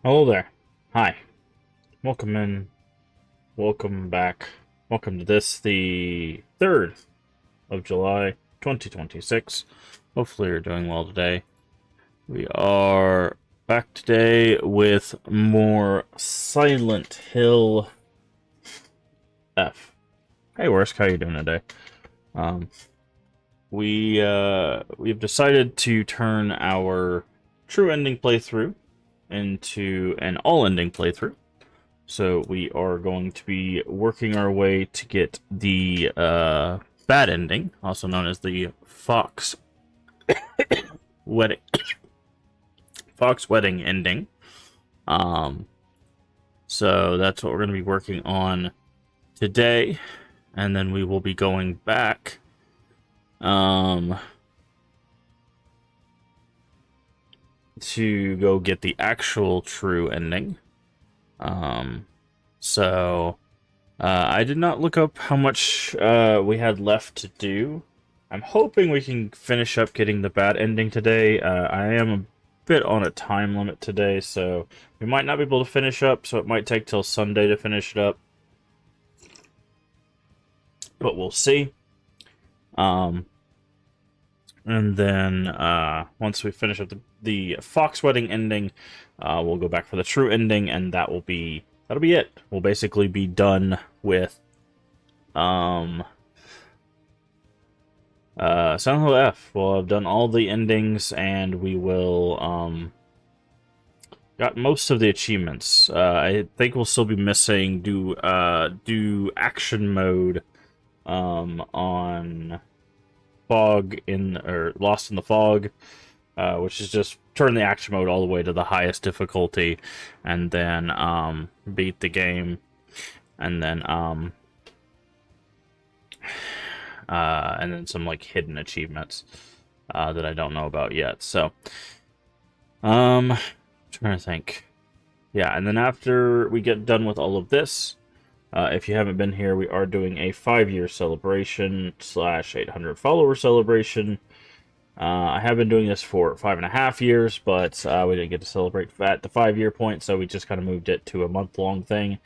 Hello there. Hi. Welcome in. Welcome back. Welcome to this, the 3rd of July, 2026. Hopefully you're doing well today. We are back today with more Silent Hill F. Hey, Worsk, how you doing today? Um, we've decided to turn our true ending playthrough into an all-ending playthrough. So we are going to be working our way to get the bad ending, also known as the Fox wedding, Fox wedding ending. Um, so that's what we're going to be working on today, and then we will be going back. To go get the actual true ending. So I did not look up how much we had left to do. I'm hoping we can finish up getting the bad ending today. I am a bit on a time limit today, so we might not be able to finish up, so it might take till Sunday to finish it up. But we'll see. And then once we finish up the Fox wedding ending, we'll go back for the true ending, and that'll be it. We'll basically be done with Silent Hill F. We'll have done all the endings, and we will got most of the achievements. I think we'll still be missing do action mode on Lost in the Fog, which is just turn the action mode all the way to the highest difficulty, and then beat the game, and then some like hidden achievements that I don't know about yet. So, trying to think. Yeah, and then after we get done with all of this, if you haven't been here, we are doing a 5-year celebration / 800 follower celebration. I have been doing this for 5.5 years, but we didn't get to celebrate at the 5-year point, so we just kind of moved it to a month-long thing.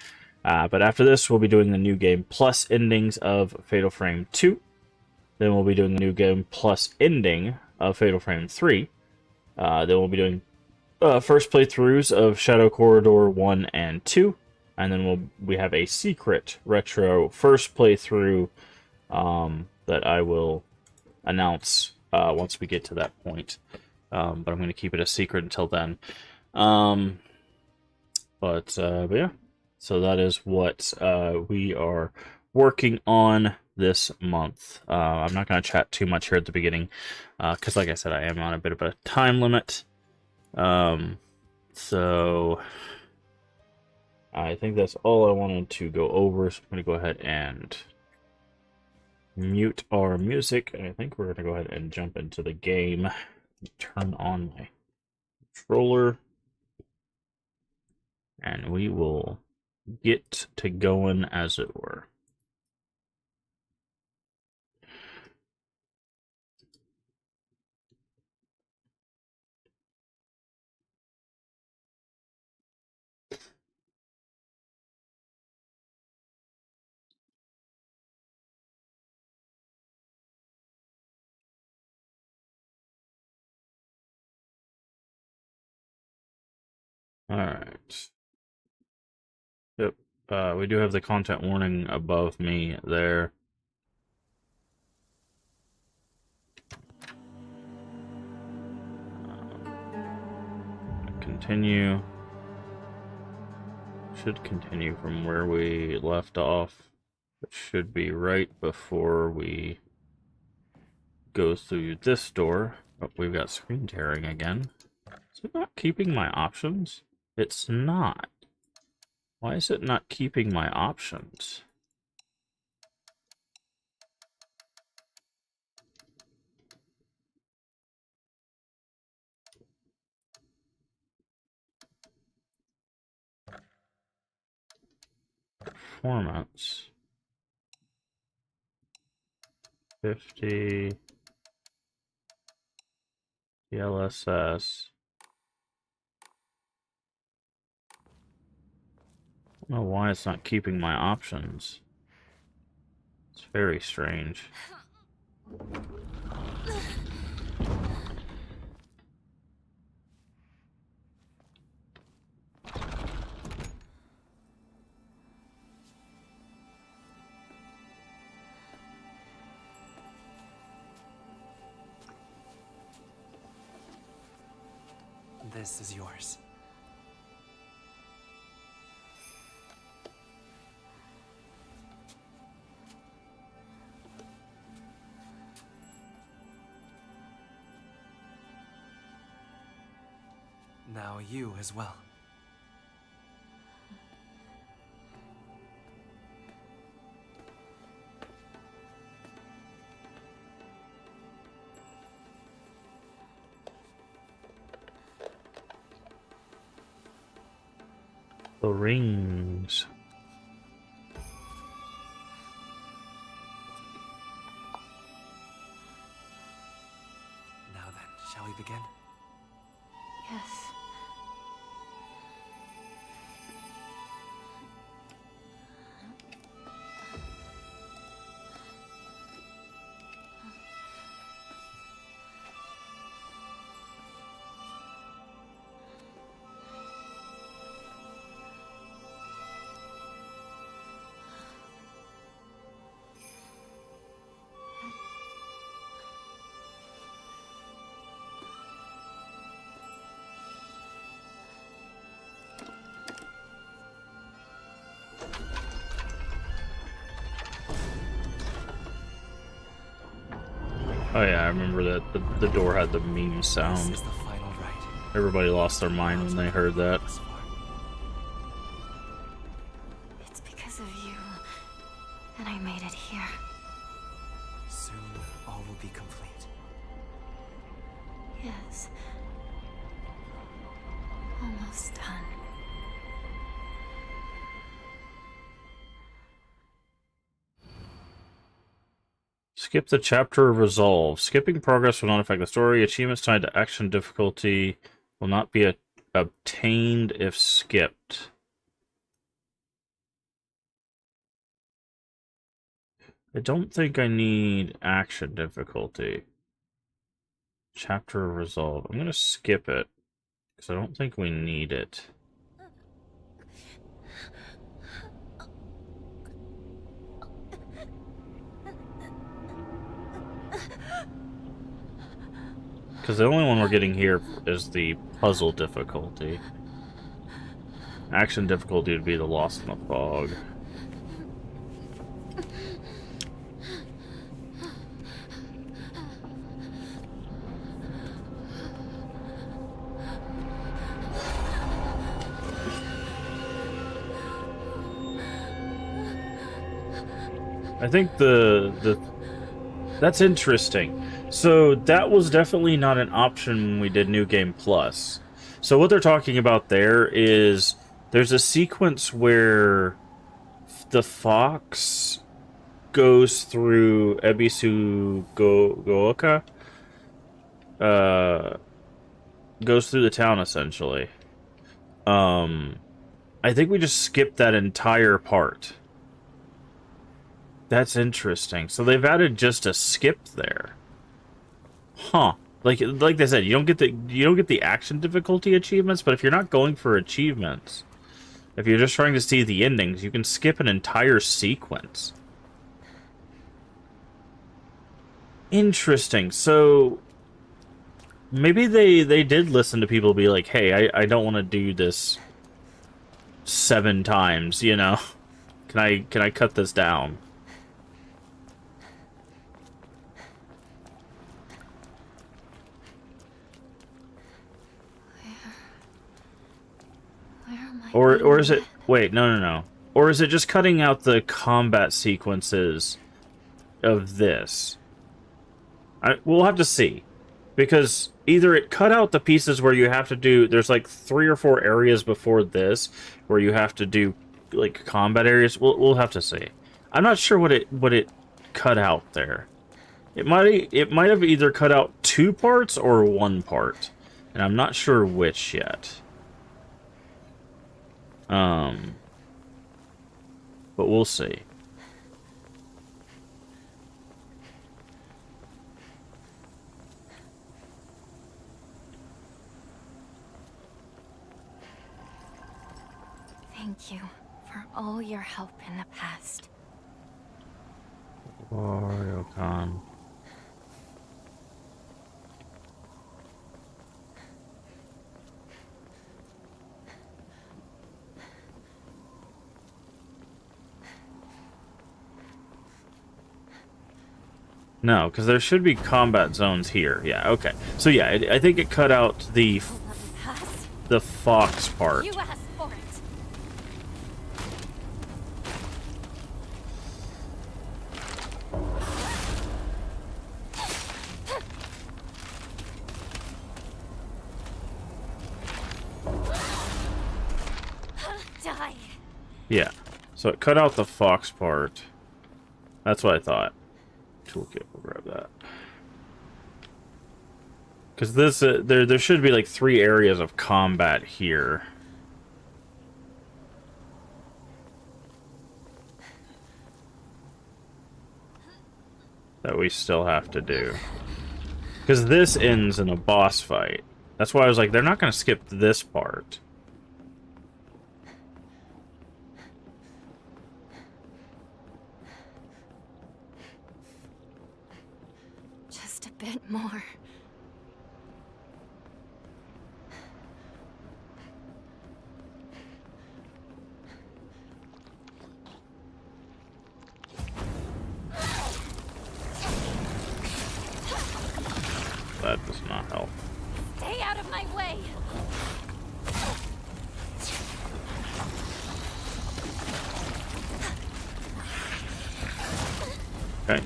But after this, we'll be doing the new game plus endings of Fatal Frame 2. Then we'll be doing the new game plus ending of Fatal Frame 3. Then we'll be doing first playthroughs of Shadow Corridor 1 and 2. And then we have a secret retro first playthrough that I will announce once we get to that point. But I'm going to keep it a secret until then. But yeah, so that is what we are working on this month. I'm not going to chat too much here at the beginning, because like I said, I am on a bit of a time limit. So I think that's all I wanted to go over, so I'm going to go ahead and mute our music, and I think we're going to go ahead and jump into the game. Turn on my controller, and we will get to going, as it were. Alright. Yep. We do have the content warning above me there. Continue. Should continue from where we left off. It should be right before we go through this door. Oh, we've got screen tearing again. Is it not keeping my options? It's not. Why is it not keeping my options? Performance. 50. DLSS. know why it's not keeping my options. It's very strange. This is yours. Now you as well. The rings. Now then, shall we begin? Yes. Oh yeah, I remember that the door had the meme sound. This is the final rite. Everybody lost their mind when they heard that. It's because of you that I made it here. Soon, all will be complete. Yes. Almost done. Skip the chapter of resolve. Skipping progress will not affect the story. Achievements tied to action difficulty will not be obtained if skipped. I don't think I need action difficulty. Chapter of resolve. I'm going to skip it because I don't think we need it. Because the only one we're getting here is the puzzle difficulty. Action difficulty would be the Lost in the Fog. I think that's interesting. So that was definitely not an option when we did New Game Plus. So what they're talking about there is there's a sequence where the fox goes through Ebisugaoka, goes through the town essentially. I think we just skipped that entire part. That's interesting. So they've added just a skip there. Huh. Like they said, you don't get the action difficulty achievements, but if you're not going for achievements, if you're just trying to see the endings, you can skip an entire sequence. Interesting. So maybe they did listen to people be like, "Hey, I don't want to do this 7 times, you know. Can I cut this down?" Or is it... Wait, no. Or is it just cutting out the combat sequences of this? We'll have to see. Because either it cut out the pieces where you have to do... There's like 3 or 4 areas before this where you have to do like combat areas. We'll have to see. I'm not sure what it cut out there. It might have either cut out 2 parts or 1 part. And I'm not sure which yet. but we'll see. Thank you for all your help in the past. Wario-kan. No, because there should be combat zones here. Yeah, okay. So yeah, I think it cut out the fox part. You asked for it. Die. Yeah. So it cut out the fox part. That's what I thought. Toolkit, we'll grab that. Because this, there should be like 3 areas of combat here. That we still have to do. Because this ends in a boss fight. That's why I was like, they're not going to skip this part. Just a bit more. That does not help. Stay out of my way. Okay.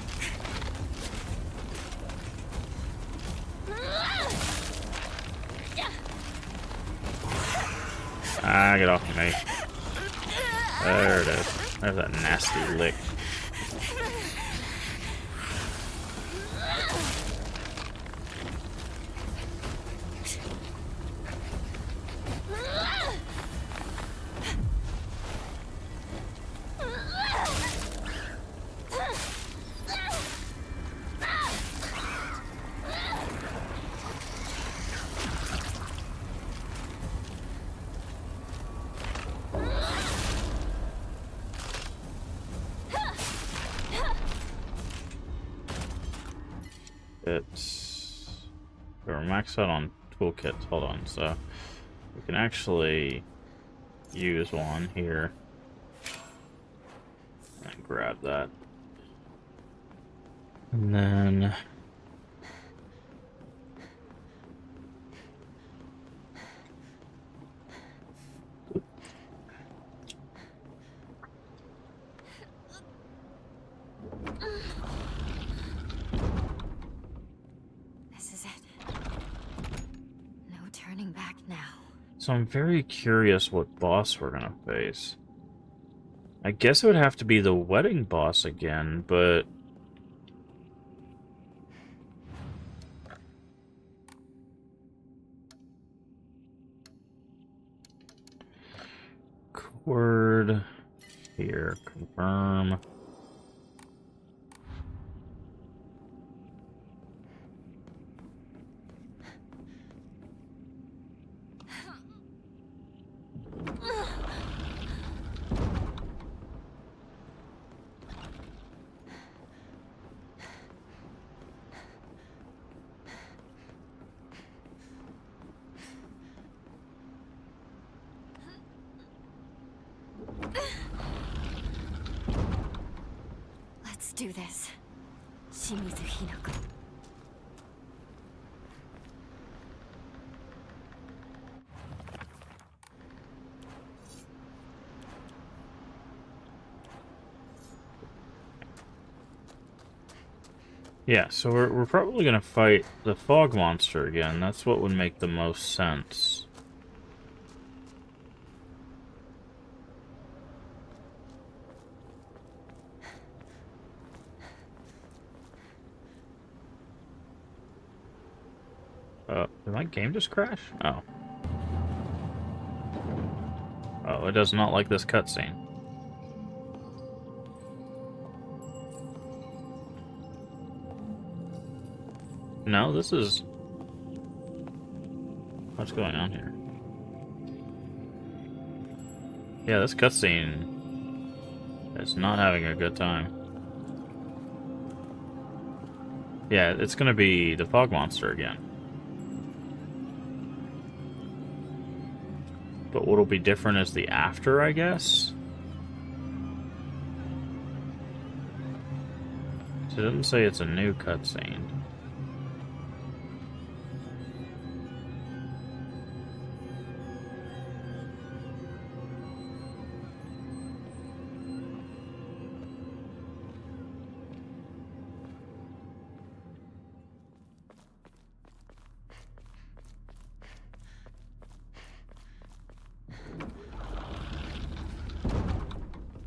Ah, get off me. There it is. There's that nasty lick. We're maxed out on toolkits. Hold on, so we can actually use one here and grab that, and then so I'm very curious what boss we're gonna face. I guess it would have to be the wedding boss again, but Cord here, confirm. Let's do this. Shimizu Hinako. Yeah, so we're probably gonna fight the fog monster again. That's what would make the most sense. Did my game just crash? Oh. Oh, it does not like this cutscene. No, this is... What's going on here? Yeah, this cutscene is not having a good time. Yeah, it's gonna be the fog monster again. But what'll be different is the after, I guess? So it doesn't say it's a new cutscene.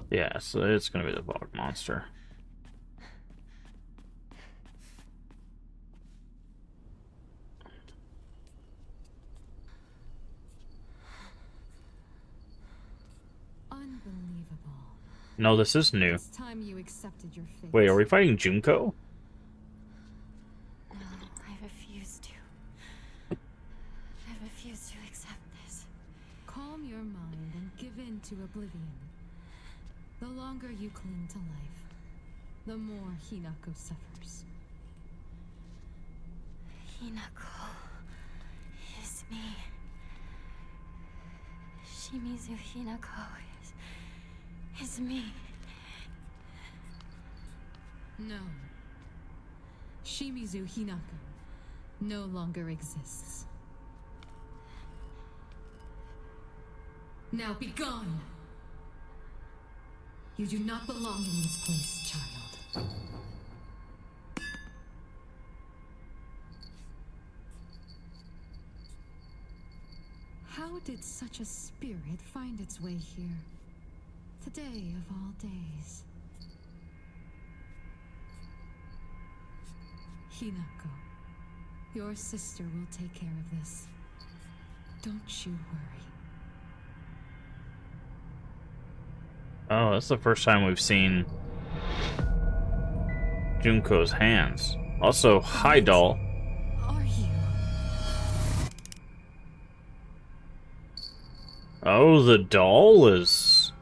Yeah, so it's gonna be the fog monster. Unbelievable. No, this is new. It's time you accepted your fate. Wait, are we fighting Junko? No, I refuse to. I refuse to accept this. Calm your mind and give in to oblivion. The longer you cling to life, the more Hinako suffers. Hinako is me. Shimizu Hinako is me. No. Shimizu Hinako no longer exists. Now be gone! You do not belong in this place, child. How did such a spirit find its way here? Today of all days. Hinako, your sister will take care of this. Don't you worry. Oh, that's the first time we've seen Junko's hands. Also, hi, doll. Are you? Oh, the doll is...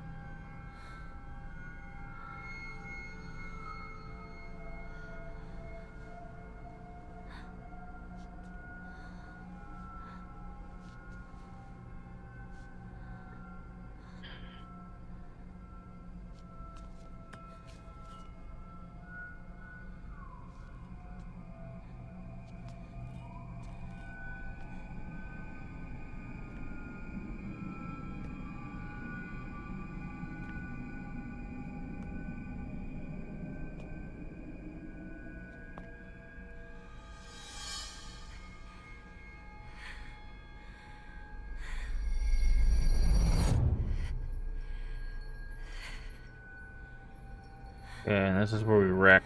Okay, and this is where we wreck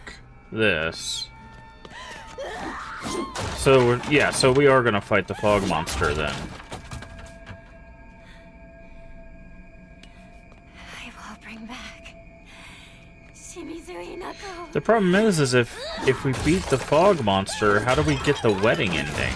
this. So, yeah, so we are gonna fight the fog monster then. I will bring back Shimizu Hinako. The problem is if we beat the fog monster, how do we get the wedding ending?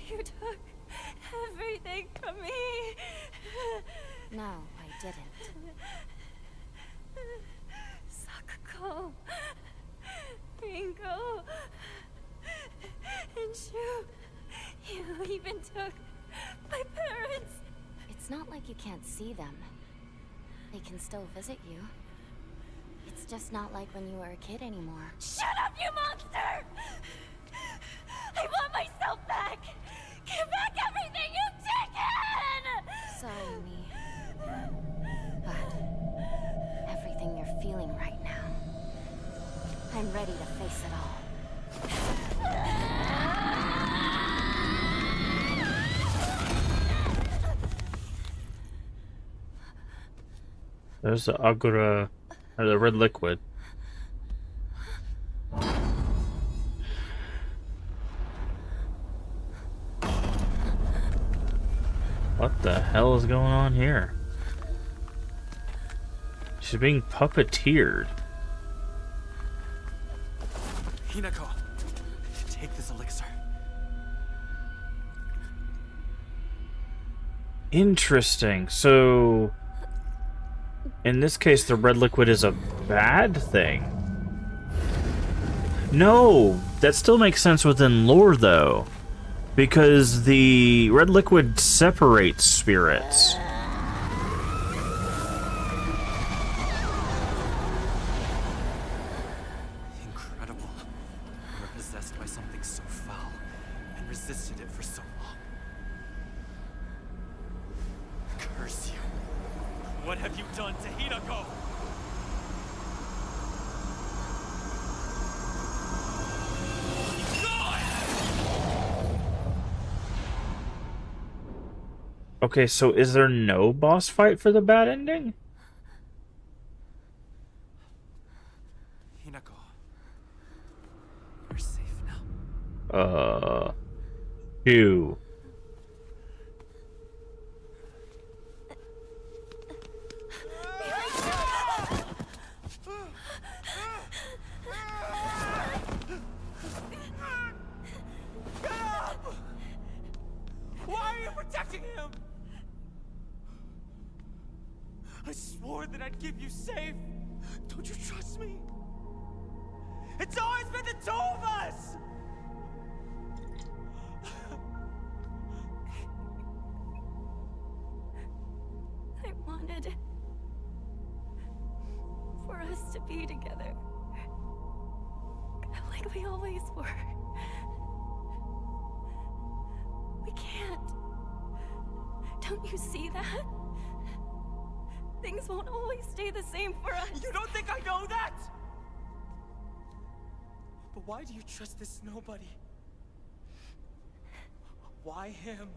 You took everything from me. No, I didn't. Sakuko, Ringo, and Shu. You even took my parents. It's not like you can't see them. They can still visit you. It's just not like when you were a kid anymore. Shut up, you monster! I want myself back! Give back There's the Agura, or the red liquid. What the hell is going on here? She's being puppeteered. Hinako, take this elixir. Interesting. So, in this case, the red liquid is a bad thing. No, that still makes sense within lore, though. Because the red liquid separates spirits. Incredible. You were possessed by something so foul and resisted it for so long. Curse you. What have you done to Hinako? Okay, so is there no boss fight for the bad ending? Hinako. You're safe now. Ew. Why are you protecting him? I swore that I'd keep you safe. Don't you trust me? It's always been the two of us! I wanted for us to be together. Like we always were. We can't. Don't you see that? Things won't always stay the same for us. You don't think I know that? But why do you trust this nobody? Why him?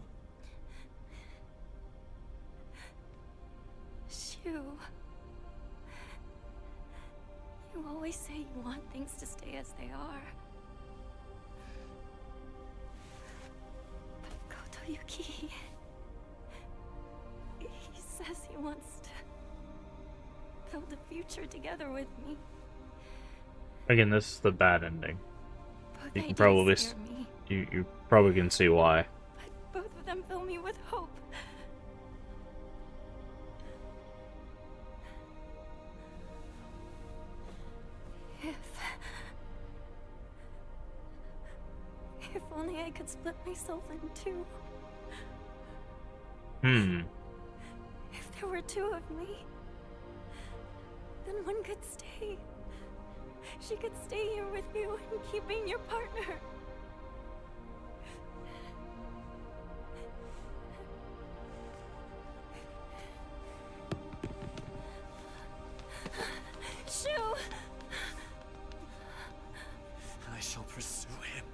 Shu. You always say you want things to stay as they are. But Kotoyuki... he says he wants to build a future together with me. Again, this is the bad ending. Both You can ideas probably scare me, you probably can see why. but both of them fill me with hope. If only I could split myself in two. If there were two of me, then one could stay. She could stay here with you and keep being your partner. Shu! I shall pursue him.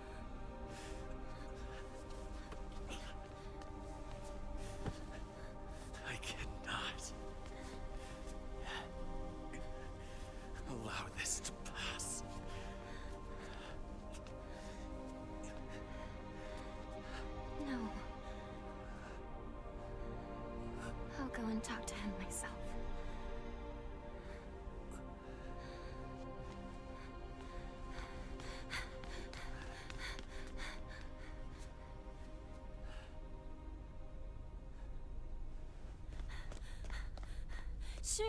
I cannot allow this to pass. No. I'll go and talk to him myself. Shu!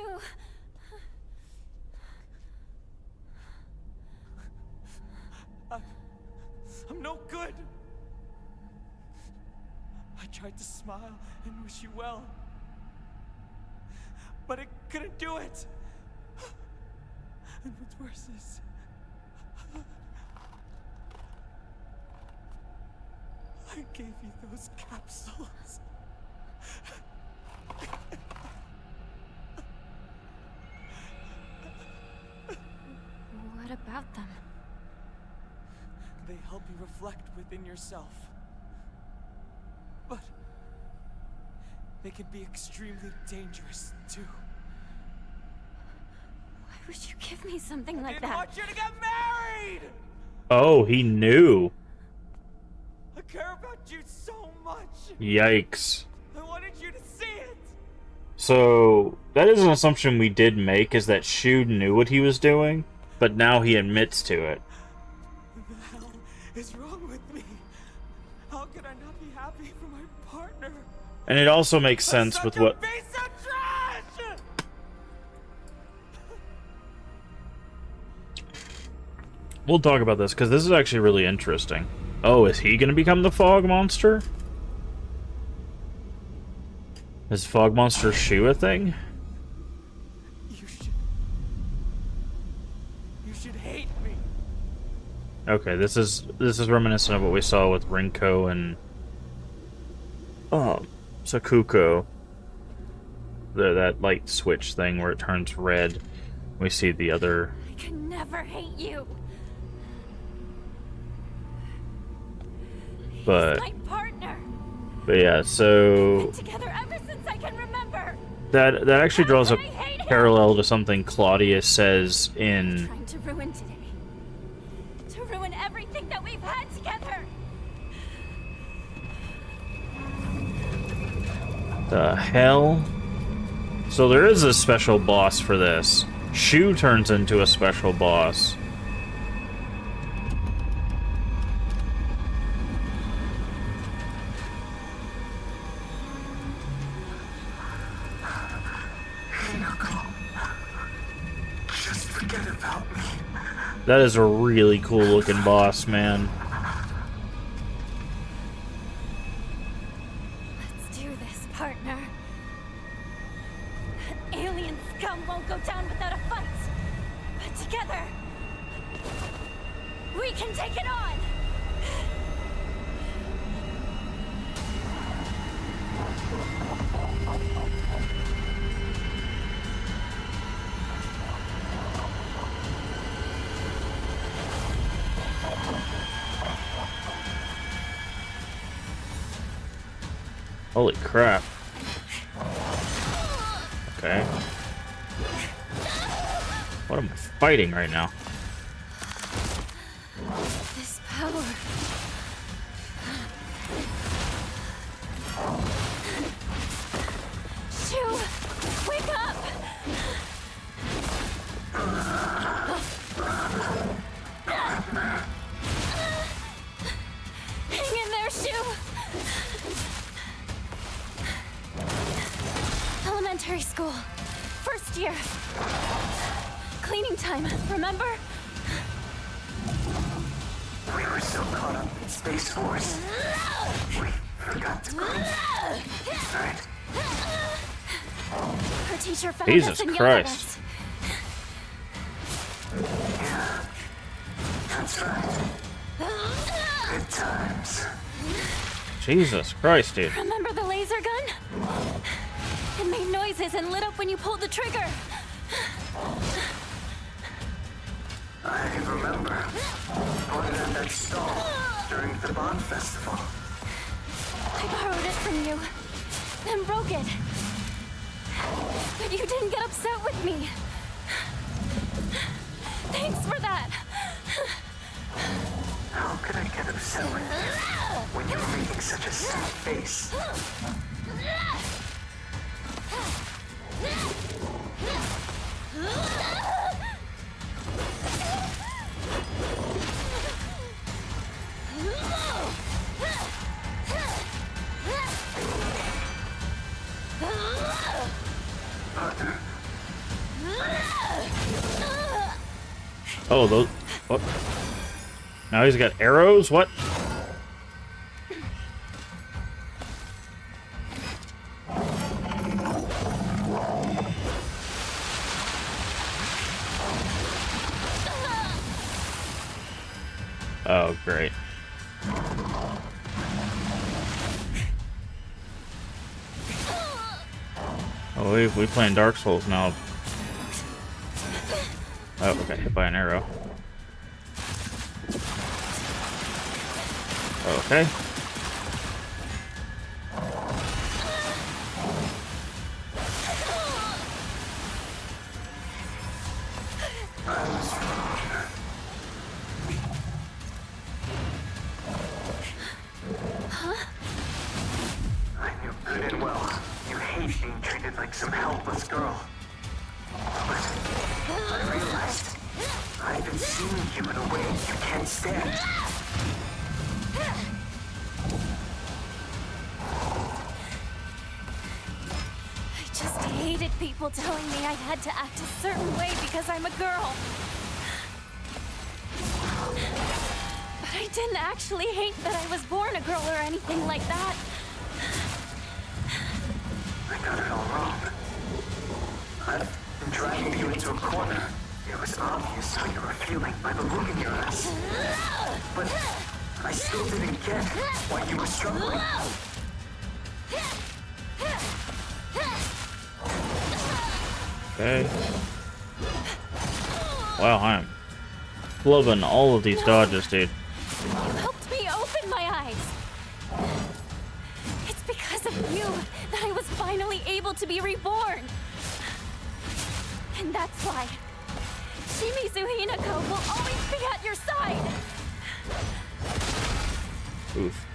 I'm no good. I tried to smile and wish you well, but I couldn't do it. And what's worse is, I gave you those capsules. What about them? They help you reflect within yourself. But they can be extremely dangerous, too. would you give me something I like didn't that? want you to get married! Oh, he knew. I care about you so much! Yikes. I wanted you to see it! So, that is an assumption we did make, is that Shu knew what he was doing, but now he admits to it. What the hell is wrong with me? How could I not be happy for my partner? And it also makes sense with what... Piece of trash! We'll talk about this, because this is actually really interesting. Oh, is he going to become the fog monster? Is fog monster Shu a thing? You should hate me. Okay, this is reminiscent of what we saw with Rinko and Sakuko. That light switch thing where it turns red. We see the other. I can never hate you. But My partner. yeah, so Been together ever since I can remember. that actually draws a How could I hate him? parallel to something Claudia says in Trying to ruin today. To ruin everything that we've had together. the hell. So there is a special boss for this. Shu turns into a special boss. Just forget about me. That is a really cool looking boss, man. Let's do this, partner. An alien scum won't go down without a fight. But together, we can take it on. Holy crap. Okay. What am I fighting right now? This power. Shu, wake up! Hang in there, Shu! Elementary school. First year. Cleaning time, remember? We were so caught up in Space Force. We forgot to clean. Right? Her teacher found Jesus us and yelled at Christ. us. Yeah. That's right. Good times. Jesus Christ, dude. Remember the laser gun? It made noises and lit up when you pulled the trigger. I remember. Put it in that stall during the Bond Festival. I borrowed it from you, then broke it. But you didn't get upset with me. Thanks for that. How could I get upset with you when you were making such a sad face? Oh, those. What? Now he's got arrows? What? Oh, great. Oh, we playing Dark Souls now. Oh, okay, hit by an arrow. Okay. good and well. You hate being treated like some helpless girl. But I realized I've been seeing you in a way you can't stand. I just hated people telling me I had to act a certain way because I'm a girl. But I didn't actually hate that I was born a girl or anything like that. I got it all wrong. I've been dragging you into a corner. It was obvious how you were feeling by the look in your eyes. But I still didn't get why you were struggling. Okay. Wow, I'm loving all of these dodges, dude. You helped me open my eyes. It's because of you that I was finally able to be reborn. And that's why Shimizu Hinako will always be at your side. Oof.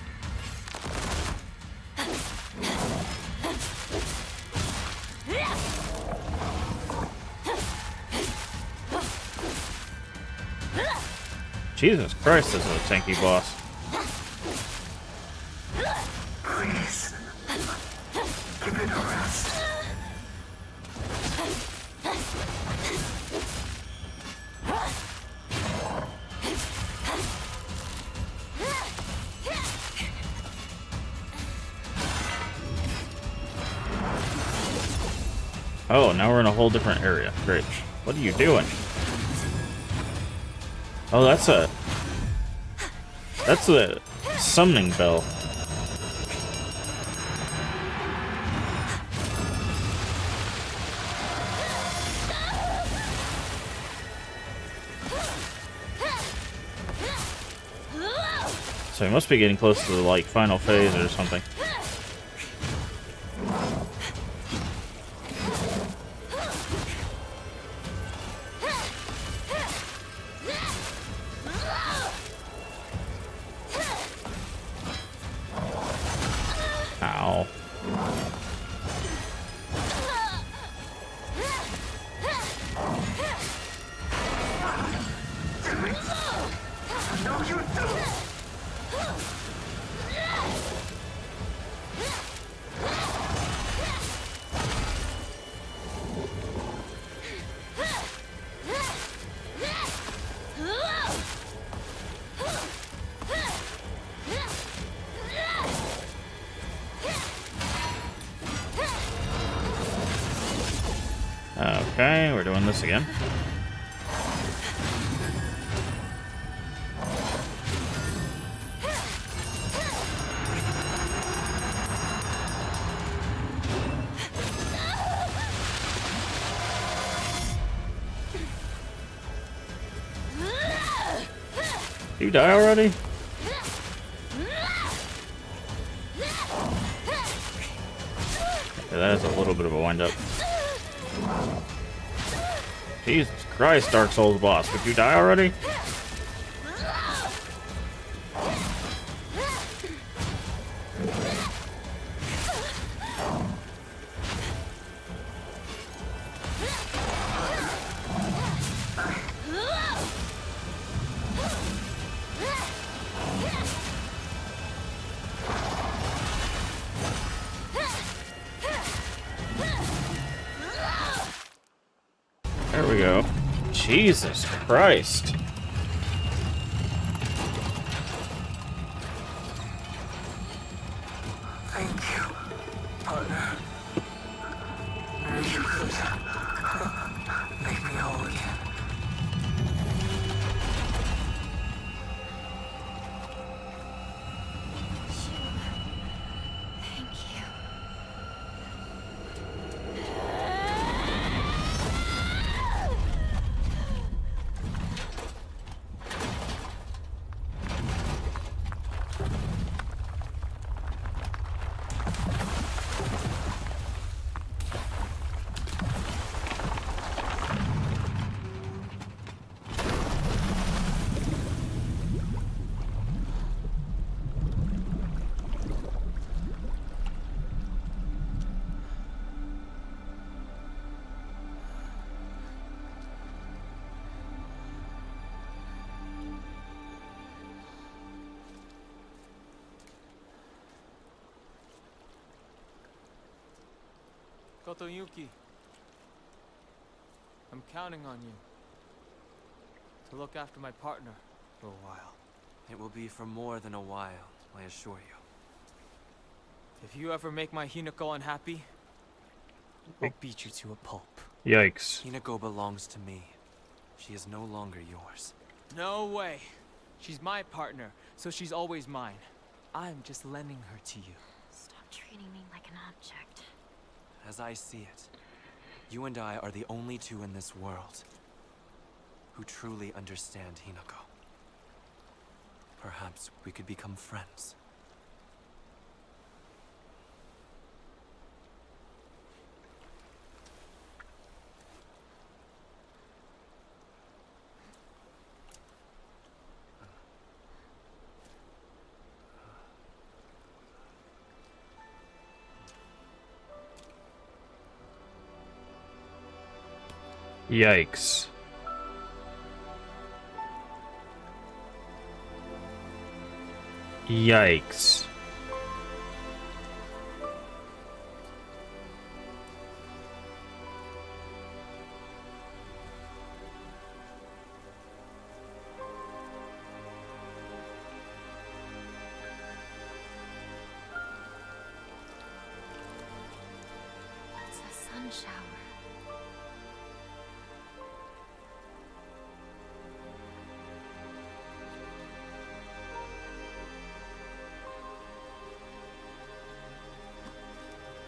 Jesus Christ, this is a tanky boss. Please, give it a rest. Oh, now we're in a whole different area. Great. What are you doing? Oh, that's a summoning bell. So he must be getting close to the like final phase or something. Ow. No, you don't! Okay, we're doing this again. You die already? Yeah, that is a little bit of a wind up. Jesus Christ, Dark Souls boss, would you die already? There we go. Jesus Christ. Thank you, partner. You could make me whole again. Thank you. Makoto Yuki, I'm counting on you to look after my partner for a while. It will be for more than a while, I assure you. If you ever make my Hinako unhappy, I'll beat you to a pulp. Yikes. Hinako belongs to me. She is no longer yours. No way. She's my partner, so she's always mine. I'm just lending her to you. Stop treating me like an object. As I see it, you and I are the only two in this world who truly understand Hinako. Perhaps we could become friends. Yikes. Yikes. It's a sun shower.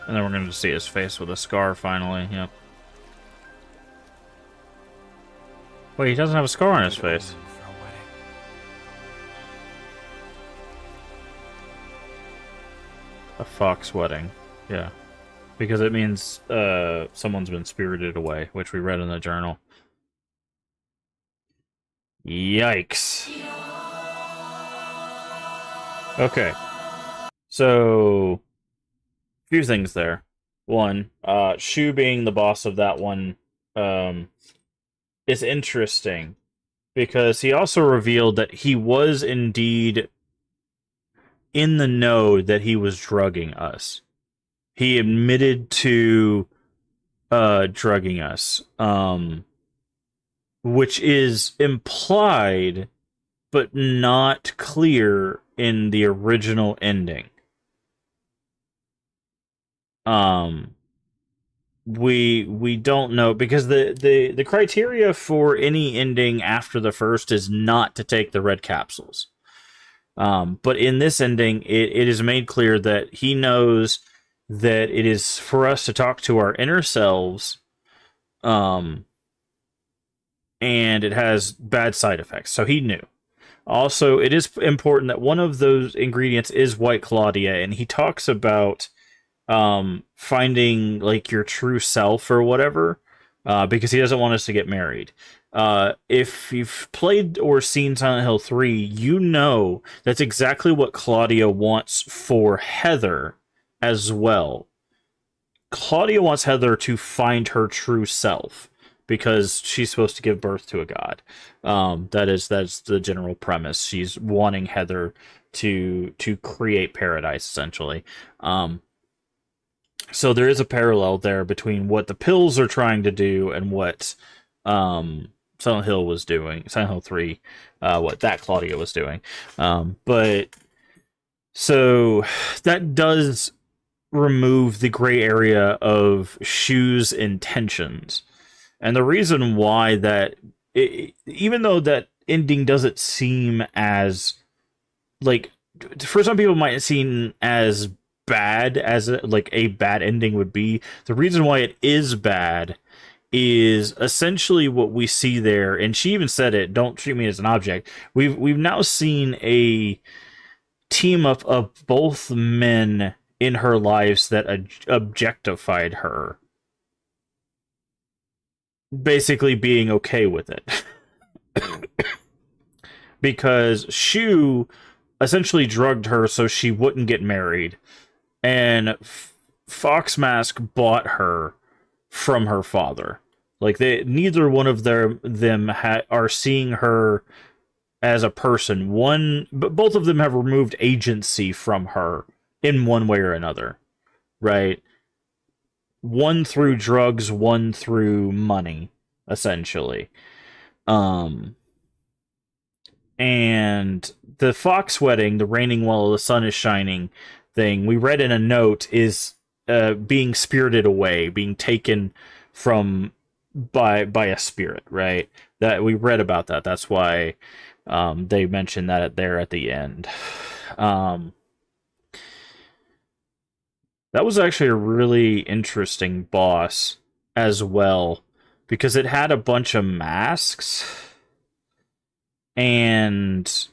And then we're going to see his face with a scar finally, yep. Wait, he doesn't have a scar on his face. For a wedding. A fox wedding, yeah. Because it means someone's been spirited away, which we read in the journal. Yikes. Okay. So, few things there. One, Shu being the boss of that one is interesting because he also revealed that he was indeed in the know that he was drugging us. He admitted to drugging us, which is implied but not clear in the original ending. We don't know because the criteria for any ending after the first is not to take the red capsules. But in this ending, it is made clear that he knows that it is for us to talk to our inner selves, and it has bad side effects. So he knew. Also, it is important that one of those ingredients is White Claudia, and he talks about finding like your true self or whatever, because he doesn't want us to get married. If you've played or seen Silent Hill 3, you know that's exactly what Claudia wants for Heather as well. Claudia wants Heather to find her true self because she's supposed to give birth to a god. That's the general premise. She's wanting Heather to create paradise, essentially. So there is a parallel there between what the pills are trying to do and what Silent Hill was doing. Silent Hill 3, what that Claudia was doing. But so that does remove the gray area of Shu's intentions. And the reason why that, even though that ending doesn't seem as, like, for some people might seem as bad as a bad ending would be, the reason why it is bad is essentially what we see there, and she even said it, don't treat me as an object. We've now seen a team up of both men in her lives that objectified her, basically being okay with it. Because Shu essentially drugged her so she wouldn't get married, and Fox Mask bought her from her father. Like, neither one of them are seeing her as a person. But both of them have removed agency from her in one way or another, right? one through drugs, one through money, essentially. And the fox wedding, the raining while the sun is shining thing, we read in a note, is being spirited away, being taken from by a spirit, right? That we read about that. That's why they mentioned that there at the end. That was actually a really interesting boss as well, because it had a bunch of masks, and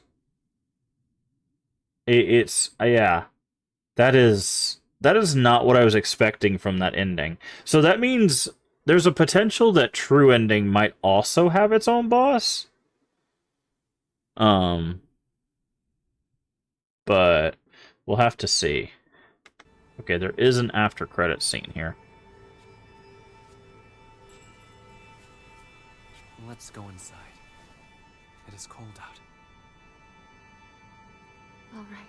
it's yeah, that is not what I was expecting from that ending. So that means there's a potential that True Ending might also have its own boss. But we'll have to see. Okay, there is an after credit scene here. Let's go inside. It is cold out. All right.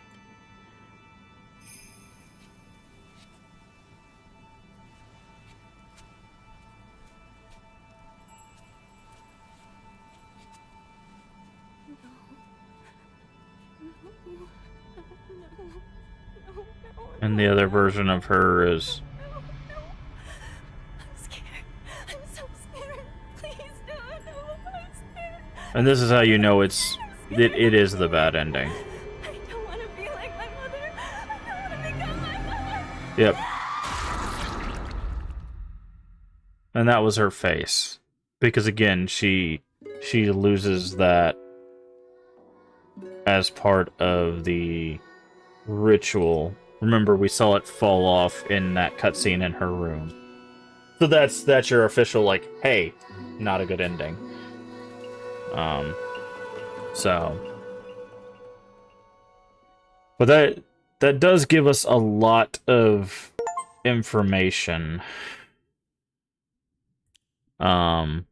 And the other version of her is... I'm scared. I'm so scared. Please don't. No, I'm scared. And this is how you know it is the bad ending. I don't want to be like my mother. I don't want to become my mother. Yep. And that was her face. Because again, she loses that as part of the ritual. Remember, we saw it fall off in that cutscene in her room. So that's your official, like, hey, not a good ending. So. But that does give us a lot of information. I'm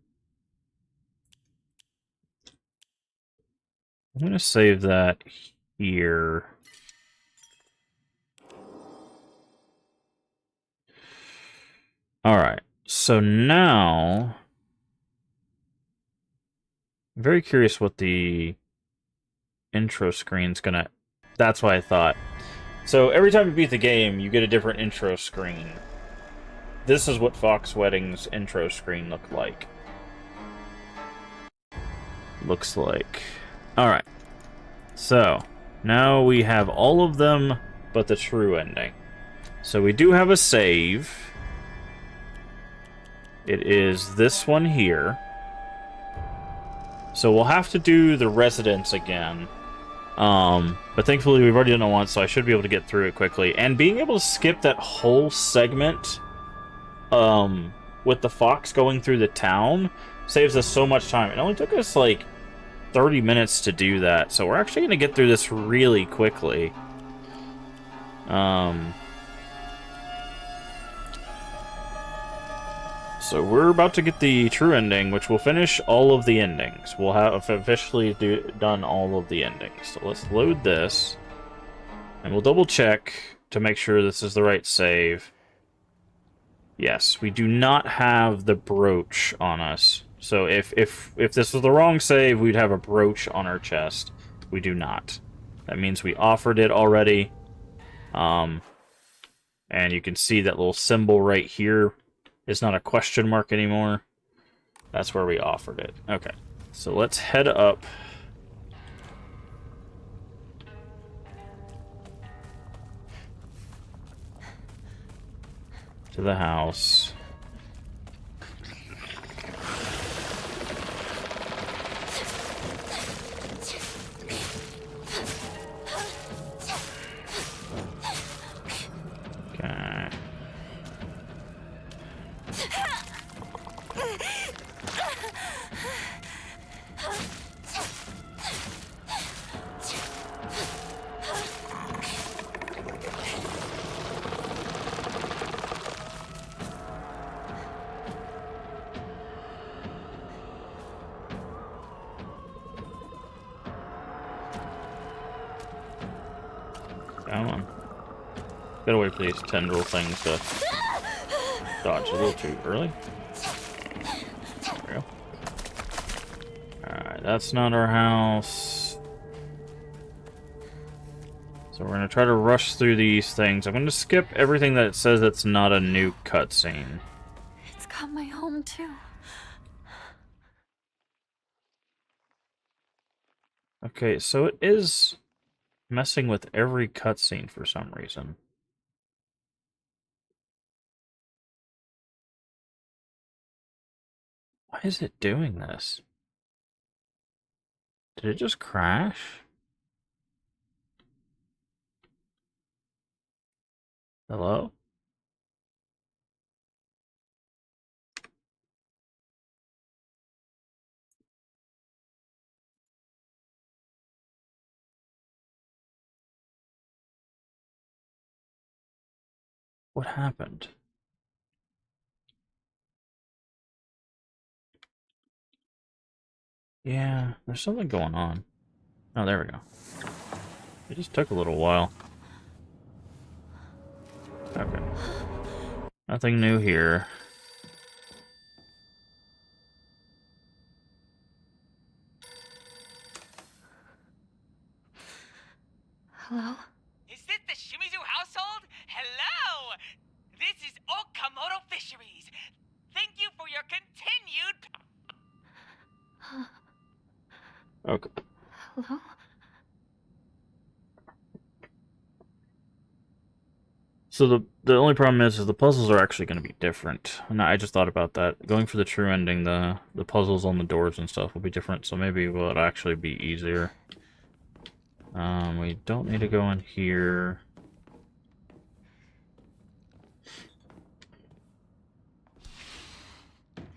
going to save that here. Alright, so now... I'm very curious what the intro screen's gonna... That's what I thought. So every time you beat the game, you get a different intro screen. This is what Fox Wedding's intro screen looked like. Looks like. Alright. So, now we have all of them but the true ending. So we do have a save. It is this one here. So we'll have to do the residence again. But thankfully we've already done it once, so I should be able to get through it quickly. And being able to skip that whole segment with the fox going through the town saves us so much time. It only took us like 30 minutes to do that, so we're actually going to get through this really quickly. So we're about to get the true ending, which will finish all of the endings. We'll have officially done all of the endings. So let's load this, and we'll double check to make sure this is the right save. Yes, we do not have the brooch on us. So if this was the wrong save, we'd have a brooch on our chest. We do not. That means we offered it already. And you can see that little symbol right here. It's not a question mark anymore. That's where we offered it. Okay, so let's head up to the house. Okay. Come on. Gotta wait for these tendril things to dodged a little too early. There we go. Alright, that's not our house. So we're going to try to rush through these things. I'm going to skip everything that says it's not a new cutscene. It's got my home too. Okay, so it is messing with every cutscene for some reason. Why is it doing this? Did it just crash? Hello? What happened? Yeah, there's something going on. Oh, there we go. It just took a little while. Okay. Nothing new here. Hello? Is this the Shimizu household? Hello! This is Okamoto Fisheries. Thank you for your continued... Okay. Hello? So the only problem is the puzzles are actually going to be different. And I just thought about that. Going for the true ending, the puzzles on the doors and stuff will be different, so maybe it will actually be easier. We don't need to go in here.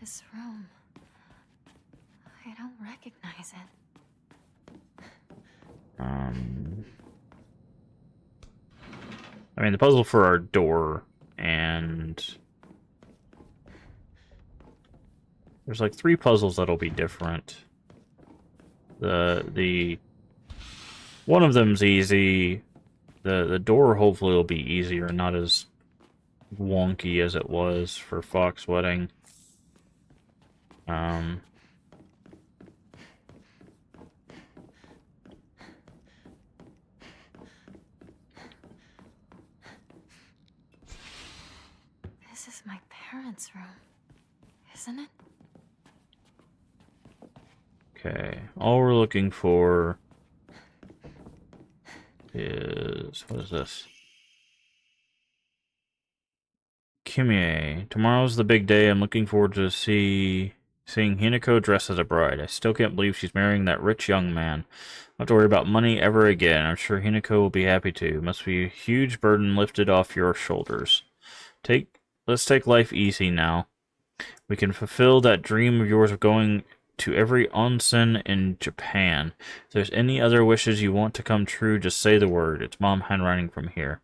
This room. I don't recognize it. I mean, the puzzle for our door, and there's like 3 puzzles that'll be different. The one of them's easy. The door hopefully will be easier, not as wonky as it was for Fox Wedding. This is my parents' room, isn't it? Okay, all we're looking for is... what is this? Kimie. Tomorrow's the big day. I'm looking forward to seeing Hinako dressed as a bride. I still can't believe she's marrying that rich young man. I don't have to worry about money ever again. I'm sure Hinako will be happy too. Must be a huge burden lifted off your shoulders. Let's take life easy now. We can fulfill that dream of yours of going to every onsen in Japan. If there's any other wishes you want to come true, just say the word. It's mom handwriting from here.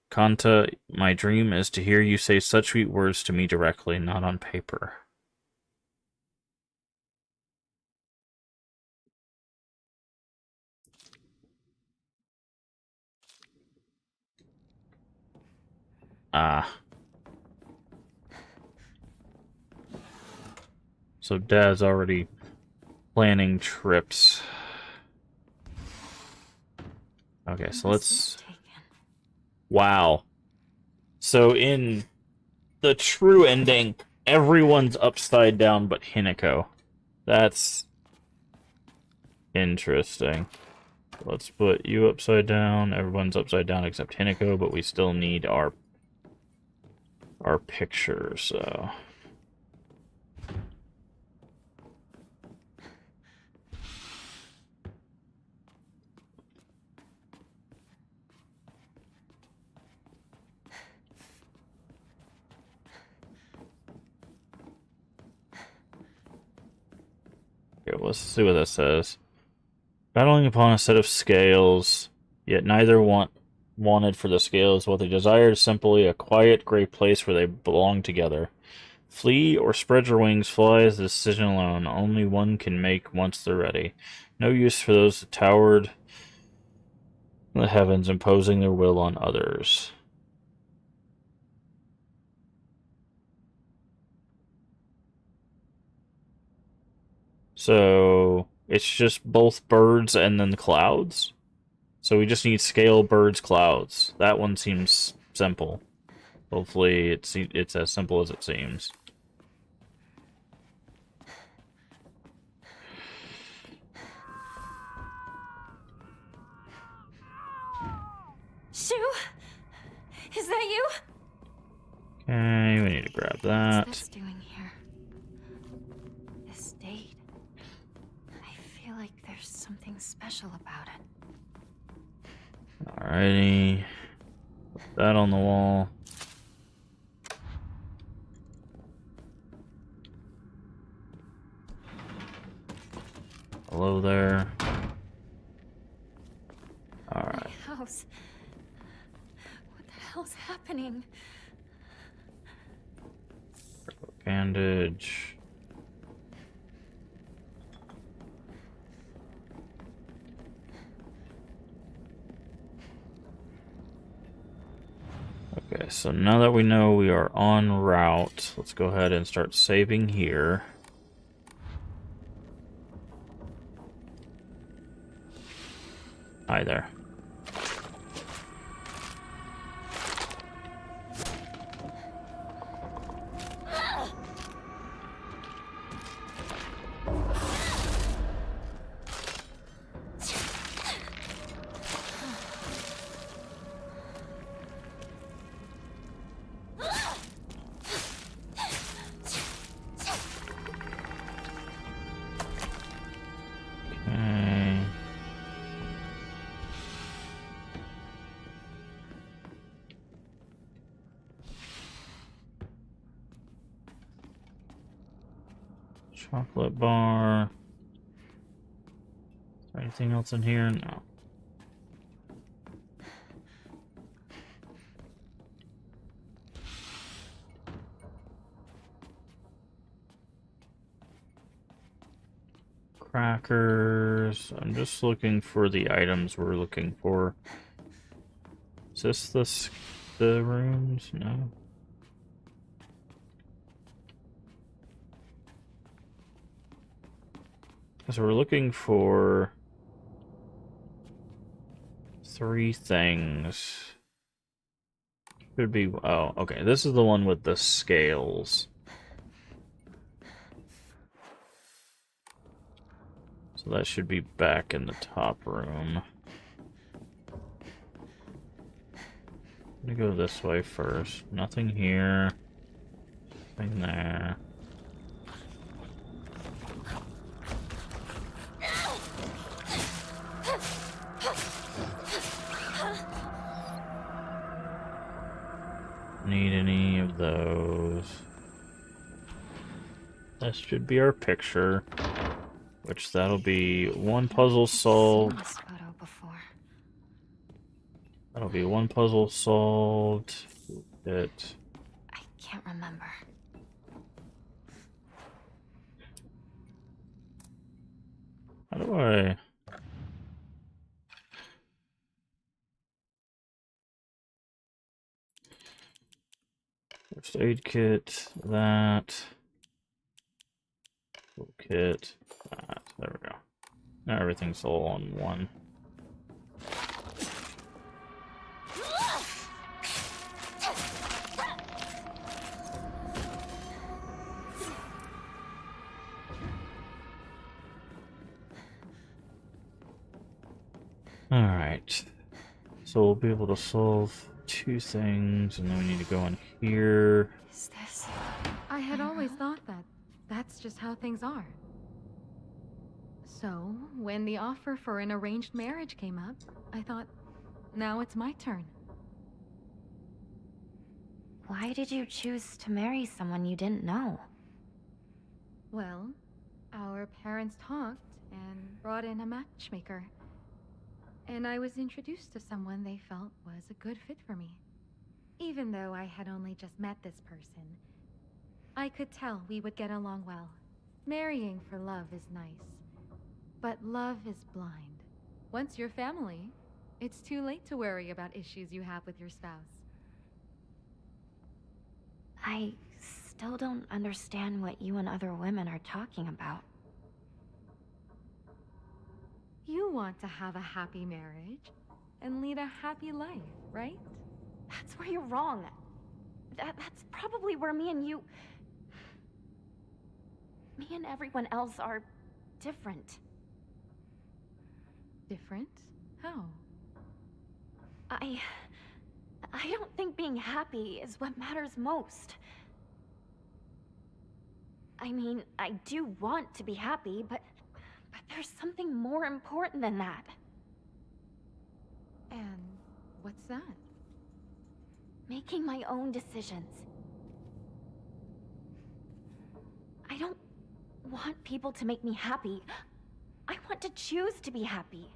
Kanta, my dream is to hear you say such sweet words to me directly, not on paper. Ah. So Dad's already planning trips. Okay, so let's... Wow. So in the true ending, everyone's upside down but Hinako. That's interesting. Let's put you upside down. Everyone's upside down except Hinako, but we still need our picture, so... Okay, let's see what that says. Battling upon a set of scales, yet neither wanted for the scales. What they desired is simply a quiet, gray place where they belong together. Flee or spread your wings, fly is the decision alone. Only one can make once they're ready. No use for those that towered in the heavens, imposing their will on others. So it's just both birds and then clouds. So we just need scale, birds, clouds. That one seems simple. Hopefully it's as simple as it seems. Shu? Is that you? Okay, we need to grab that. What's this doing here? This date. I feel like there's something special about it. Alrighty. Put that on the wall. Hello there. Alright. My house. What the hell's happening? Bandage. Okay, so now that we know we are en route, let's go ahead and start saving here. Hi there. Okay. Chocolate bar. Is there anything else in here? No. Crackers. I'm just looking for the items we're looking for. Is this the rooms? No. So we're looking for 3 things. Could be, oh, okay. This is the one with the scales. So that should be back in the top room. I'm gonna go this way first. Nothing here. Nothing there. Need any of those. That should be our picture. Which that'll be one puzzle solved. I've seen this photo before. That'll be one puzzle solved. It. I can't remember. How do I? First aid kit, that. Kit, that. There we go. Now everything's all on one. Alright. So we'll be able to solve 2 things, and then we need to go in here. Is this? I had always thought that that's just how things are. So, when the offer for an arranged marriage came up, I thought, now it's my turn. Why did you choose to marry someone you didn't know? Well, our parents talked and brought in a matchmaker. And I was introduced to someone they felt was a good fit for me. Even though I had only just met this person, I could tell we would get along well. Marrying for love is nice, but love is blind. Once you're family, it's too late to worry about issues you have with your spouse. I still don't understand what you and other women are talking about. you want to have a happy marriage and lead a happy life, right? That's where you're wrong. That's probably where me and everyone else are different. Different? How? I don't think being happy is what matters most. I mean, I do want to be happy, but there's something more important than that. And what's that? Making my own decisions. I don't want people to make me happy. I want to choose to be happy.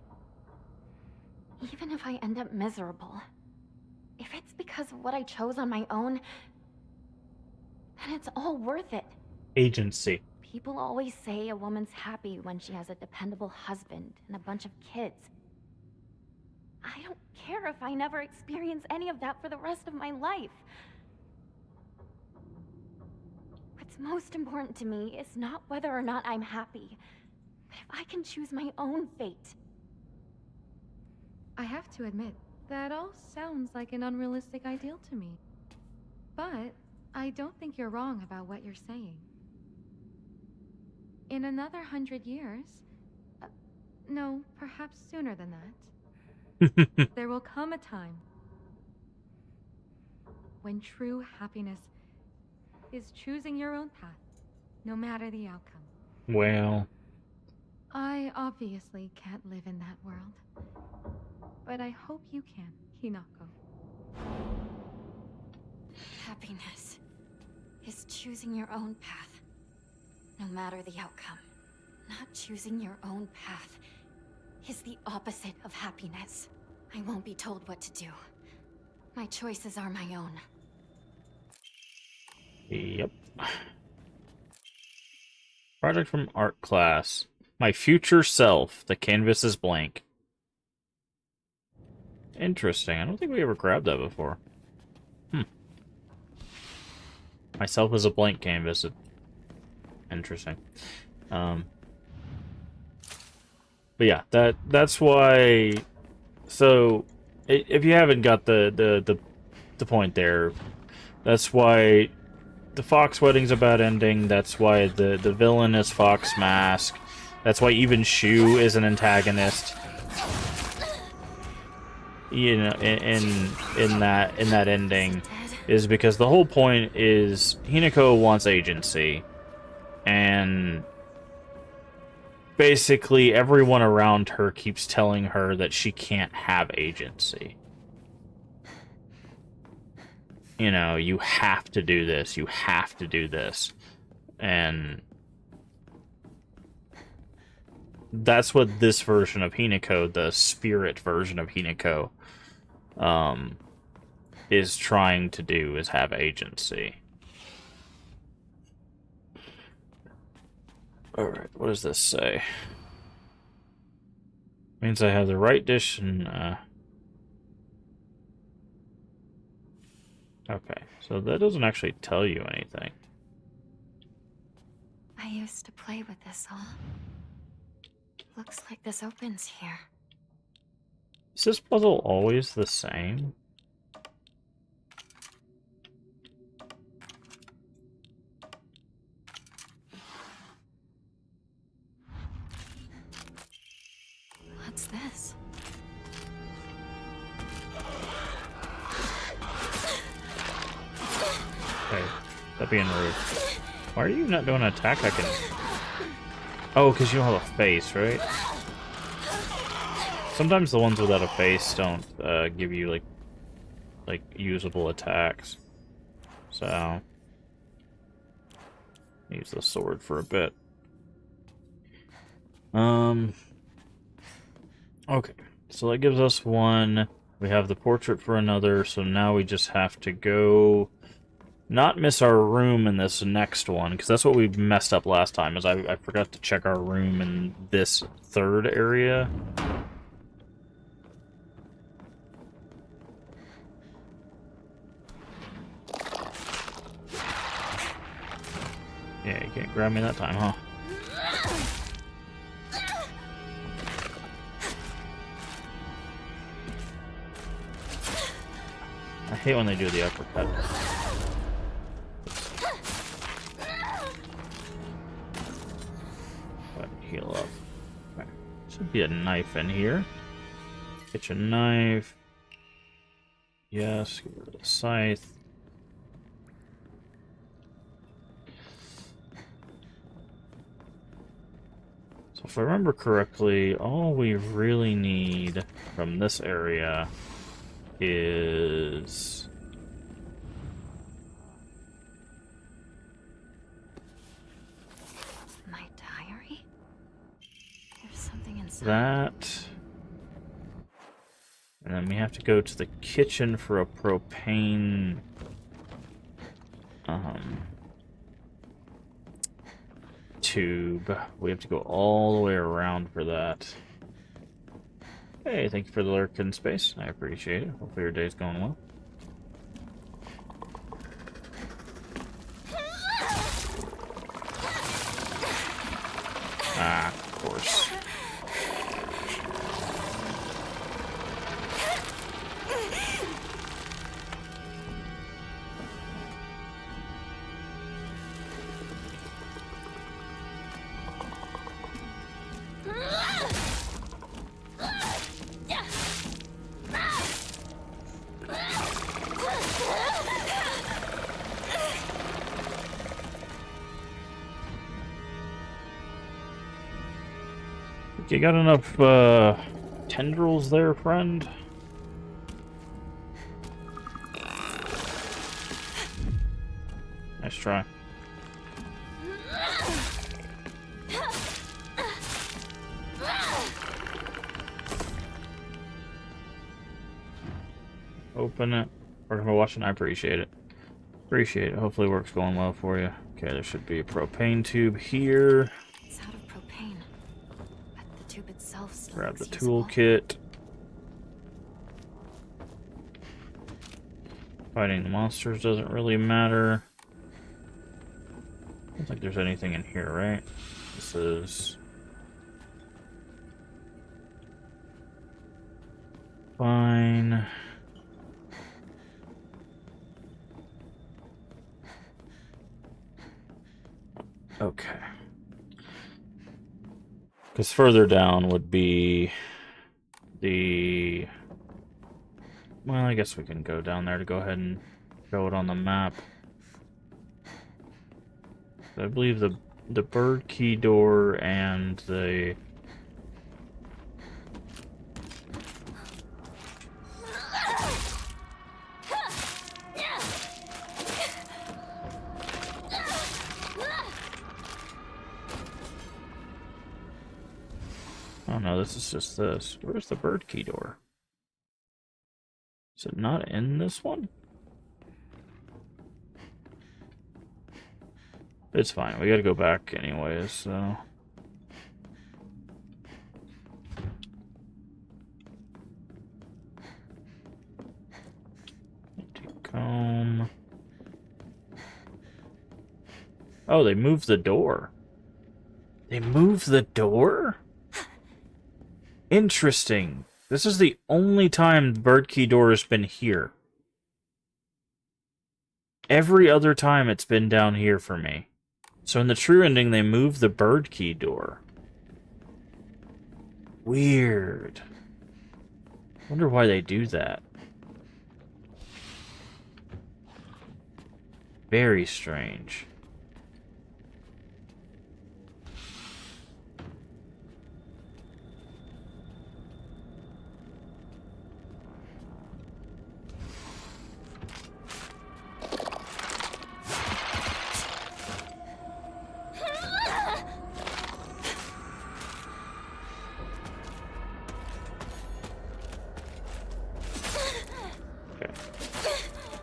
Even if I end up miserable. If it's because of what I chose on my own, then it's all worth it. Agency. People always say a woman's happy when she has a dependable husband and a bunch of kids. I don't care if I never experience any of that for the rest of my life. What's most important to me is not whether or not I'm happy, but if I can choose my own fate. I have to admit, that all sounds like an unrealistic ideal to me. But I don't think you're wrong about what you're saying. In another 100 years, no, perhaps sooner than that, there will come a time when true happiness is choosing your own path, no matter the outcome. Well, I obviously can't live in that world, but I hope you can, Hinako. Happiness is choosing your own path, no matter the outcome. Not choosing your own path is the opposite of happiness. I won't be told what to do. My choices are my own. yep. Project from art class. My future self. The canvas is blank. Interesting. I don't think we ever grabbed that before. Myself is a blank canvas. Interesting. But yeah, that's why. So, if you haven't got the point there, that's why the Fox wedding's about ending. That's why the villain is Fox Mask. That's why even Shu is an antagonist. You know, in that ending, is because the whole point is Hinako wants agency, and basically everyone around her keeps telling her that she can't have agency. You know, you have to do this, you have to do this. And that's what this version of Hinako, the spirit version of Hinako, is trying to do, is have agency. Alright, what does this say? Means I have the right dish and, okay, so that doesn't actually tell you anything. I used to play with this all. Looks like this opens here. Is this puzzle always the same? What's this? Okay, that being rude. Why are you not doing an attack I can... Oh, because you don't have a face, right? Sometimes the ones without a face don't give you, like usable attacks. So... use the sword for a bit. Okay, so that gives us one. We have the portrait for another, so now we just have to go... not miss our room in this next one, because that's what we messed up last time, is I forgot to check our room in this third area. Yeah, you can't grab me that time, huh? hate when they do the uppercut. Go ahead and heal up. Okay. Should be a knife in here. Kitchen knife. Yes, get rid of the scythe. So if I remember correctly, all we really need from this area is My diary? There's something inside. that. And then we have to go to the kitchen for a propane tube. We have to go all the way around for that. Hey, thank you for the lurk in space. I appreciate it. Hopefully your day's going well. Ah, of course. You got enough tendrils there, friend? Nice try. Open it. Or for watching, I appreciate it. Appreciate it. Hopefully work's going well for you. Okay, there should be a propane tube here. It's out of propane. But the tube itself still Grab the looks usable. toolkit. Fighting the monsters doesn't really matter. I don't think there's anything in here, right? This is fine. Okay. Because further down would be the... Well, I guess we can go down there to go ahead and show it on the map. I believe the bird key door and the... Oh no, this is just this. Where's the bird key door? Is it not in this one? It's fine. We gotta go back anyways, so... Empty comb. Oh, they moved the door. They moved the door? Interesting. This is the only time the bird key door has been here. Every other time it's been down here for me. So in the true ending, they moved the bird key door. Weird. Wonder why they do that. Very strange.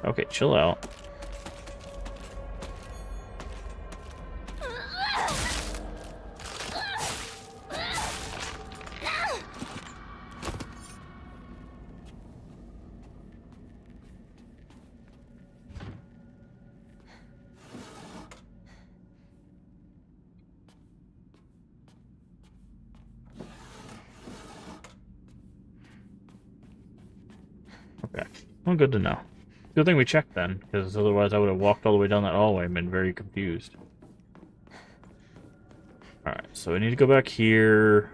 Okay, chill out. Okay, well, good to know. Good thing we checked then, because otherwise I would have walked all the way down that hallway and been very confused. Alright, so we need to go back here.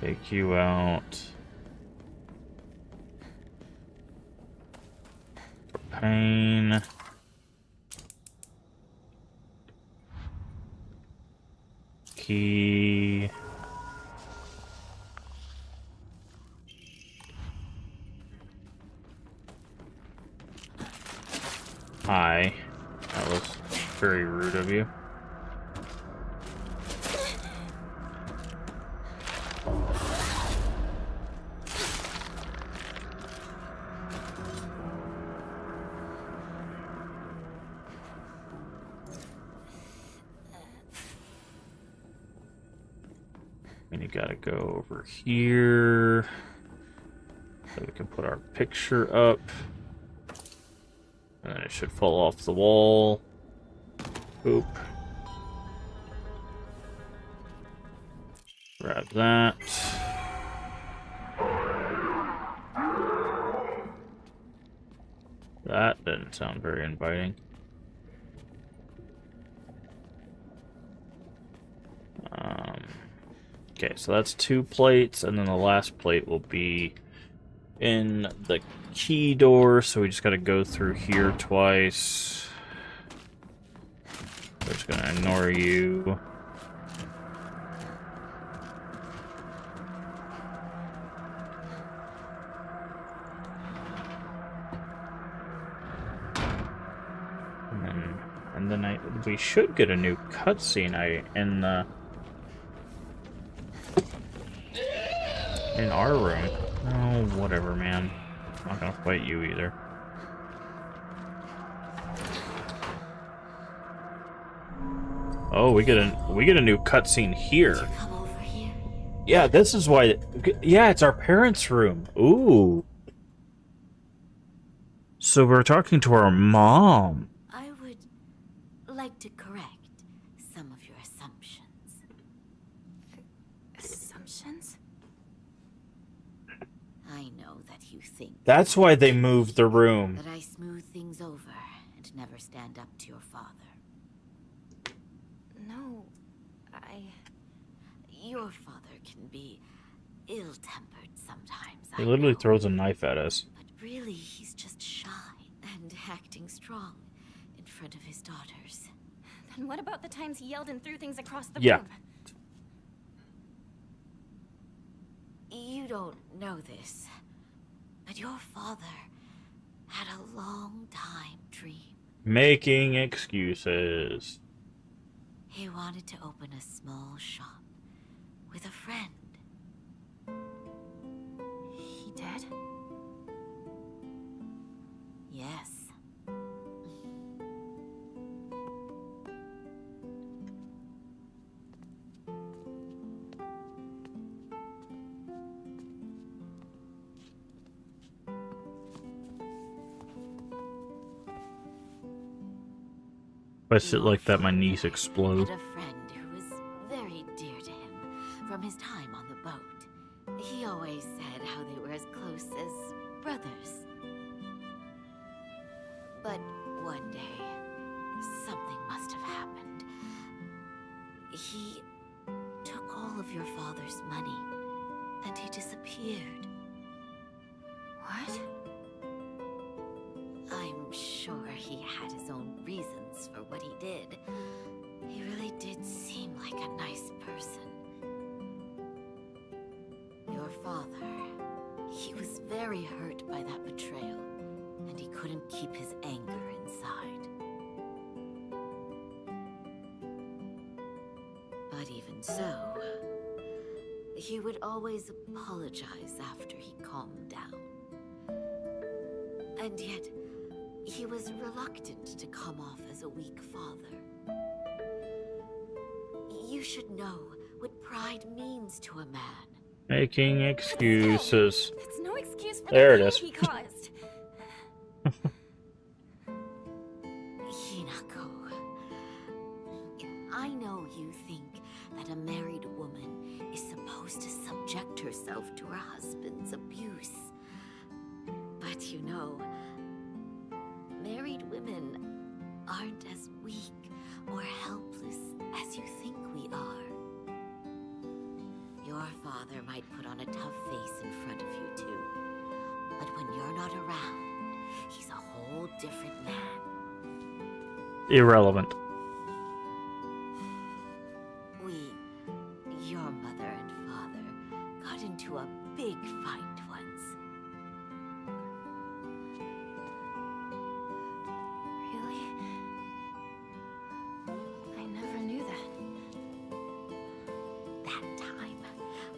Take you out. For pain. Key. Hi. That was very rude of you. And you gotta go over here so we can put our picture up. And then it should fall off the wall. Boop. Grab that. That didn't sound very inviting. Okay, so that's 2 plates, and then the last plate will be in the key door, so we just gotta go through here twice. We're just gonna ignore you. And then we should get a new cutscene in our room. Oh, whatever, man. I'm not gonna fight you either. Oh, we get a new cutscene here. Come over here. Yeah, this is why. Yeah, it's our parents' room. Ooh. So we're talking to our mom. I would like to correct some of your assumptions. Assumptions? I know that you think That's why they moved the room. that I smooth things over and never stand up to your father. No, Your father can be ill-tempered sometimes. He I literally know. throws a knife at us. But really, he's just shy and acting strong in front of his daughters. Then what about the times he yelled and threw things across the Yeah. room? You don't know this, but your father had a long time dream. Making excuses. He wanted to open a small shop with a friend. He did? Yes. If I sit like that, my knees explode. Had a friend who was very dear to him from his time on the boat. He always said how they were as close as brothers. But one day, something must have happened. He took all of your father's money, and he disappeared. What? I'm sure he had his own reasons for what he did. He really did seem like a nice person. Your father, he was very hurt by that betrayal, and he couldn't keep his anger inside. But even so, he would always apologize after he calmed down. And yet, he was reluctant to come off as a weak father. You should know what pride means to a man. Making excuses. It's no excuse for There the it pain is. he caused. Hinako, I know you think that a married woman is supposed to subject herself to her husband's abuse. But you know, married women aren't as weak or helpless as you think we are. Your father might put on a tough face in front of you too, but when you're not around, he's a whole different man. Irrelevant. Your mother and father, got into a big fight once. Really? I never knew that. That time,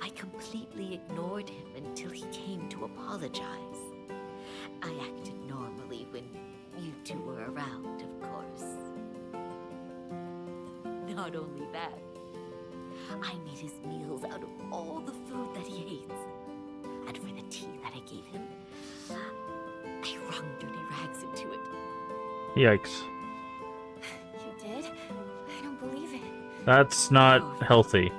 I completely ignored him until he came to apologize. I acted normally when you two were around, of course. Not only that, I made his meals out of all the food that he hates. And for the tea that I gave him, I wrung dirty rags into it. Yikes. You did? I don't believe it. That's not healthy.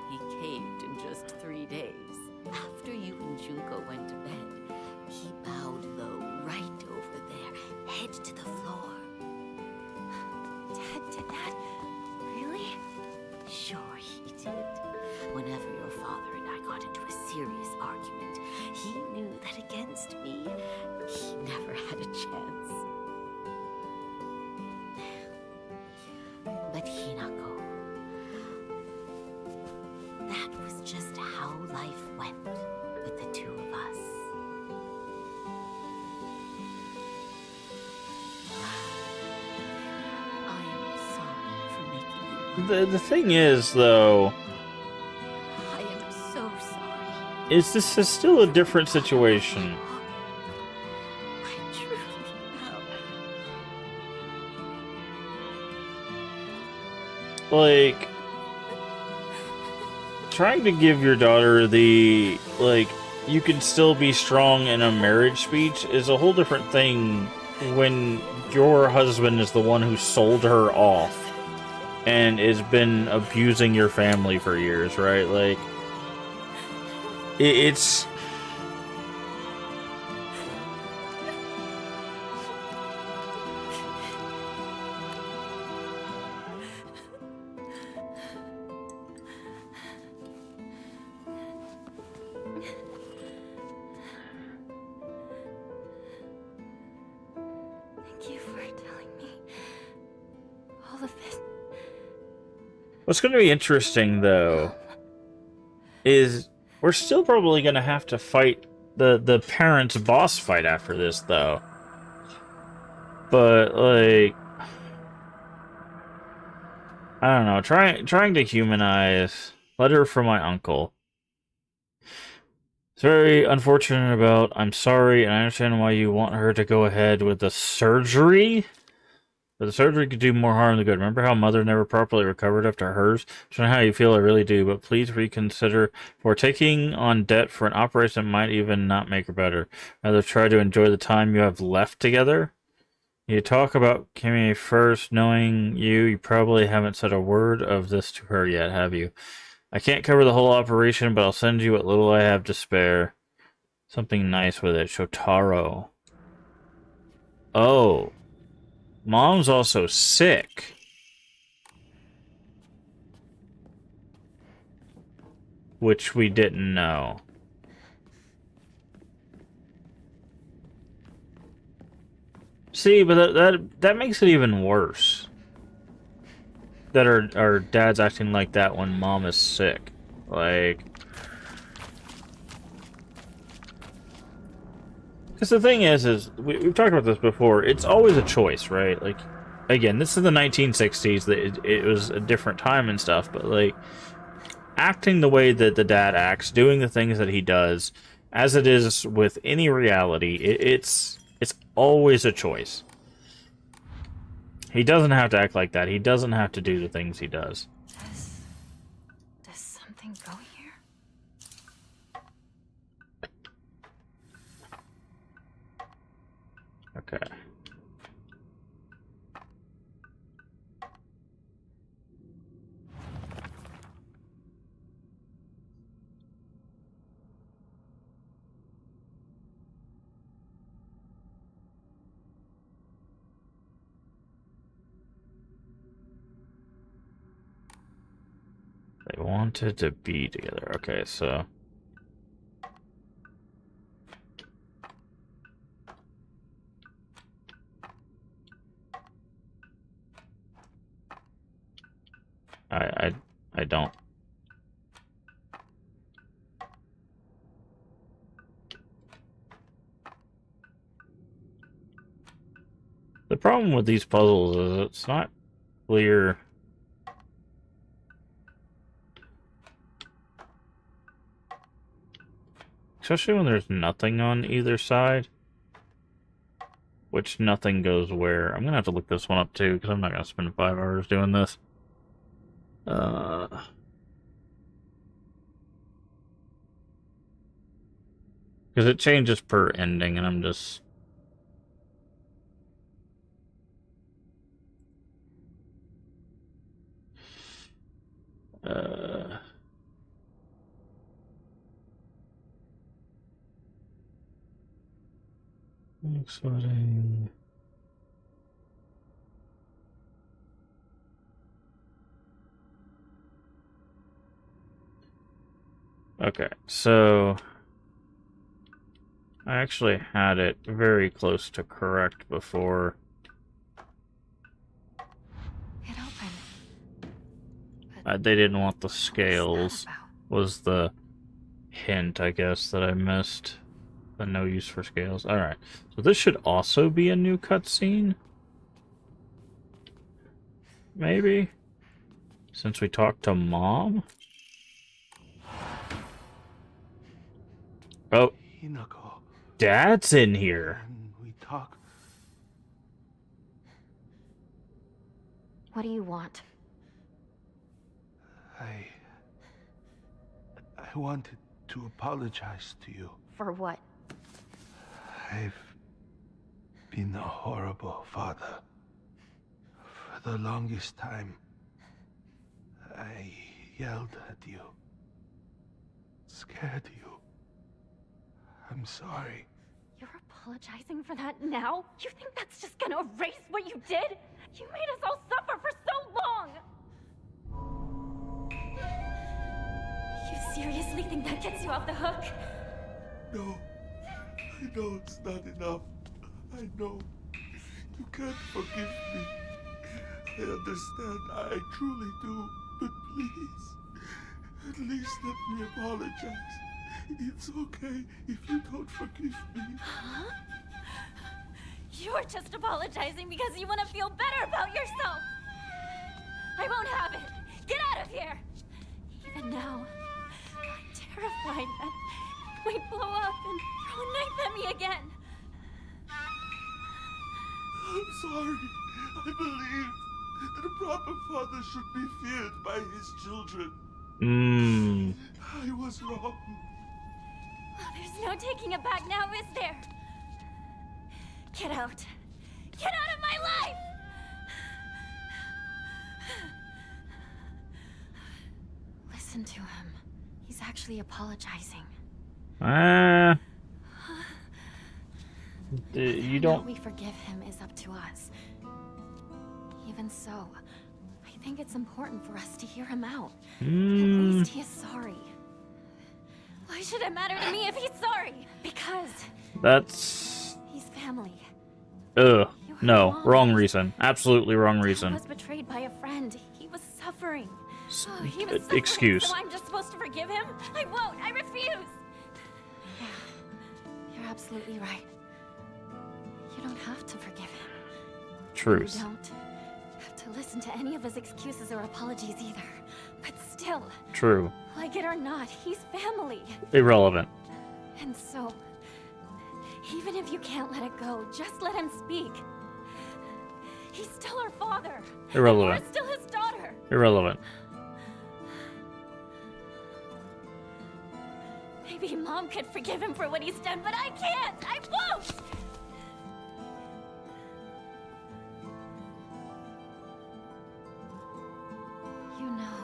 He caved in just 3 days. After you and Junko went to bed, he bowed low right over there, head to the floor. Dad did that? Really? Sure he did. Whenever your father and I got into a serious argument, he knew that against me, he never had a chance. But Hinako, that was just how life went with the two of us. I am sorry for making you. The thing is, though, I am so sorry. is this is still a different situation. I truly am. Like, trying to give your daughter the, like, you can still be strong in a marriage speech is a whole different thing when your husband is the one who sold her off and has been abusing your family for years, right? Like, it's... Thank you for telling me all of this. What's going to be interesting, though, is we're still probably going to have to fight the parents' boss fight after this, though. But, like, I don't know, trying to humanize. Letter from my uncle. It's very unfortunate about. I'm sorry, and I understand why you want her to go ahead with the surgery. But the surgery could do more harm than good. Remember how Mother never properly recovered after hers? I don't know how you feel, I really do. But please reconsider. For taking on debt for an operation might even not make her better. Rather try to enjoy the time you have left together. You talk about Kimmy first. Knowing you probably haven't said a word of this to her yet, have you? I can't cover the whole operation, but I'll send you what little I have to spare. Something nice with it. Shotaro. Oh. Mom's also sick. Which we didn't know. See, but that makes it even worse. That our dad's acting like that when Mom is sick. Like... Because the thing is we've talked about this before, it's always a choice, right? Like, again, this is the 1960s, it was a different time and stuff, but, like, acting the way that the dad acts, doing the things that he does, as it is with any reality, it's always a choice. He doesn't have to act like that. He doesn't have to do the things he does. Does something go here? Okay. Wanted to be together. Okay, so... I don't. The problem with these puzzles is it's not clear. Especially when there's nothing on either side. Which nothing goes where. I'm gonna have to look this one up too, because I'm not gonna spend 5 hours doing this. Because it changes per ending, and I'm just... Exciting. Okay, so I actually had it very close to correct before. It opened. They didn't want the What scales, was that about? was the hint, I guess, that I missed. The no use for scales. Alright, so this should also be a new cutscene? Maybe? Since we talked to Mom? Oh, Hinako, Dad's in here. when we talk, What do you want? I wanted to apologize to you. For what? I've been a horrible father. For the longest time, I yelled at you, scared you. I'm sorry. You're apologizing for that now? You think that's just gonna erase what you did? You made us all suffer for so long! You seriously think that gets you off the hook? No, I know it's not enough. I know. You can't forgive me. I understand. I truly do. But please, at least let me apologize. It's okay if you don't forgive me. Huh? You're just apologizing because you want to feel better about yourself! I won't have it! Get out of here! Even now, I'm terrified that you might blow up and throw a knife at me again. I'm sorry. I believed that a proper father should be feared by his children. I was wrong. There's no taking it back now, is there? Get out. Get out of my life! Listen to him. He's actually apologizing. You How don't... we forgive him is up to us. Even so, I think it's important for us to hear him out. At least he is sorry. Why should it matter to me if he's sorry? Because That's... he's family. Ugh. You were No. wrong. Wrong reason. Absolutely wrong He reason. was betrayed by a friend. He was suffering. Oh, he was suffering, Excuse. so I'm just supposed to forgive him? I won't. I refuse. Yeah, you're absolutely right. You don't have to forgive him. Truth. You don't have to listen to any of his excuses or apologies either. But still, True. like it or not, he's family. Irrelevant. And so, even if you can't let it go, just let him speak. He's still our father. Irrelevant. And we're still his daughter. Irrelevant. Maybe Mom could forgive him for what he's done, but I can't! I won't! You know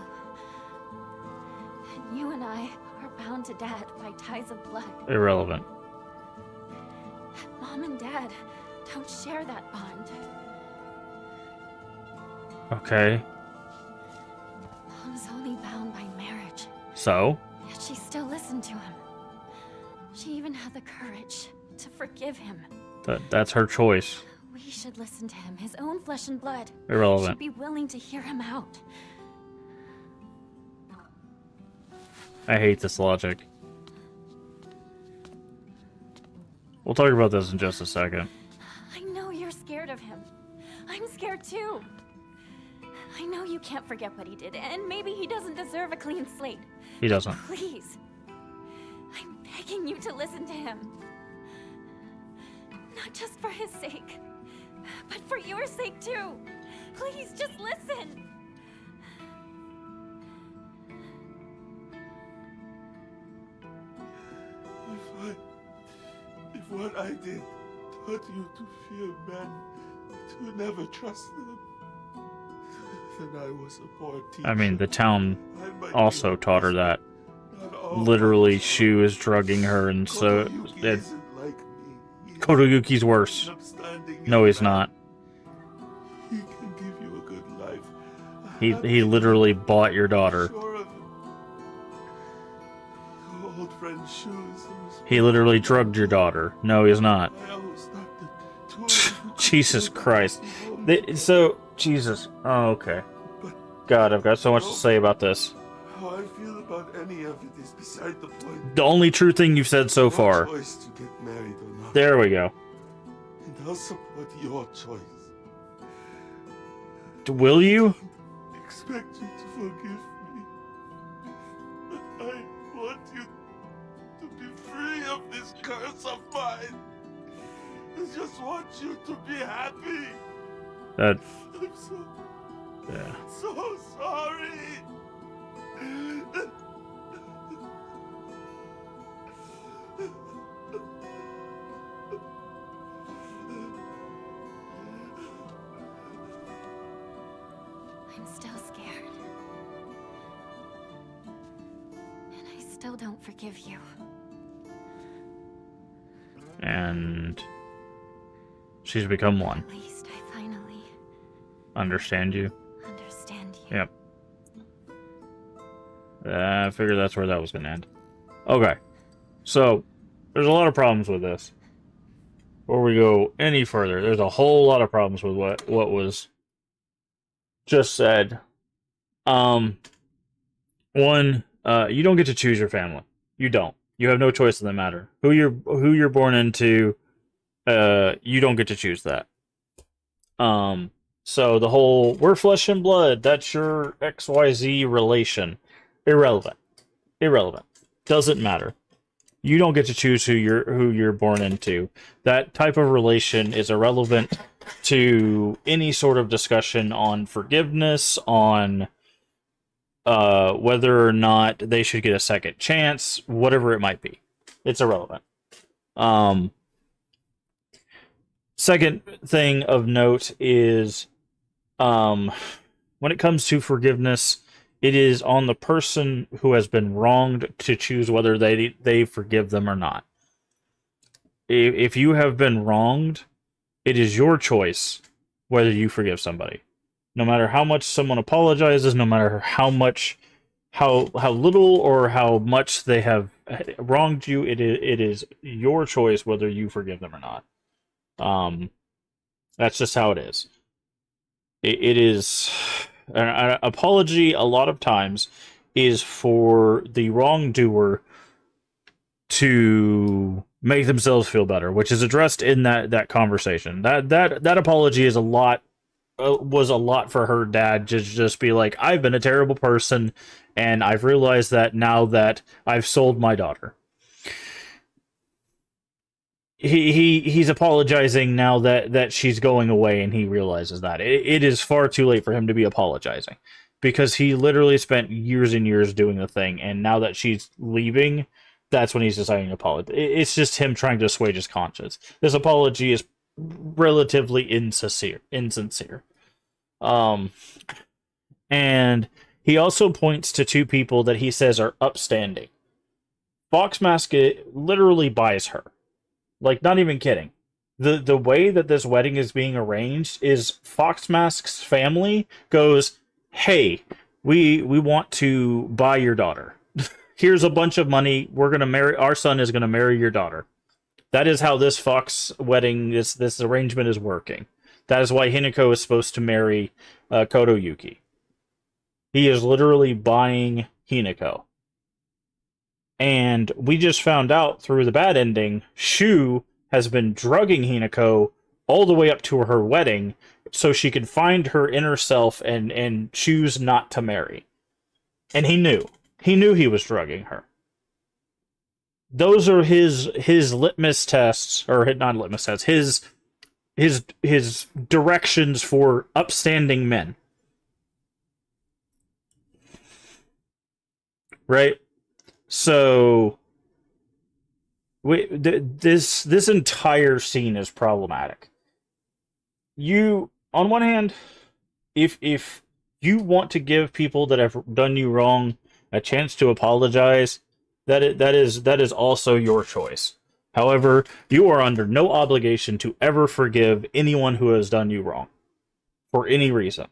that you and I are bound to Dad by ties of blood. Irrelevant. Mom and Dad don't share that bond. Okay. Mom's only bound by marriage, So? Yet she still listened to him. She even had the courage to forgive him. That's her choice. We should listen to him, his own flesh and blood. Irrelevant. Should be willing to hear him out. I hate this logic. We'll talk about this in just a second. I know you're scared of him. I'm scared too. I know you can't forget what he did, and maybe he doesn't deserve a clean slate. He doesn't. Please. I'm begging you to listen to him. Not just for his sake, but for your sake too. Please, just listen. If what I did taught you to fear men, to never trust them, then I was a poor teacher. I mean, the town I might also be taught her that. not all Literally, my she was drugging her, and so Kotoyuki it, isn't like me. He Kotoyuki's worse. is upstanding No, young he's man. not. He can give you a good life. He literally bought your daughter. Sure of it. Your old friend's shoes. He literally drugged your daughter. No, he's not. I always thought that two of you could Jesus be Christ. happy. So, Jesus. Oh, okay. God, I've got so much to say about this. How I feel about any of it is beside the point. The only true thing you've said so Your far. choice to get married or not. There we go. And I'll support your choice. Will you? Expect you to forgive me. But I want you to be free of this curse of mine. I just want you to be happy. That, I'm so, yeah. so sorry. I'm still scared. And I still don't forgive you. And she's become one. At least I finally Understand you? understand you. Yep. I figured that's where that was going to end. Okay. So, there's a lot of problems with this. Before we go any further, there's a whole lot of problems with what was just said. One, you don't get to choose your family. You don't. You have no choice in the matter. Who you're born into, you don't get to choose that. So the whole we're flesh and blood, that's your XYZ relation. Irrelevant. Doesn't matter. You don't get to choose who you're born into. That type of relation is irrelevant to any sort of discussion on forgiveness, on whether or not they should get a second chance, whatever it might be. It's irrelevant. Second thing of note is when it comes to forgiveness, it is on the person who has been wronged to choose whether they forgive them or not. If you have been wronged, it is your choice whether you forgive somebody. No matter how much someone apologizes, no matter how little or how much they have wronged you, it is your choice whether you forgive them or not. That's just how it is. It is an apology. A lot of times is for the wrongdoer to make themselves feel better, which is addressed in that conversation. That apology is was a lot for her dad to just be like, I've been a terrible person, and I've realized that now that I've sold my daughter. He's apologizing now that she's going away, and he realizes that it is far too late for him to be apologizing, because he literally spent years and years doing the thing, and now that she's leaving, that's when he's deciding to apologize. It's just him trying to assuage his conscience. This apology is relatively insincere. And he also points to two people that he says are upstanding. Fox Mask literally buys her. Like, not even kidding. The way that this wedding is being arranged is Fox Mask's family goes, hey, we want to buy your daughter. here's a bunch of money. We're gonna marry. Our son is gonna marry your daughter. That is how this Fox wedding, this arrangement is working. That is why Hinako is supposed to marry Kotoyuki. He is literally buying Hinako. And we just found out through the bad ending, Shu has been drugging Hinako all the way up to her wedding so she could find her inner self and choose not to marry. And he knew. He knew he was drugging her. Those are his litmus tests, or not litmus tests, his directions for upstanding men. Right? So this entire scene is problematic. You, on one hand, if you want to give people that have done you wrong a chance to apologize, that is also your choice. However, you are under no obligation to ever forgive anyone who has done you wrong for any reason.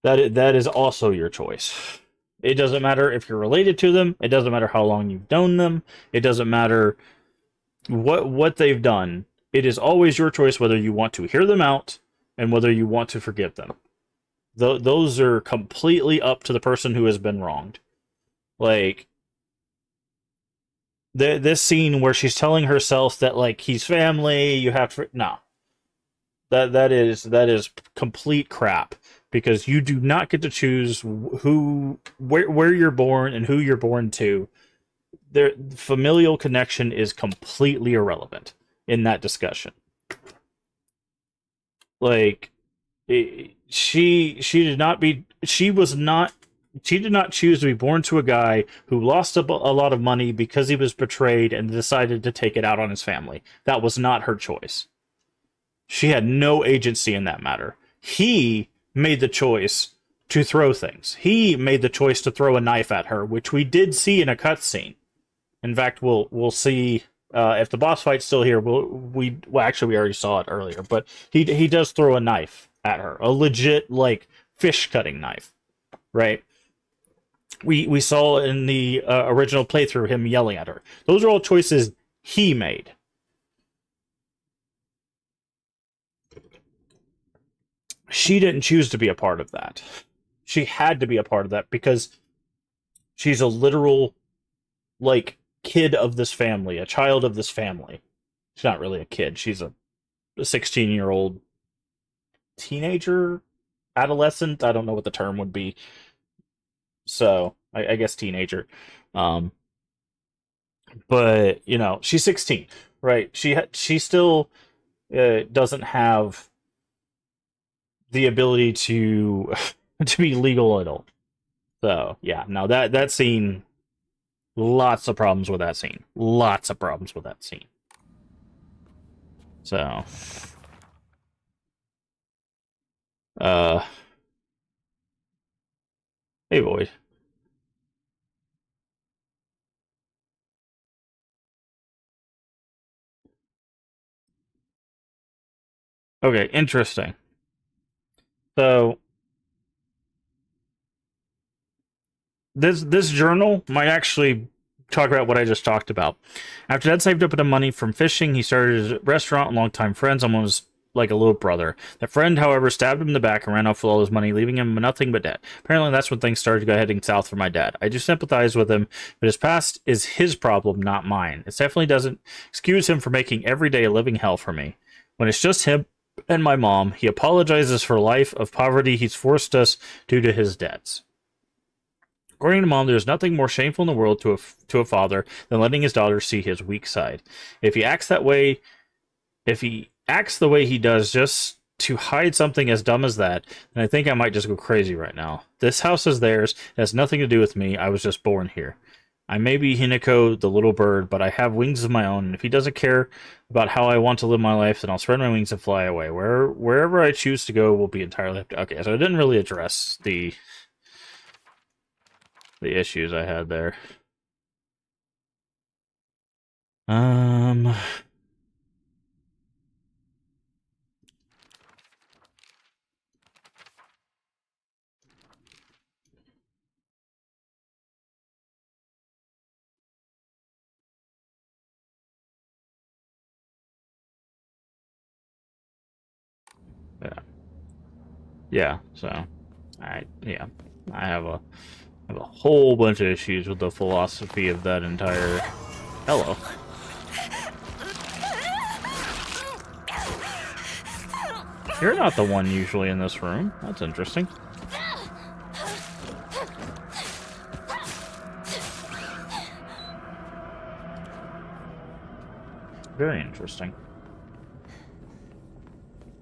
That is also your choice. It doesn't matter if you're related to them. It doesn't matter how long you've known them. It doesn't matter what they've done. It is always your choice whether you want to hear them out and whether you want to forgive them. Those are completely up to the person who has been wronged. Like, this scene where she's telling herself that, like, he's family, you have to... No. That is complete crap. Because you do not get to choose where you're born and who you're born to. Their familial connection is completely irrelevant in that discussion. Like, she did not choose to be born to a guy who lost a lot of money because he was betrayed and decided to take it out on his family. That was not her choice. She had no agency in that matter. He made the choice to throw things. He made the choice to throw a knife at her, which we did see in a cutscene. In fact, we'll see if the boss fight's still here. Actually, we already saw it earlier, but he does throw a knife at her, a legit, like, fish cutting knife, right? We saw in the original playthrough him yelling at her. Those are all choices he made. She didn't choose to be a part of that. She had to be a part of that because she's a literal, like, kid of this family, a child of this family. She's not really a kid. She's a 16-year-old teenager, adolescent. I don't know what the term would be. So, I guess teenager. But, you know, she's 16, right? She still doesn't have the ability to to be legal adult. So, yeah, no, that scene, lots of problems with that scene. Lots of problems with that scene. So, hey, Void. Okay, interesting. So, this journal might actually talk about what I just talked about. After Dad saved up enough money from fishing, he started his restaurant and longtime friends, almost like a little brother. That friend, however, stabbed him in the back and ran off with all his money, leaving him nothing but debt. Apparently, that's when things started to go heading south for my dad. I do sympathize with him, but his past is his problem, not mine. It definitely doesn't excuse him for making every day a living hell for me. When it's just him and my mom, he apologizes for a life of poverty he's forced us due to his debts. According to Mom, there is nothing more shameful in the world to a father than letting his daughter see his weak side. If he acts the way he does just to hide something as dumb as that, then I think I might just go crazy right now. This house is theirs. It has nothing to do with me. I was just born here. I may be Hinako, the little bird, but I have wings of my own, and if he doesn't care about how I want to live my life, then I'll spread my wings and fly away. Wherever I choose to go will be entirely up to... Okay, so I didn't really address the issues I had there. Yeah. Yeah, so I have a whole bunch of issues with the philosophy of that entire hello. You're not the one usually in this room. That's interesting. Very interesting.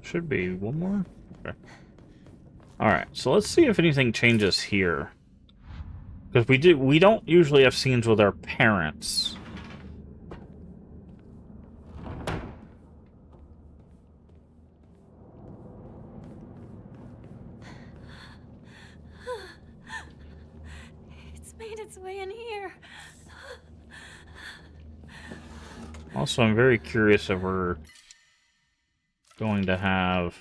Should be one more. Okay. Alright, so let's see if anything changes here. Because we don't usually have scenes with our parents. It's made its way in here. Also, I'm very curious if we're going to have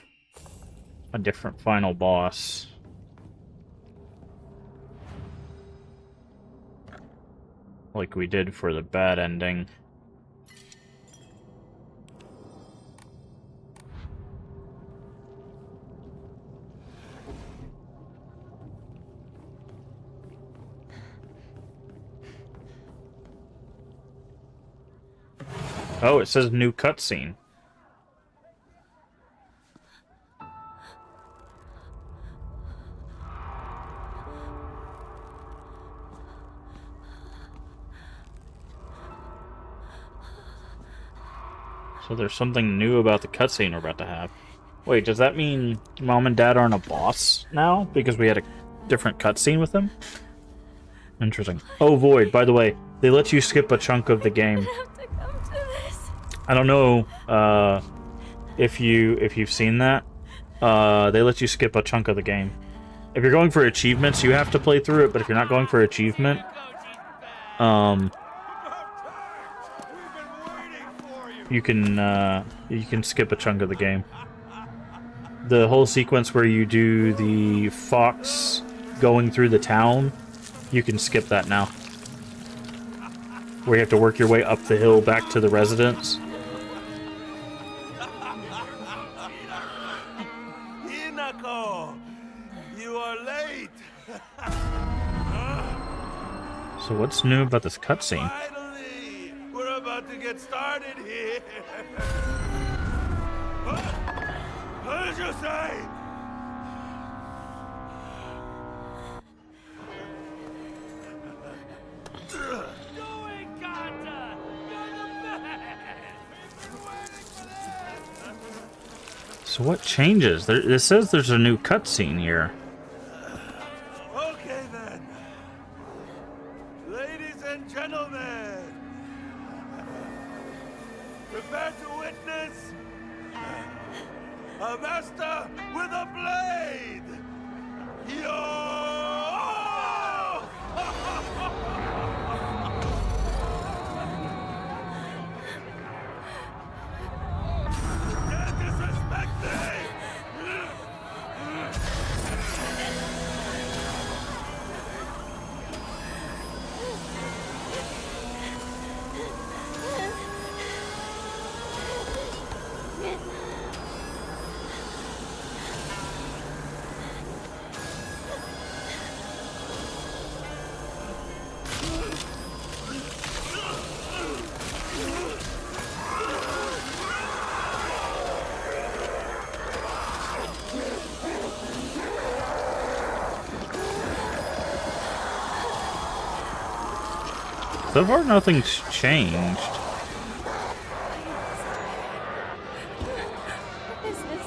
a different final boss. Like we did for the bad ending. Oh, it says new cutscene. So there's something new about the cutscene we're about to have. Wait, does that mean Mom and Dad aren't a boss now? Because we had a different cutscene with them? Interesting. Oh, Void, by the way, they let you skip a chunk of the game. I don't know if you've seen that. They let you skip a chunk of the game. If you're going for achievements, you have to play through it, but if you're not going for achievement, you can skip a chunk of the game. The whole sequence where you do the fox going through the town, you can skip that now. Where you have to work your way up the hill back to the residence. You are late. So what's new about this cutscene? Finally, we're about to get started here. What did you say? So what changes? It says there's a new cutscene here. Okay then. Ladies and gentlemen, prepare to witness a master with a blade. Yo! So far, nothing's changed. What is this?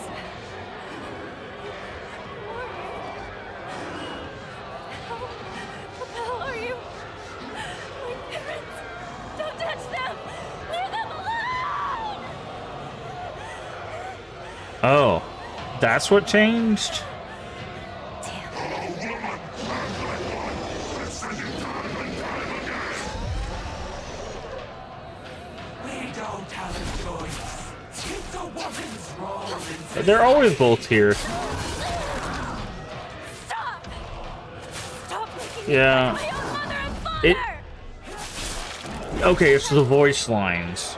What the hell are you? My parents! Don't touch them! Leave them alone! Oh, that's what changed? They're always both here. Stop! Stop making Yeah. my own mother and father! Okay, it's the voice lines.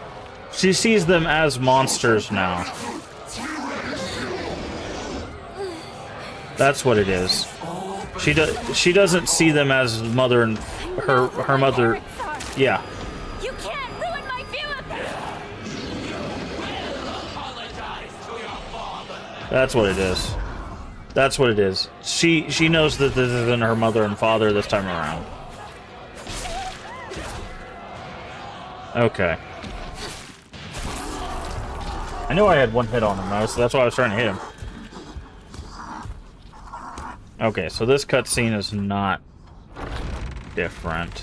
She sees them as monsters now. That's what it is. She doesn't see them as mother and her mother. Yeah. You can't ruin my view of them! That's what it is. That's what it is. She knows that this isn't her mother and father this time around. Okay. I knew I had one hit on him, though, so that's why I was trying to hit him. Okay, so this cutscene is not different.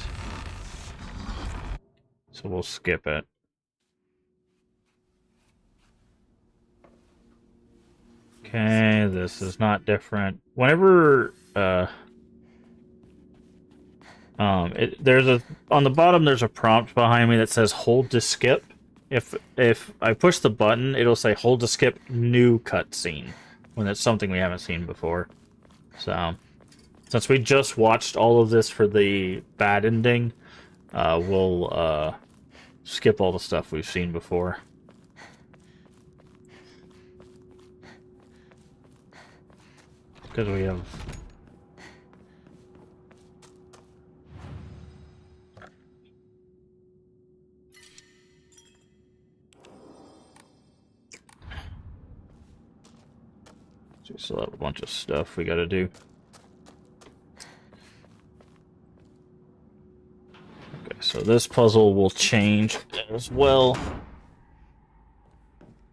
So we'll skip it. Okay, this is not different. Whenever, on the bottom there's a prompt behind me that says hold to skip. If I push the button, it'll say hold to skip new cutscene when it's something we haven't seen before. So, since we just watched all of this for the bad ending, we'll skip all the stuff we've seen before. Because we have... We still have a bunch of stuff we gotta do. Okay, so this puzzle will change as well.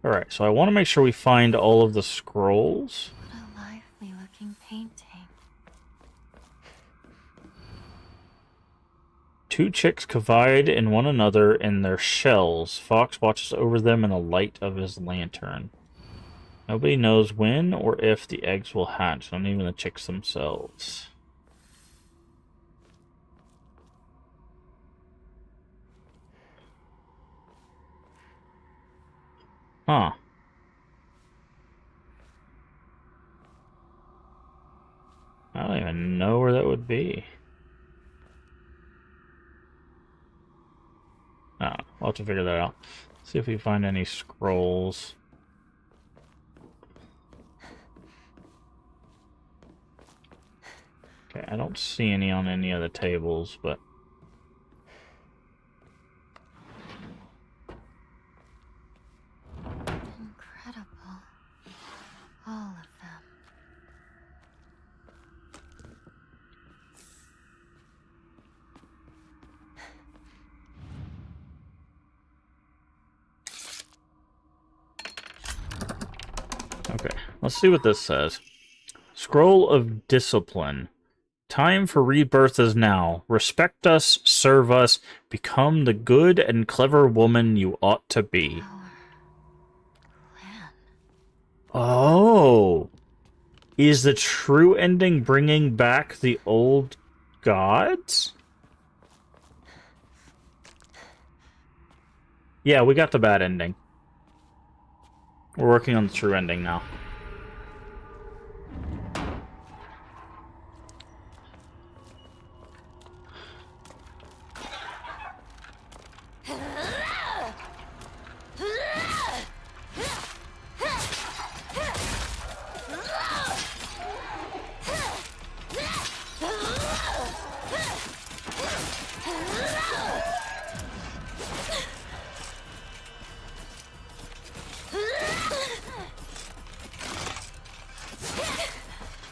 Alright, so I want to make sure we find all of the scrolls. What a lively looking painting. Two chicks confide in one another in their shells. Fox watches over them in the light of his lantern. Nobody knows when or if the eggs will hatch, not even the chicks themselves. Huh. I don't even know where that would be. Oh, we'll have to figure that out. See if we find any scrolls. Okay, I don't see any on any of the tables, but... Incredible. All of them. Okay, let's see what this says. Scroll of Discipline. Time for rebirth is now. Respect us, serve us, become the good and clever woman you ought to be. Plan. Oh! Is the true ending bringing back the old gods? Yeah, we got the bad ending. We're working on the true ending now.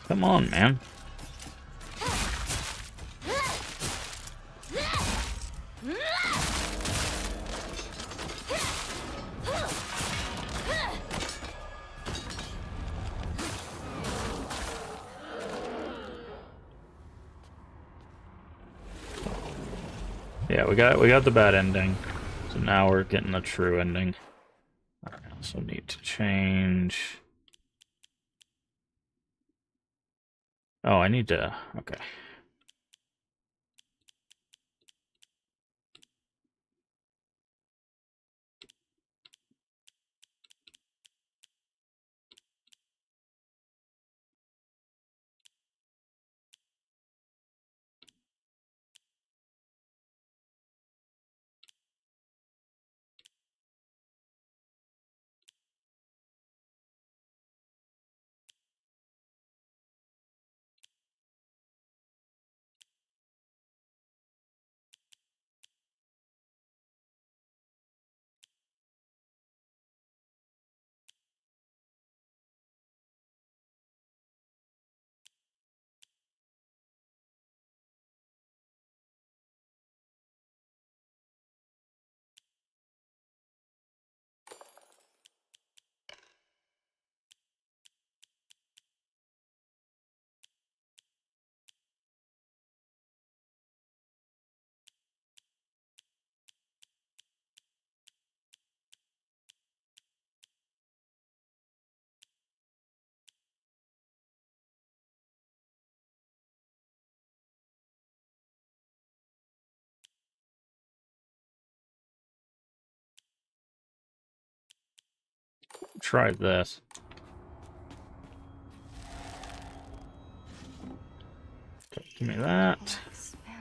Come on, man. Yeah, we got the bad ending. So now we're getting the true ending. I also need to change. Oh, I need to... Okay. try this. Okay, give me that. Black Sparrow.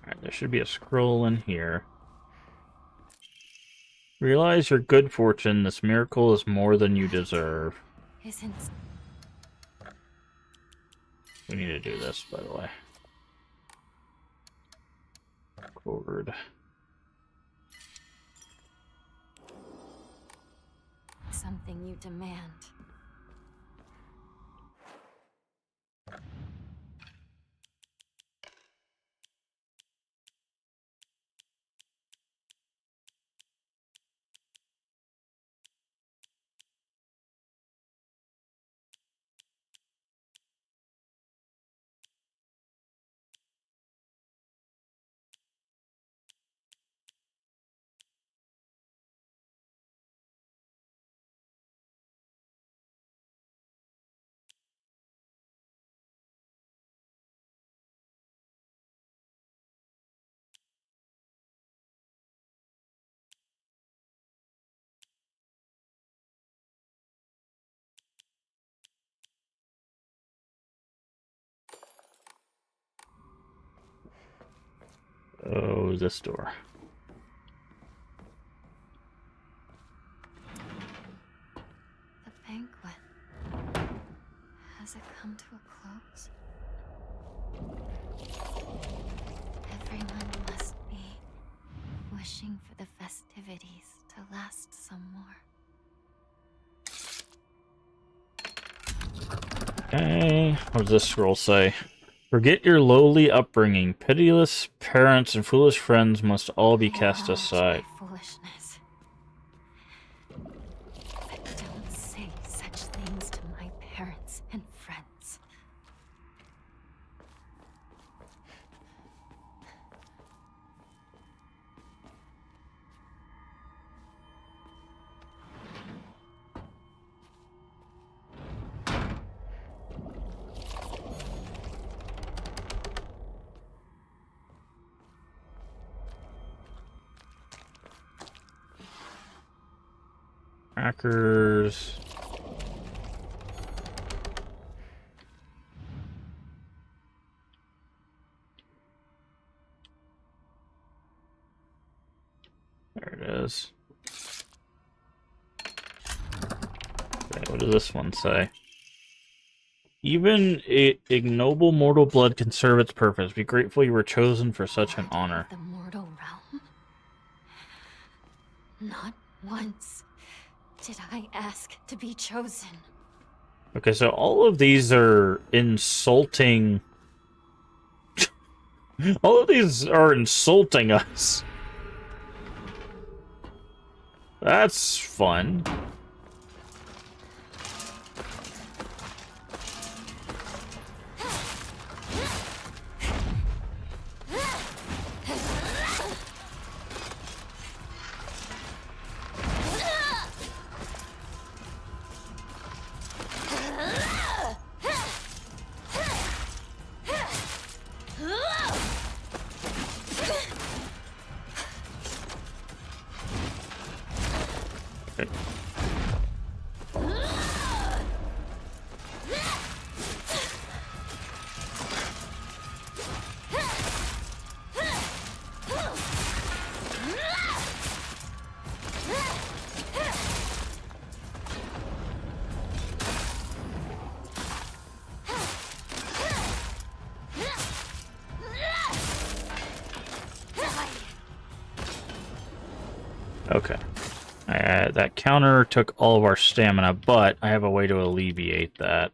Alright, there should be a scroll in here. Realize your good fortune. This miracle is more than you deserve. Isn't... We need to do this, by the way. Forward. something you demand. Oh, this door. The banquet. Has it come to a close? Everyone must be wishing for the festivities to last some more. Okay, what does this scroll say? Forget your lowly upbringing. Pitiless parents and foolish friends must all be cast aside. My foolishness. But don't say such things to my parents and friends. Crackers. There it is. Okay, what does this one say? Even ignoble mortal blood can serve its purpose. Be grateful you were chosen for such an honor. The mortal realm? Not once did I ask to be chosen. Okay, so all of these are insulting. All of these are insulting us. That's fun. Okay. That counter took all of our stamina, but I have a way to alleviate that.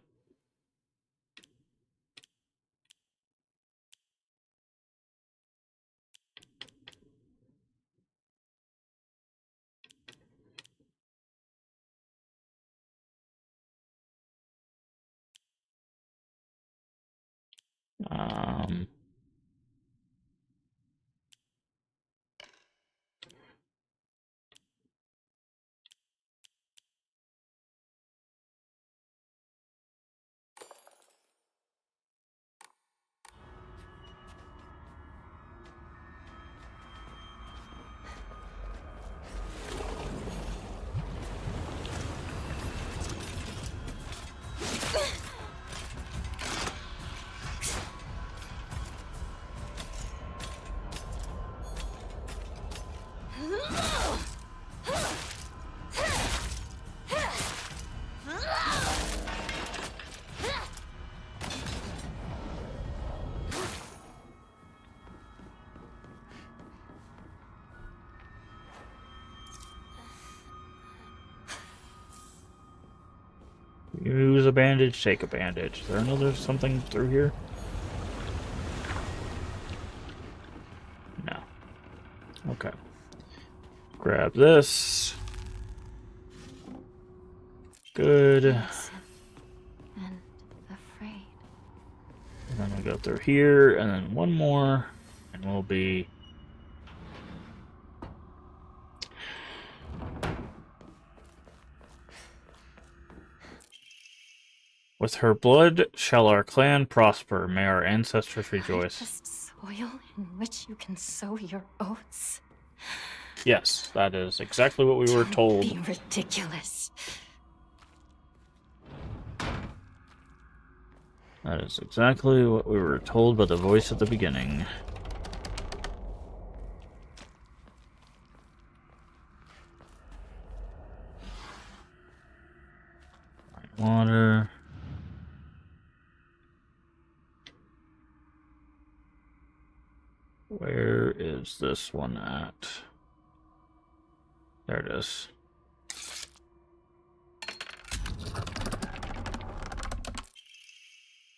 Um... use a bandage, take a bandage. Is there another something through here? No. Okay. Grab this. Good. Innocent and afraid. And then we'll go through here, and then one more, and we'll be... With her blood shall our clan prosper. May our ancestors rejoice. Just soil in which you can sow your oats. Yes, that is exactly what we were told. Don't be ridiculous. That is exactly what we were told by the voice at the beginning. Water. Where is this one at? There it is.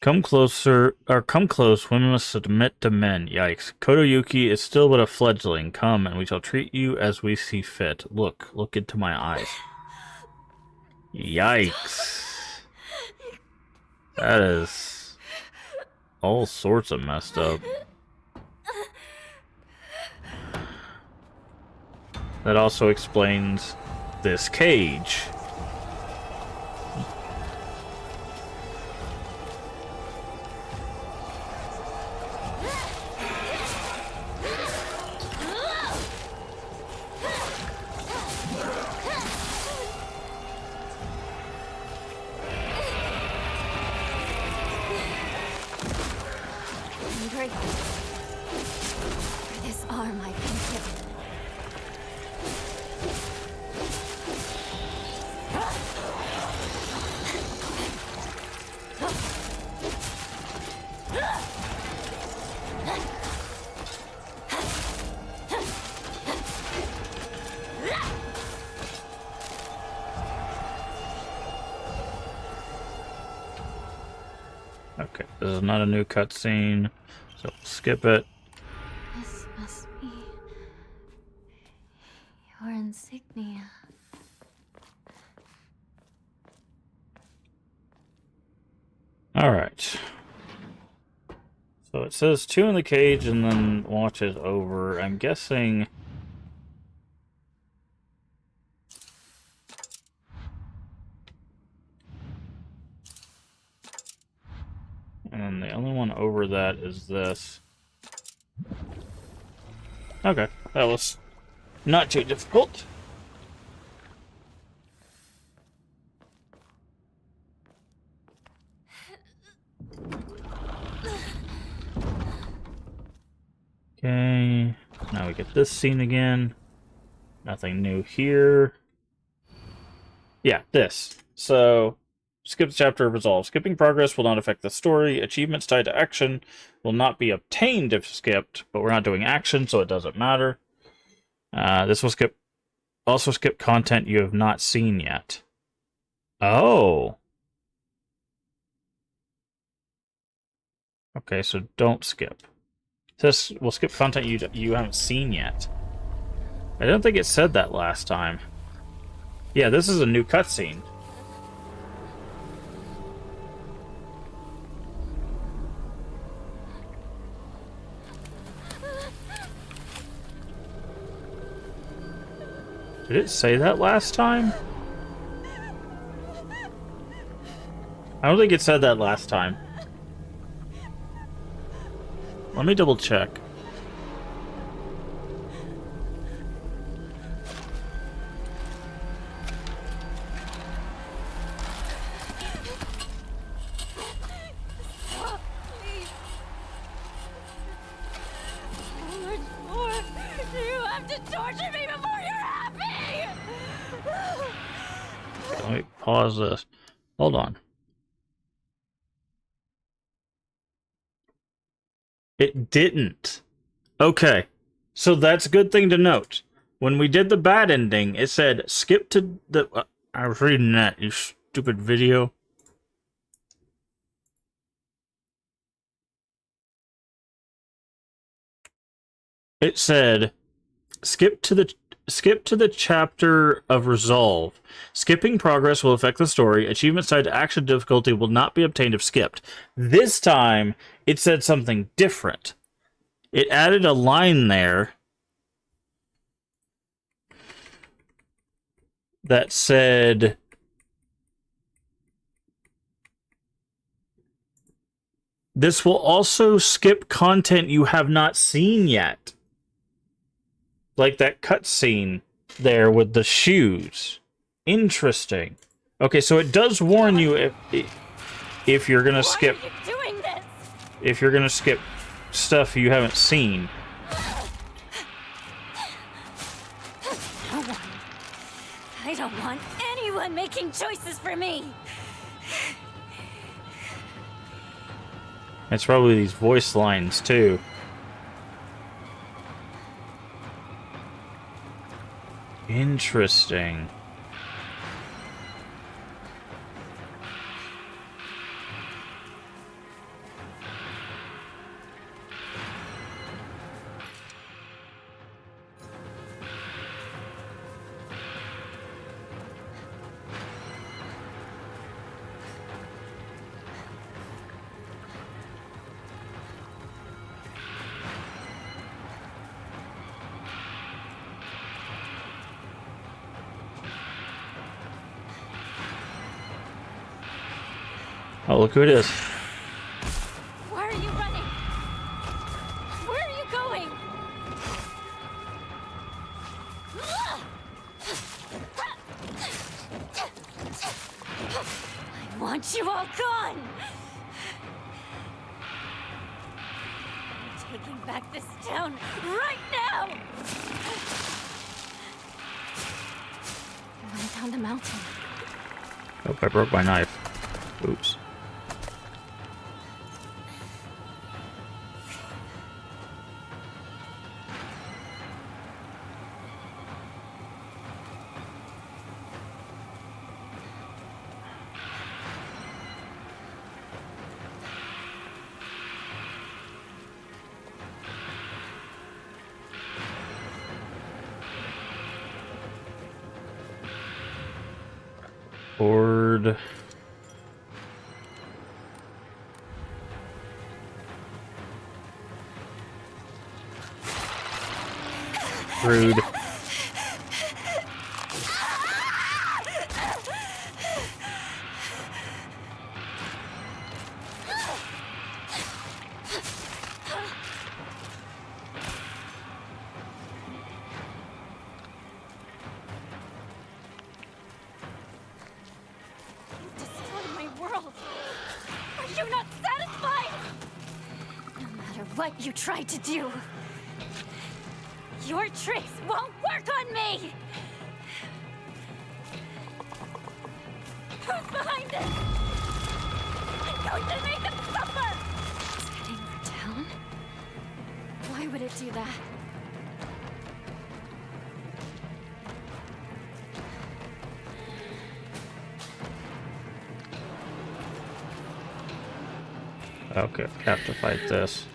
Come closer, or come close, women must submit to men. Yikes. Kotoyuki is still but a fledgling. Come, and we shall treat you as we see fit. Look into my eyes. Yikes. That is all sorts of messed up. That also explains this cage. For this arm I've been given. Okay, this is not a new cutscene, so we'll skip it. This must be your insignia. Alright. So it says 2 in the cage and then watches over. I'm guessing... And then the only one over that is this. Okay, that was not too difficult. Okay, now we get this scene again. Nothing new here. Yeah, this. So... Skip the chapter of resolve. Skipping progress will not affect the story. Achievements tied to action will not be obtained if skipped, but we're not doing action, so it doesn't matter. This will also skip content you have not seen yet. Oh. Okay, so don't skip. This will skip content you haven't seen yet. I don't think it said that last time. Yeah, this is a new cutscene. Did it say that last time? I don't think it said that last time. Let me double check. Stop, please. How much more do you have to torture me before you're happy? Let me pause this. Hold on. It didn't. Okay. So that's a good thing to note. When we did the bad ending, it said skip to the... I was reading that, you stupid video. it said, skip to the chapter of resolve. Skipping progress will affect the story. Achievements tied to action difficulty will not be obtained if skipped. This time, it said something different. It added a line there that said, this will also skip content you have not seen yet. Like that cutscene there with the shoes. Interesting. Okay, so it does warn you if you're gonna skip. Why are you doing this? If you're gonna skip stuff you haven't seen. I don't want anyone making choices for me. It's probably these voice lines too. Interesting. Oh, look who it is. Why are you running? Where are you going? I want you all gone! I'm taking back this town right now! I went down the mountain. Oh, I broke my knife. Oops. Board. Rude. What you tried to do. Your tricks won't work on me! Who's behind this? I'm going to make them suffer! It's heading for town? Why would it do that? Okay, have to fight this.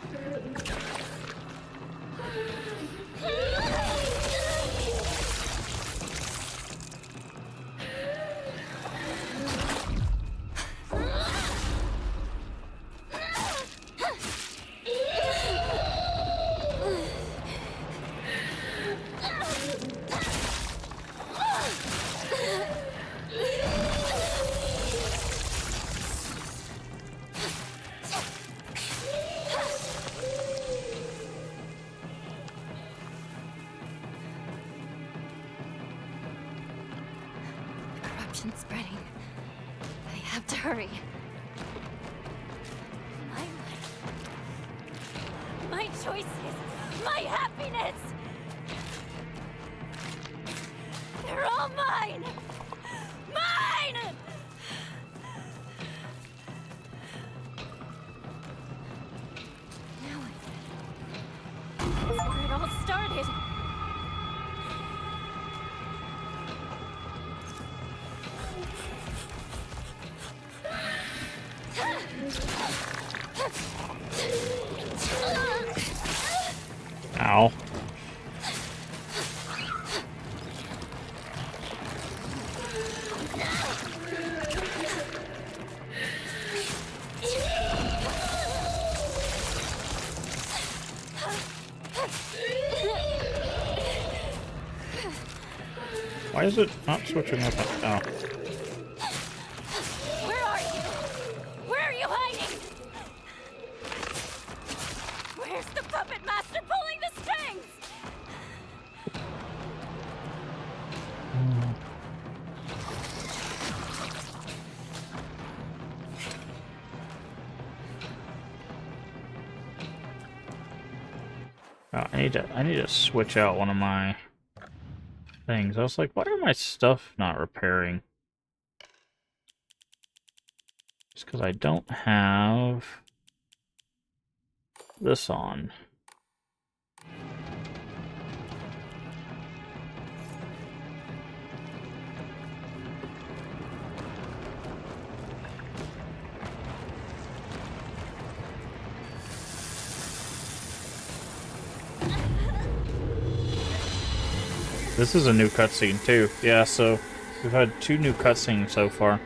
Spreading. I have to hurry. My life. My choices. My happiness. They're all mine. Mine! Now that's where it all started. Ow. Why is it not switching up? Oh. Where are you? Where are you hiding? Where's the puppet master pulling the strings? Oh, I need to switch out one of my things. I was like, why are my stuff not repairing? It's because I don't have this on. This is a new cutscene too. Yeah, so we've had 2 new cutscenes so far.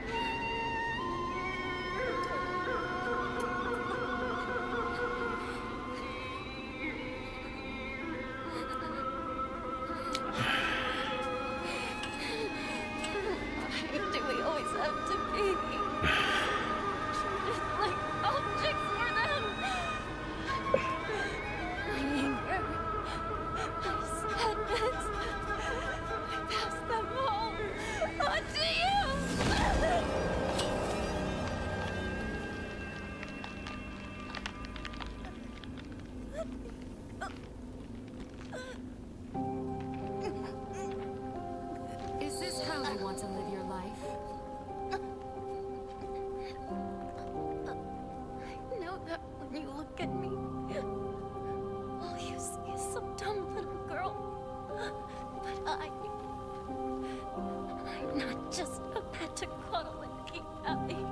Why do we always have to be treated like objects for them? My anger, my sadness, I pass them all on to you! Is this how you want to live your life? I know that when you look at me, all you see is some dumb little girl. But I'm not just a pet to cuddle and keep happy.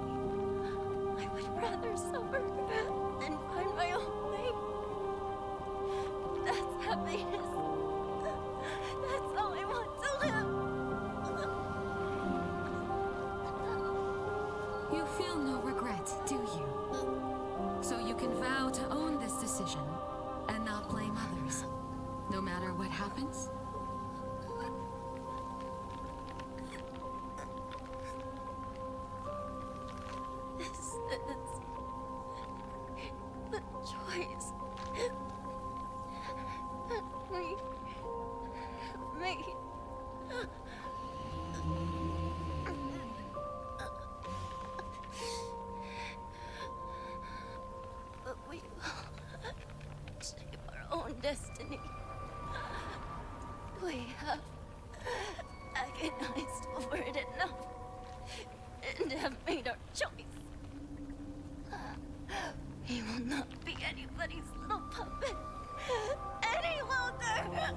I would rather suffer than find my own way. That's happiness. That's how I want to live. You feel no regret, do you? So you can vow to own this decision and not blame others, no matter what happens? This is the choice that we made. But we will shape our own destiny. We have agonized over it enough and have made our choice. We will not be anybody's little puppet any longer.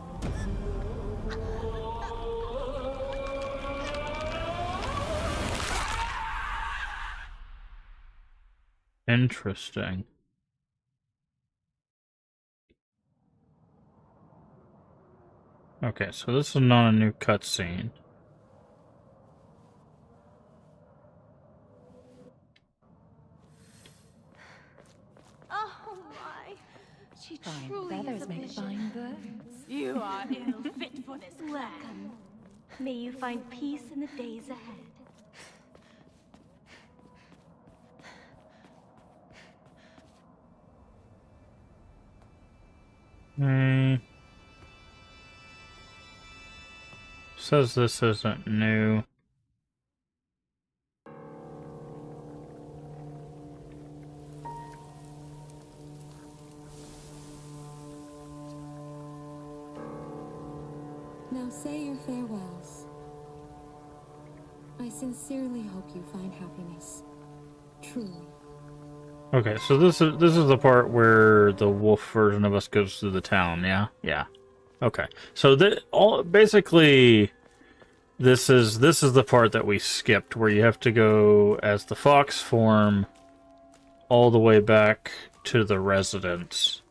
Interesting. Okay, so this is not a new cutscene. Oh my! She Fine truly feathers is a make vision. fine birds. You are ill fit for this Welcome. May you find peace in the days ahead. Says this isn't new. Now say your farewells. I sincerely hope you find happiness. Truly. Okay, so this is the part where the wolf version of us goes through the town, yeah? Yeah. Okay. So basically this is the part that we skipped, where you have to go as the fox form all the way back to the residence.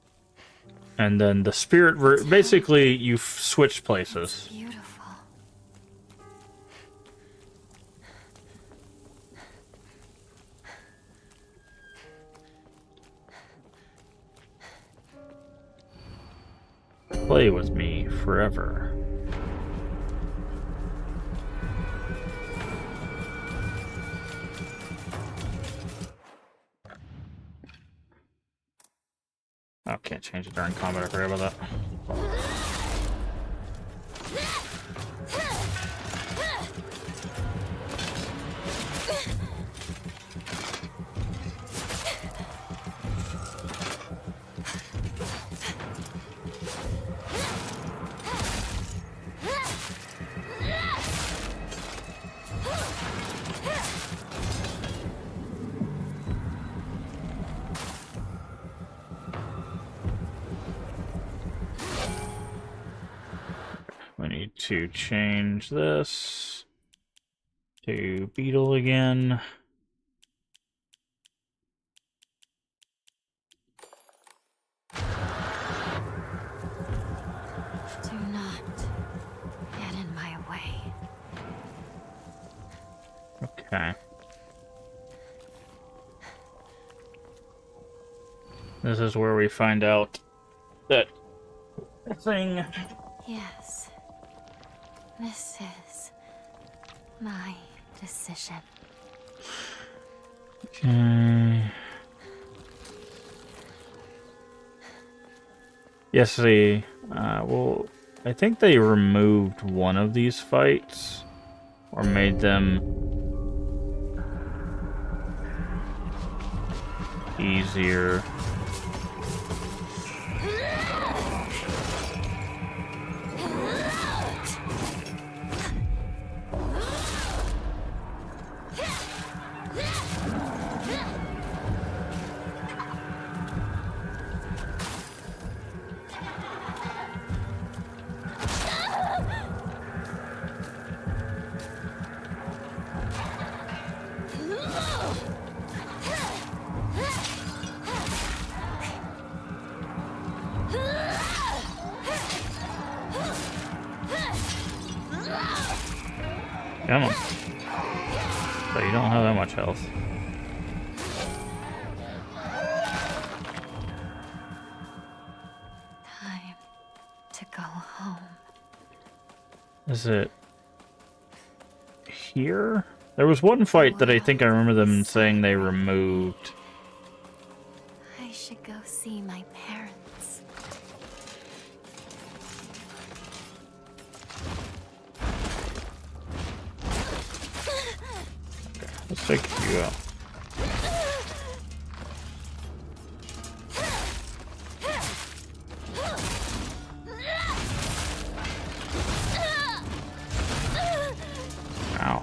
And then the spirit basically you switch places. Beautiful. Play with me forever. Oh, can't change it during combat. I forgot about that. We need to change this to Beetle again. Do not get in my way. Okay. This is where we find out that thing. Yes. This is my decision. Okay. Yes, well, I think they removed one of these fights, or made them easier. Come on. So you don't have that much health. Time to go home. Is it here? There was one fight that I think I remember them saying they removed. I should go see my parents. Let's take you out. Ow.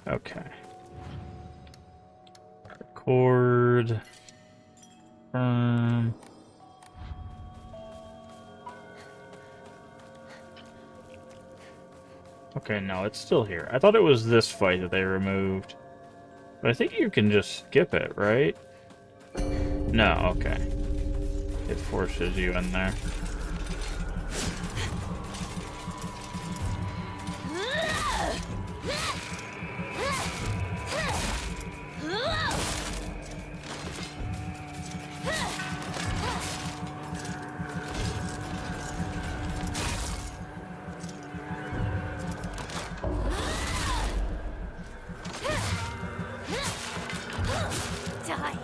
Okay. Record. Okay, no, it's still here. I thought it was this fight that they removed. But I think you can just skip it, right? No, okay. It forces you in there. Die.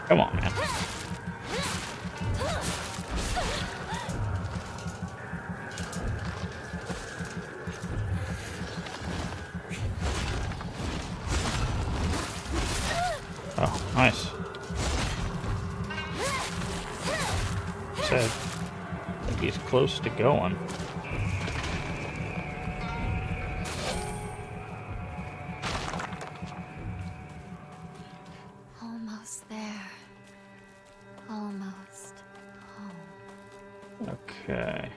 Come on, man. Oh, nice. Said, I think he's close to going. Okay.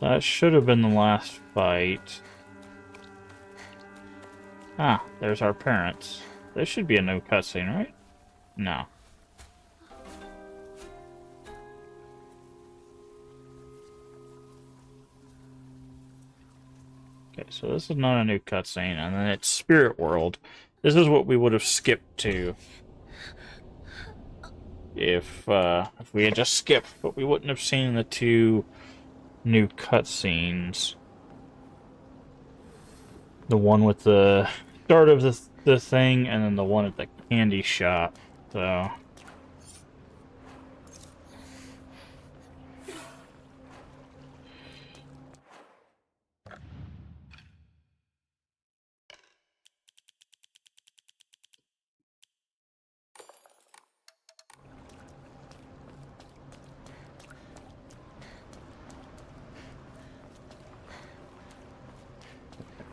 That should have been the last fight. Ah, there's our parents. There should be a no cutscene, right? No. Okay, so this is not a new cutscene, and then it's Spirit World. This is what we would have skipped to if we had just skipped, but we wouldn't have seen the two new cutscenes. The one with the start of the thing, and then the one at the candy shop. So.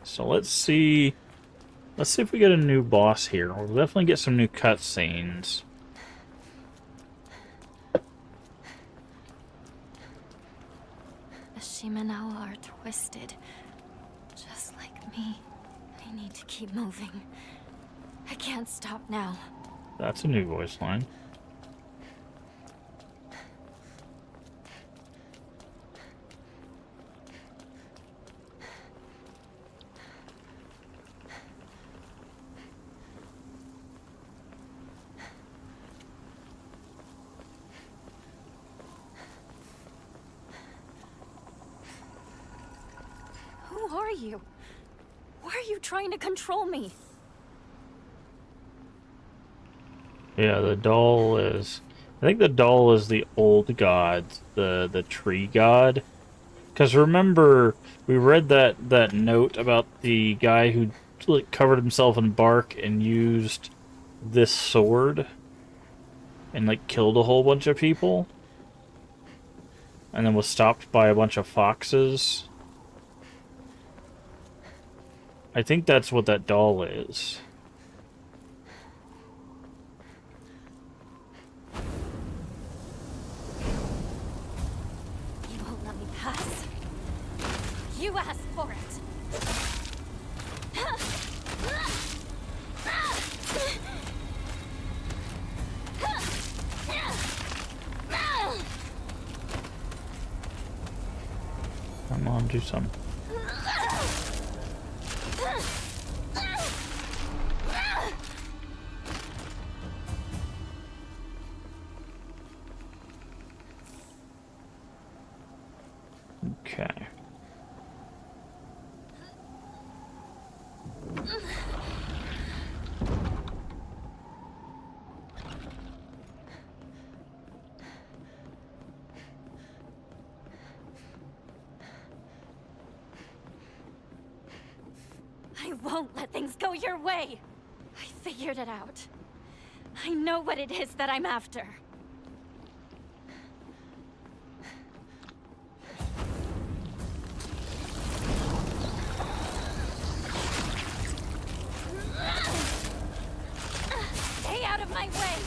So let's see. Let's see if we get a new boss here. We'll definitely get some new cutscenes. The Shimenawa are twisted. Just like me. I need to keep moving. I can't stop now. That's a new voice line. Who are you? Why are you trying to control me? Yeah, the doll is... I think the doll is the old god, the tree god. Because remember, we read that note about the guy who like, covered himself in bark and used this sword and like killed a whole bunch of people, and then was stopped by a bunch of foxes. I think that's what that doll is. You won't let me pass. You asked for it. Come on, do something. Okay. I won't let things go your way. I figured it out. I know what it is that I'm after. Stay out of my way!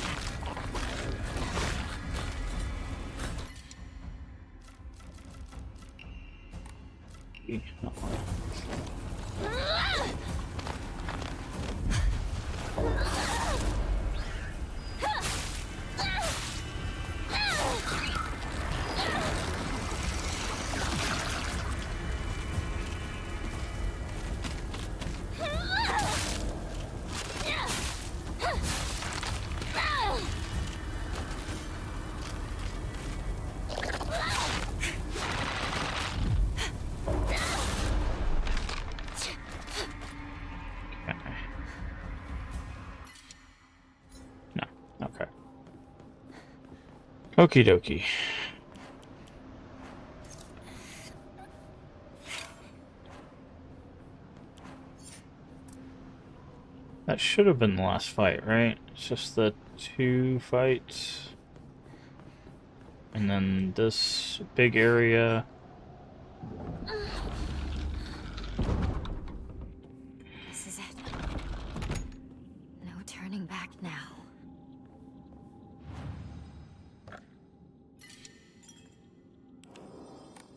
Okay. Okie dokie. That should have been the last fight, right? It's just the two fights. And then this big area. This is it. No turning back now.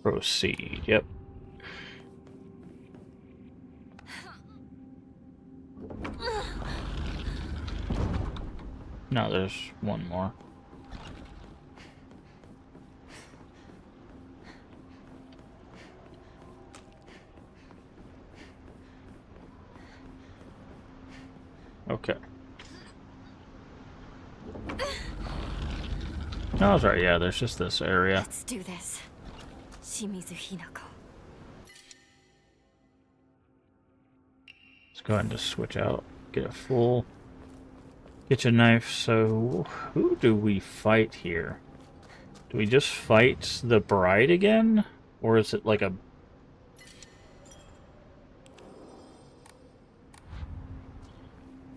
Proceed. Yep. No, there's one more. Okay. No, that's right. Yeah, there's just this area. Let's do this. Shimizu Hinako. Let's go ahead and just switch out. Get a full kitchen knife. So, who do we fight here? Do we just fight the bride again? Or is it like a...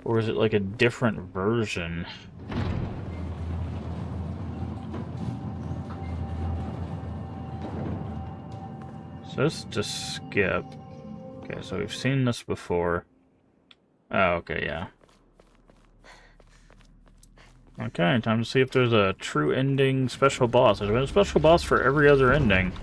Or is it like a different version? So let's just skip. Okay, so we've seen this before. Oh, okay, yeah. Okay, time to see if there's a true ending special boss. There's been a special boss for every other ending.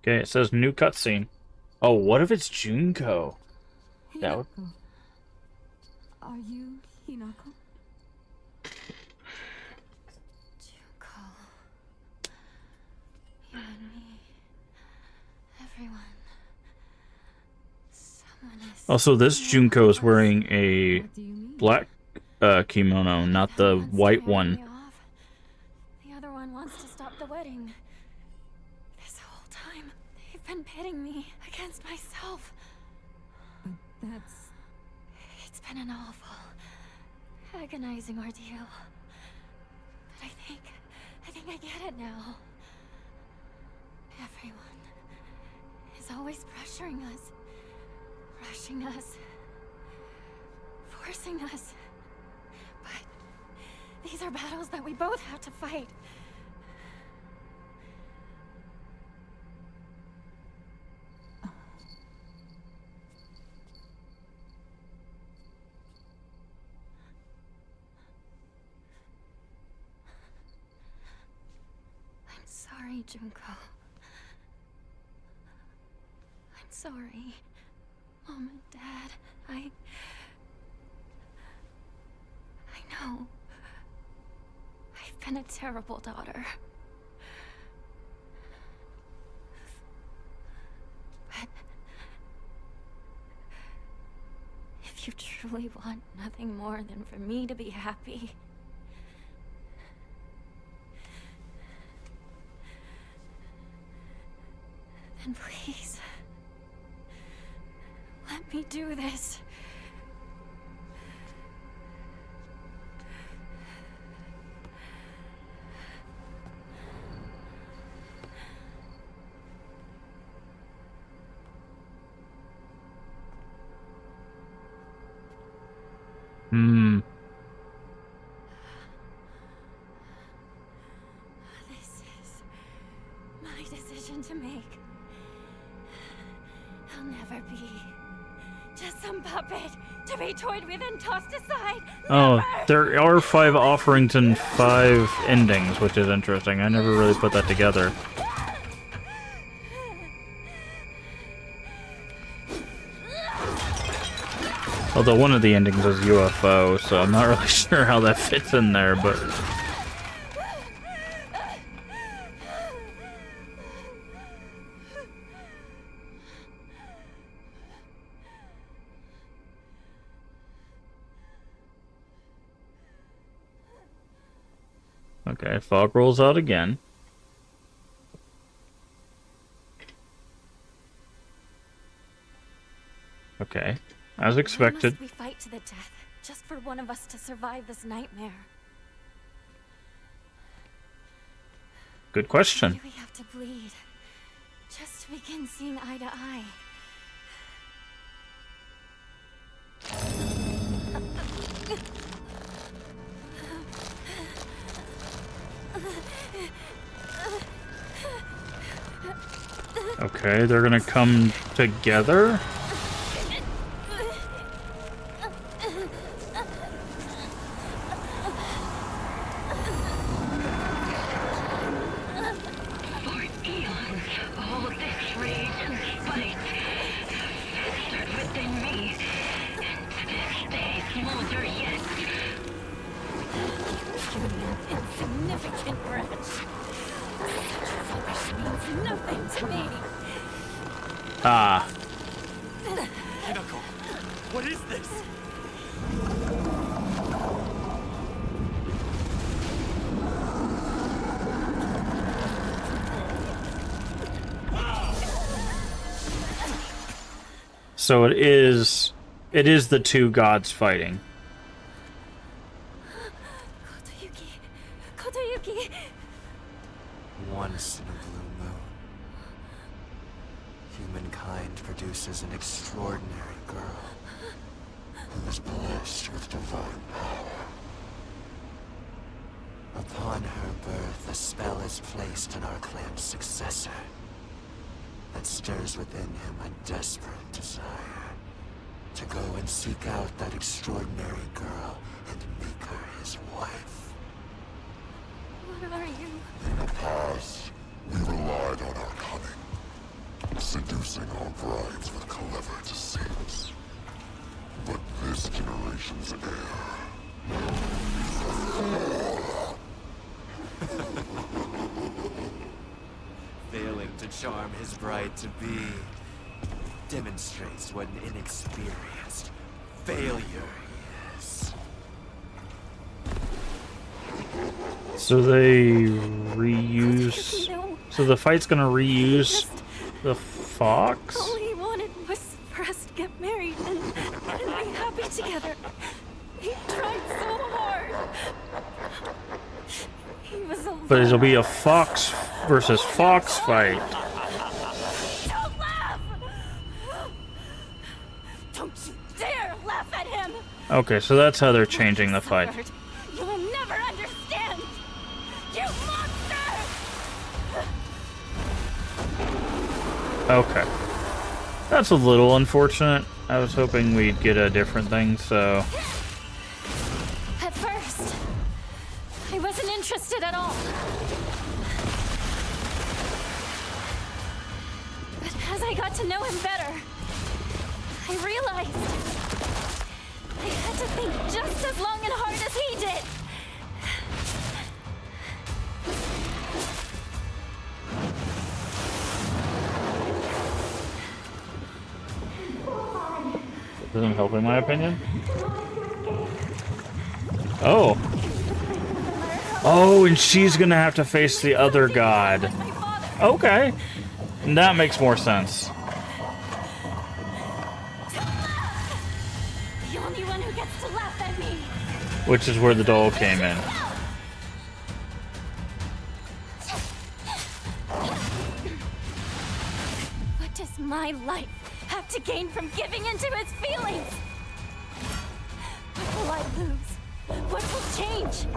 Okay, it says new cutscene. Oh, what if it's Junko? That would... Are you Hinako? Junko. You and me. Everyone. Someone is... Also, this Junko is wearing a What do you mean? black kimono, not the One wants to white marry one. me off. The other one wants to stop the wedding. This whole time, they've been pitting me against myself. But that's... It's been an awful, agonizing ordeal. But I think I get it now. Everyone is always pressuring us, rushing us, forcing us. But these are battles that we both have to fight. I'm sorry, Junko. I'm sorry, Mom and Dad. I know. I've been a terrible daughter. But if you truly want nothing more than for me to be happy, then please, let me do this. This is my decision to make. I'll never be just some puppet to be toyed with and tossed aside. Oh, Never! there are 5 offerings and 5 endings, which is interesting. I never really put that together. Although one of the endings is UFO, so I'm not really sure how that fits in there, but... Okay, fog rolls out again. Okay, as expected. Why must we fight to the death just for one of us to survive this nightmare? Good Why question. do we have to bleed just to begin seeing eye to eye? Okay, they're gonna come together? puny and insignificant wretch. Such rubbish means nothing to me. Ah. Hinako, what is this? So it is the two gods fighting. Kotoyuki. Once in a blue moon, humankind produces an extraordinary girl who is blessed with divine power. Upon her birth, a spell is placed on our clan's successor that stirs within him a desperate desire to go and seek out that extraordinary girl and make her his wife. What are you? In the past, we relied on our cunning, seducing our brides with clever deceits. But this generation's heir... Failing to charm his bride-to-be demonstrates what an inexperienced failure he is. So they reuse. No. So the fight's gonna reuse the fox? All he wanted was for us to get married and be happy together. He tried so hard. He was a But it'll be a fox versus fox fight. Don't laugh! Don't you dare laugh at him! Okay, so that's how they're changing the fight. You will never understand! You monster! Okay. That's a little unfortunate. I was hoping we'd get a different thing, so... At first, I wasn't interested at all. But as I got to know him better, I realized I had to think just as long and hard as he did. Doesn't help in my opinion. Oh. Oh, and she's gonna have to face the other god. Okay. That makes more sense. The only one who gets to laugh at me. Which is where the doll came in. What does my life have to gain from giving into his feelings? What will I lose? What will change?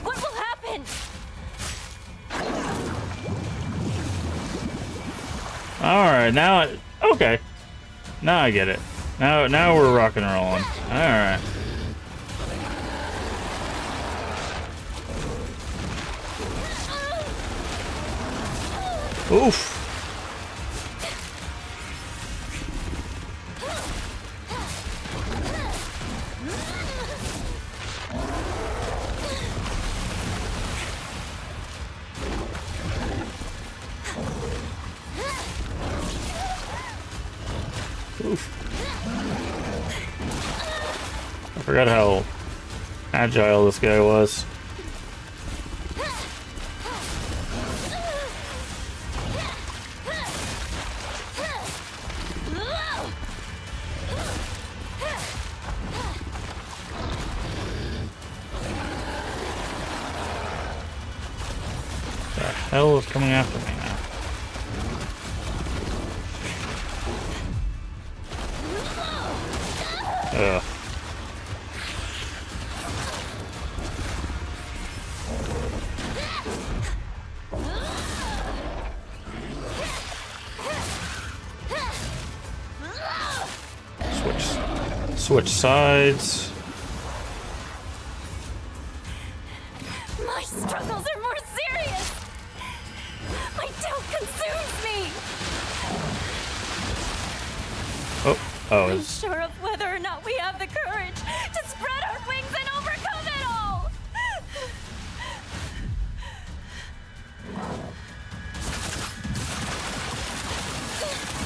What will happen? Alright, now... Okay. Now I get it. Now we're rock and rolling. Alright. Oof. I forgot how agile this guy was. What the hell is coming after me now? Ugh. Switch sides. My struggles are more serious. My doubt consumes me. Oh, I'm sure of whether or not we have the courage to spread our wings and overcome it all.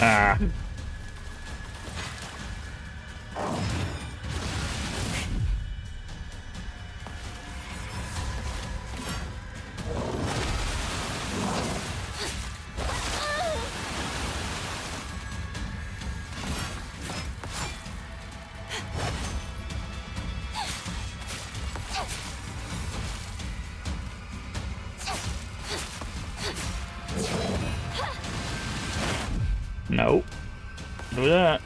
Ah. Nope. Do that.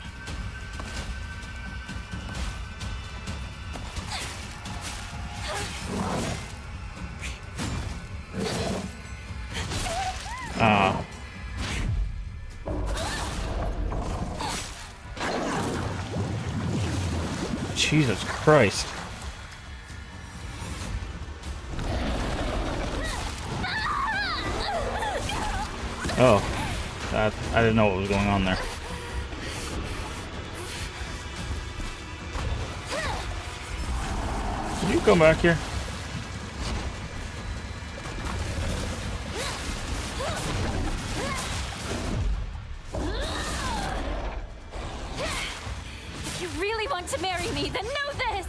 Ah. Jesus Christ. Oh. That, I didn't know what was going on there. Can you come back here? If you really want to marry me, then know this!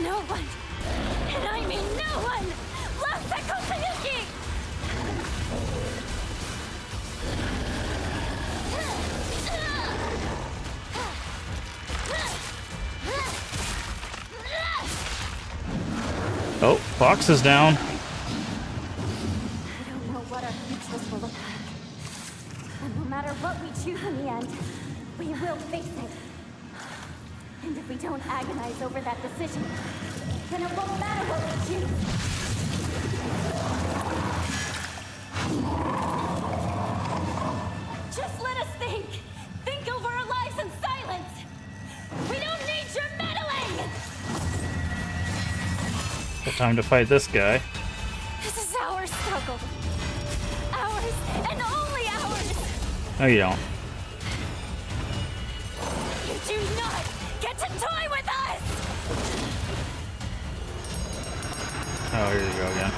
No one, and I mean no one, loves Sekosayuki! Oh, Fox is down. I don't know what our futures will look like. But no matter what we choose in the end, we will face it. And if we don't agonize over that decision, then it won't matter what we choose. Just let us think! Think over our lives in silence! We don't need your meddling! Time to fight this guy. This is our struggle. Ours, and only ours! No, you don't. You do not get to toy with us! Oh, here you go again.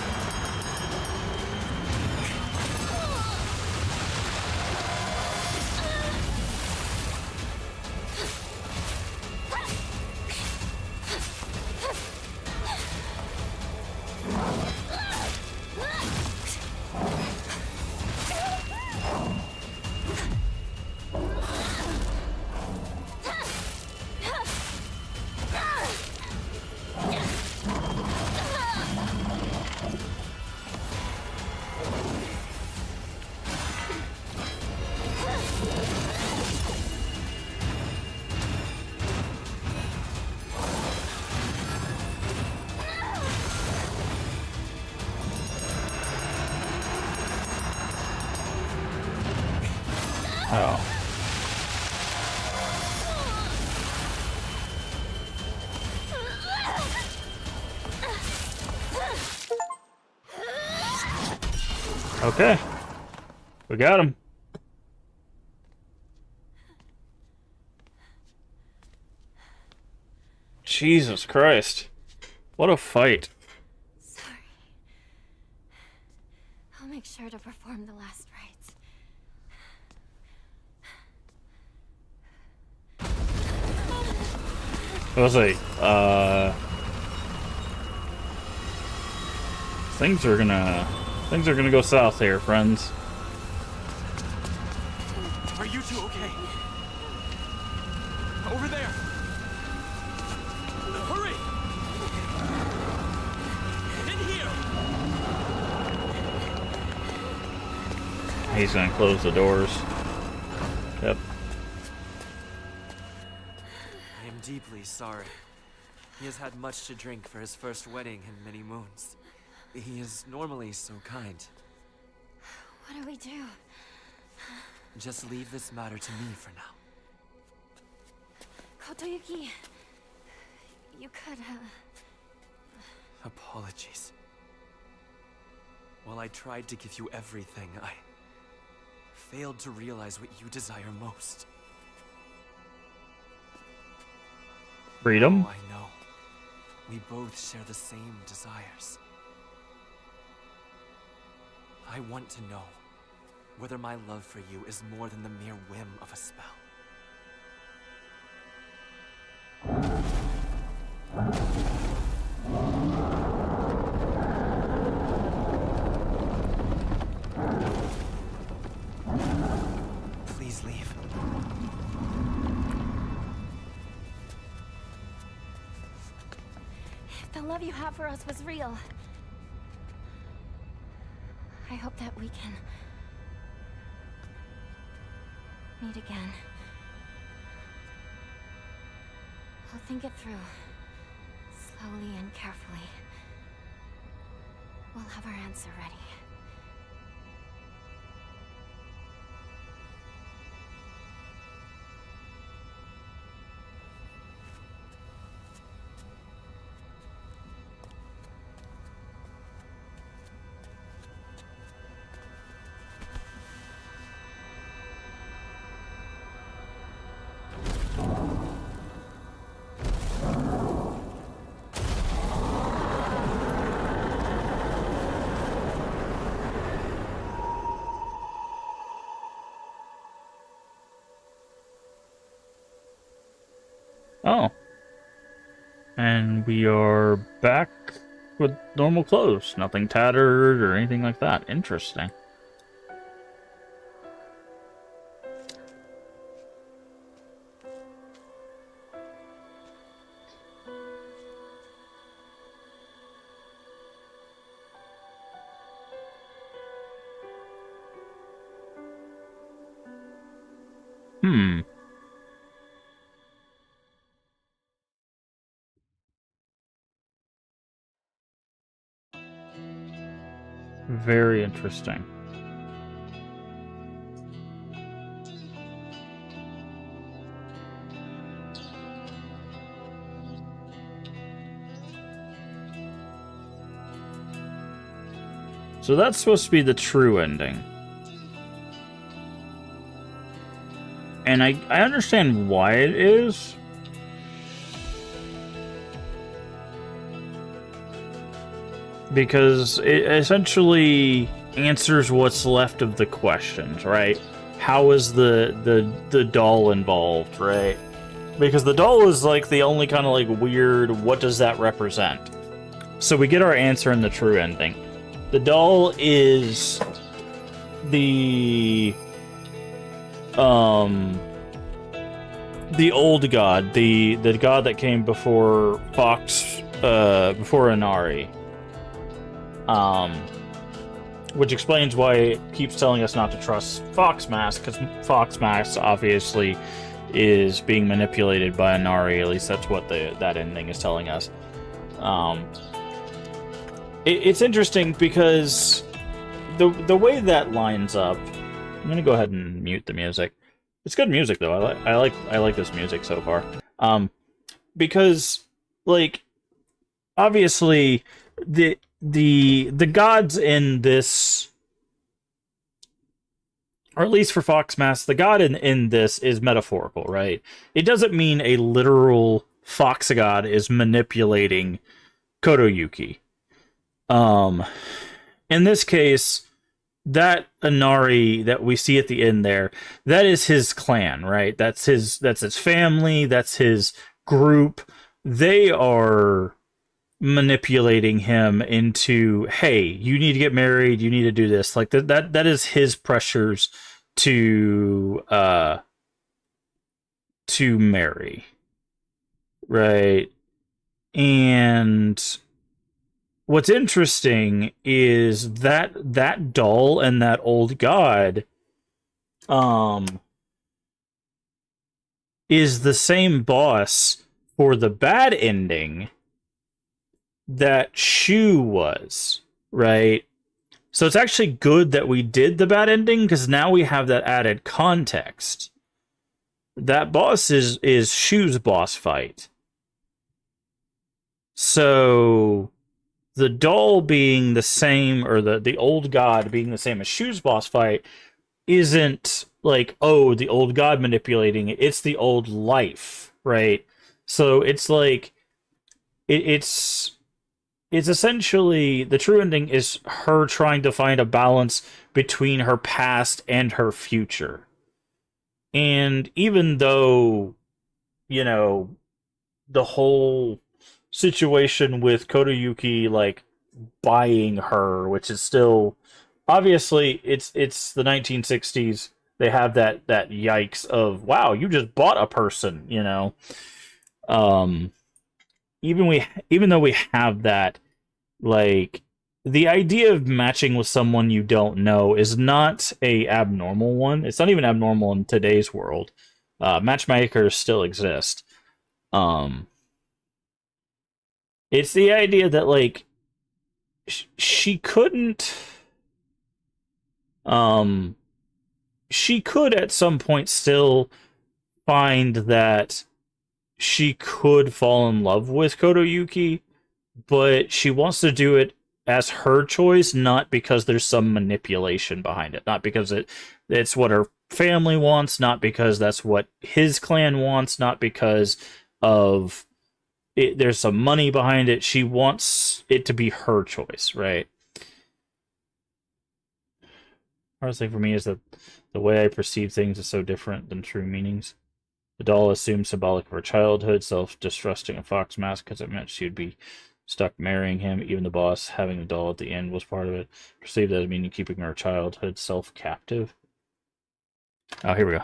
Oh. Okay. We got him. Jesus Christ. What a fight. Sorry. I'll make sure to perform the last rites. I was like, things are gonna go south here, friends. Are you two okay? Over there! Hurry! In here! He's gonna close the doors. Yep. I am deeply sorry. He has had much to drink for his first wedding in many moons. He is normally so kind. What do we do? Just leave this matter to me for now. Kotoyuki, you could, Apologies. While I tried to give you everything, I failed to realize what you desire most. Freedom? Oh, I know. We both share the same desires. I want to know whether my love for you is more than the mere whim of a spell. Please leave. If the love you have for us was real, I hope that we can meet again. I'll think it through, slowly and carefully. We'll have our answer ready. Oh. And we are back with normal clothes. Nothing tattered or anything like that. Interesting. Very interesting. So that's supposed to be the true ending. And I understand why it is. Because it essentially answers what's left of the questions, right? How is the doll involved, right? Because the doll is like the only kind of like weird, what does that represent? So we get our answer in the true ending. The doll is the old god, the god that came before before Inari. Which explains why it keeps telling us not to trust Foxmask, because Foxmask obviously is being manipulated by Inari. At least that's what that ending is telling us. It's interesting because the way that lines up. I'm gonna go ahead and mute the music. It's good music though. I like this music so far. Because like obviously the gods in this, or at least for Foxmask, the god in this is metaphorical, right? It doesn't mean a literal fox god is manipulating Kotoyuki. In this case, that Inari that we see at the end there, that is his clan, right? That's his family, that's his group. They are manipulating him into, hey, you need to get married, you need to do this. Like that is his pressures to marry. Right? And what's interesting is that doll and that old god is the same boss for the bad ending that Shu was, right? So it's actually good that we did the bad ending, because now we have that added context. That boss is Shu's boss fight. So the doll being the same, or the old god being the same as Shu's boss fight, isn't like, oh, the old god manipulating it. It's the old life, right? So it's like, it's it's essentially the true ending is her trying to find a balance between her past and her future. And even though, you know, the whole situation with Kotoyuki like buying her, which is still obviously it's the 1960s. They have that yikes of wow, you just bought a person, you know. Um, even though we have that, like the idea of matching with someone you don't know is not a abnormal one. It's not even abnormal in today's world. Matchmakers still exist. Um, it's the idea that like she couldn't. Um, she could at some point still find that she could fall in love with Kotoyuki, but she wants to do it as her choice, not because there's some manipulation behind it, not because it's what her family wants, not because that's what his clan wants, not because of there's some money behind it. She wants it to be her choice, right? Hardest thing for me is that the way I perceive things is so different than true meanings. The doll assumed symbolic of her childhood, self-distrusting a fox mask because it meant she would be stuck marrying him. Even the boss having the doll at the end was part of it. Perceived as meaning keeping her childhood self captive. Oh, here we go.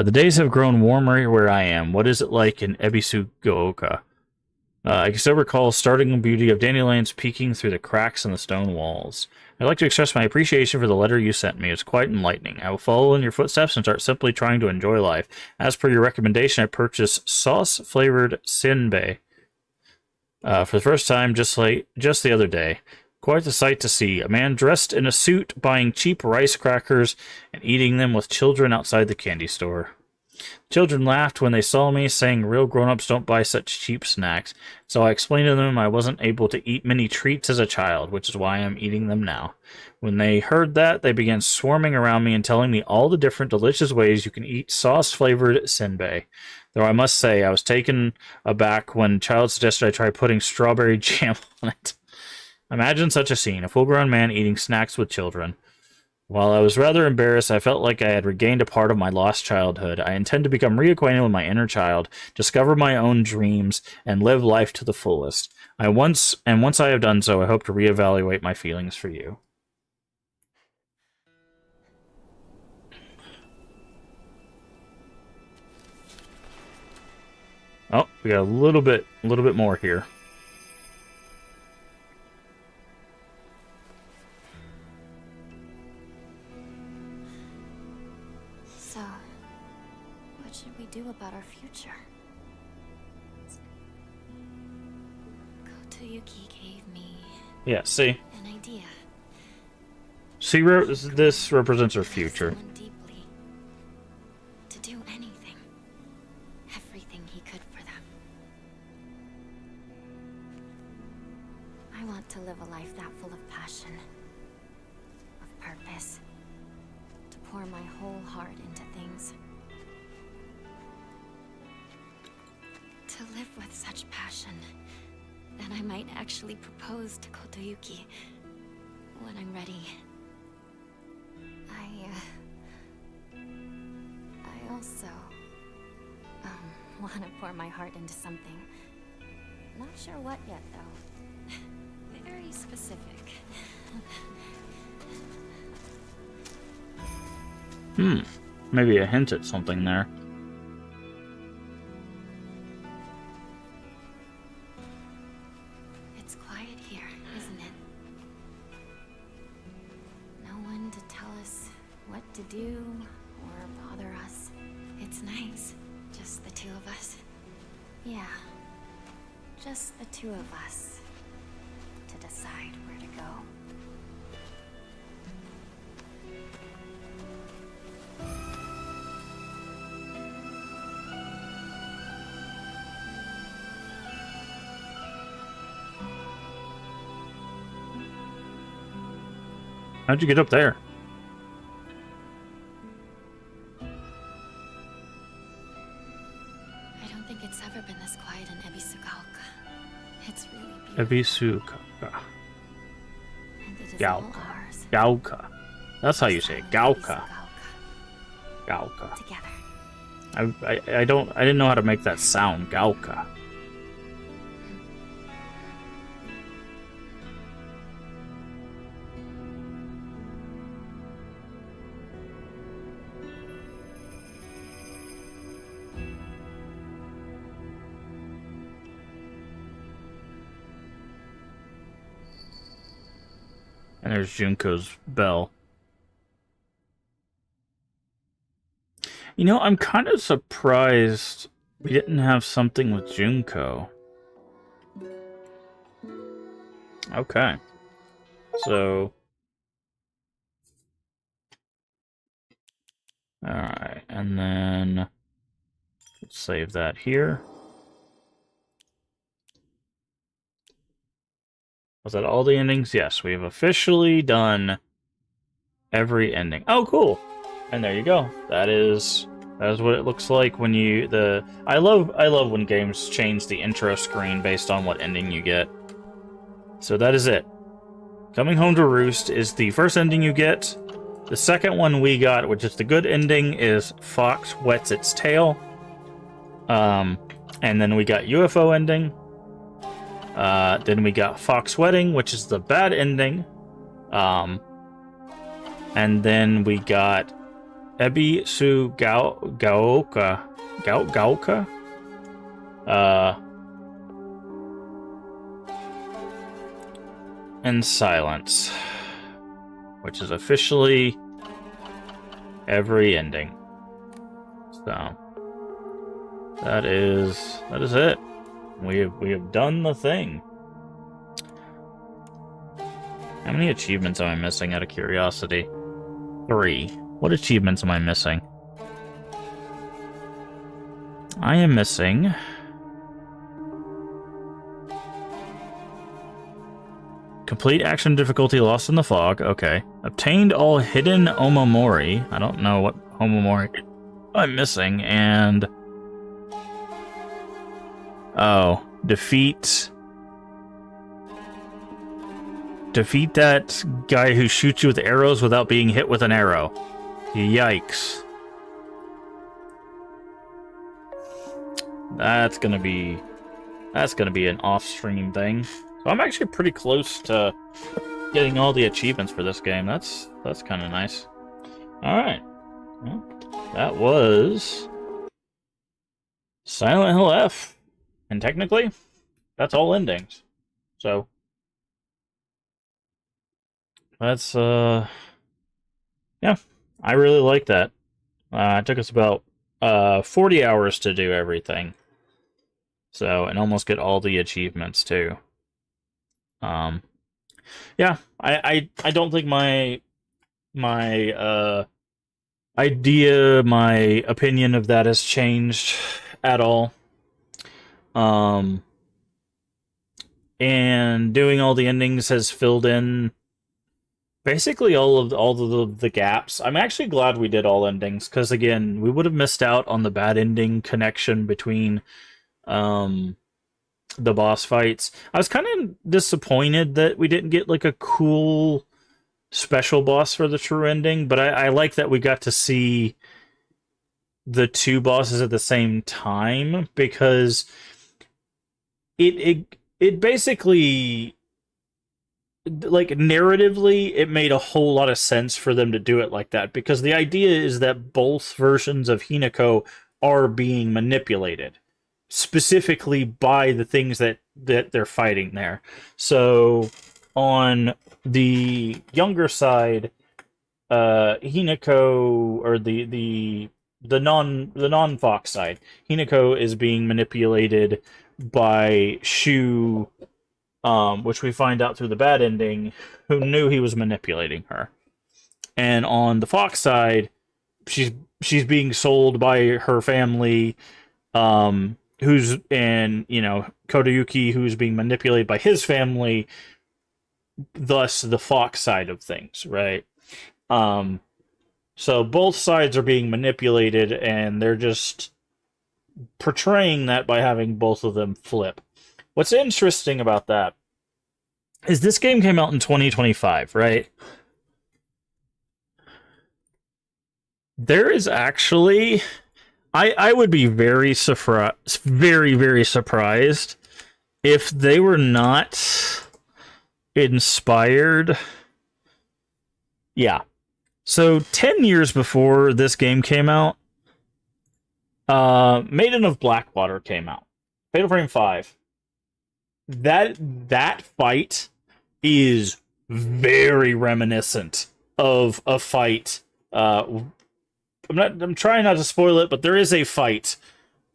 The days have grown warmer where I am. What is it like in Ebisugaoka? I can still recall starting beauty of dandelions peeking through the cracks in the stone walls. I'd like to express my appreciation for the letter you sent me. It's quite enlightening. I will follow in your footsteps and start simply trying to enjoy life. As per your recommendation, I purchased sauce-flavored senbei for the first time just the other day. Quite the sight to see. A man dressed in a suit buying cheap rice crackers and eating them with children outside the candy store. Children laughed when they saw me, saying real grown-ups don't buy such cheap snacks, so I explained to them I wasn't able to eat many treats as a child, which is why I'm eating them now. When they heard that, they began swarming around me and telling me all the different delicious ways you can eat sauce-flavored senbei. Though I must say, I was taken aback when a child suggested I try putting strawberry jam on it. Imagine such a scene, a full-grown man eating snacks with children. While I was rather embarrassed, I felt like I had regained a part of my lost childhood. I intend to become reacquainted with my inner child, discover my own dreams, and live life to the fullest. Once I have done so, I hope to reevaluate my feelings for you. Oh, we got a little bit more here. So, what should we do about our future? Kotoyuki gave me Yeah, see? an idea. See, this represents our future. Someone deeply to do anything, everything he could for them. I want to live a life that full of passion, of purpose, to pour my whole heart into things. To live with such passion that I might actually propose to Kotoyuki when I'm ready. I also want to pour my heart into something. Not sure what yet, though. Very specific. Maybe a hint at something there. It's quiet here, isn't it? No one to tell us what to do or bother us. It's nice. Just the two of us. Yeah. Just the two of us. To decide where to go. How'd you get up there? I don't think it's ever been this quiet in Ebisugaoka. It's really beautiful. Ebisugaoka. And it is Gaoka. all ours. Gaoka. That's how you say it. Gaoka. Ebisugaoka. Gaoka. Together. I didn't know how to make that sound. Gaoka. And there's Junko's bell. You know, I'm kind of surprised we didn't have something with Junko. Okay. So... Alright, and then... Let's save that here. Was that all the endings? Yes, we have officially done every ending. Oh, cool! And there you go. That is what it looks like when you I love when games change the intro screen based on what ending you get. So that is it. Coming Home to Roost is the first ending you get. The second one we got, which is the good ending, is Fox Wets Its Tail. And then we got UFO ending. Then we got Fox Wedding, which is the bad ending. And then we got Ebisugaoka. Gaoka? And Silence, which is officially every ending. So that is it. We have done the thing. How many achievements am I missing out of curiosity? 3. What achievements am I missing? I am missing... Complete action difficulty lost in the fog. Okay. Obtained all hidden omamori. I don't know what omamori I'm missing. And... Oh. Defeat that guy who shoots you with arrows without being hit with an arrow. Yikes. That's gonna be an off-stream thing. So I'm actually pretty close to getting all the achievements for this game. That's kind of nice. All right. Well, that was Silent Hill F. And technically, that's all endings. So that's yeah, I really like that. It took us about 40 hours to do everything. So, and almost get all the achievements too. Yeah, I don't think my opinion of that has changed at all. And doing all the endings has filled in basically all of the gaps. I'm actually glad we did all endings, because again, we would have missed out on the bad ending connection between the boss fights. I was kind of disappointed that we didn't get like a cool special boss for the true ending, but I like that we got to see the two bosses at the same time, because it basically, like, narratively, it made a whole lot of sense for them to do it like that, because the idea is that both versions of Hinako are being manipulated, specifically by the things that they're fighting there. So on the younger side, Hinako, or the non-Fox side, Hinako is being manipulated by Shu, which we find out through the bad ending, who knew he was manipulating her. And on the Fox side, she's being sold by her family, who's, and, you know, Kodayuki, who's being manipulated by his family, thus the Fox side of things, right? So both sides are being manipulated, and they're just portraying that by having both of them flip. what's interesting about that is this game came out in 2025, right? There is actually, I would be very surprised, very surprised if they were not inspired. Yeah. So 10 years before this game came out, Maiden of Blackwater came out. Fatal Frame 5. That fight is very reminiscent of a fight. I'm trying not to spoil it, but there is a fight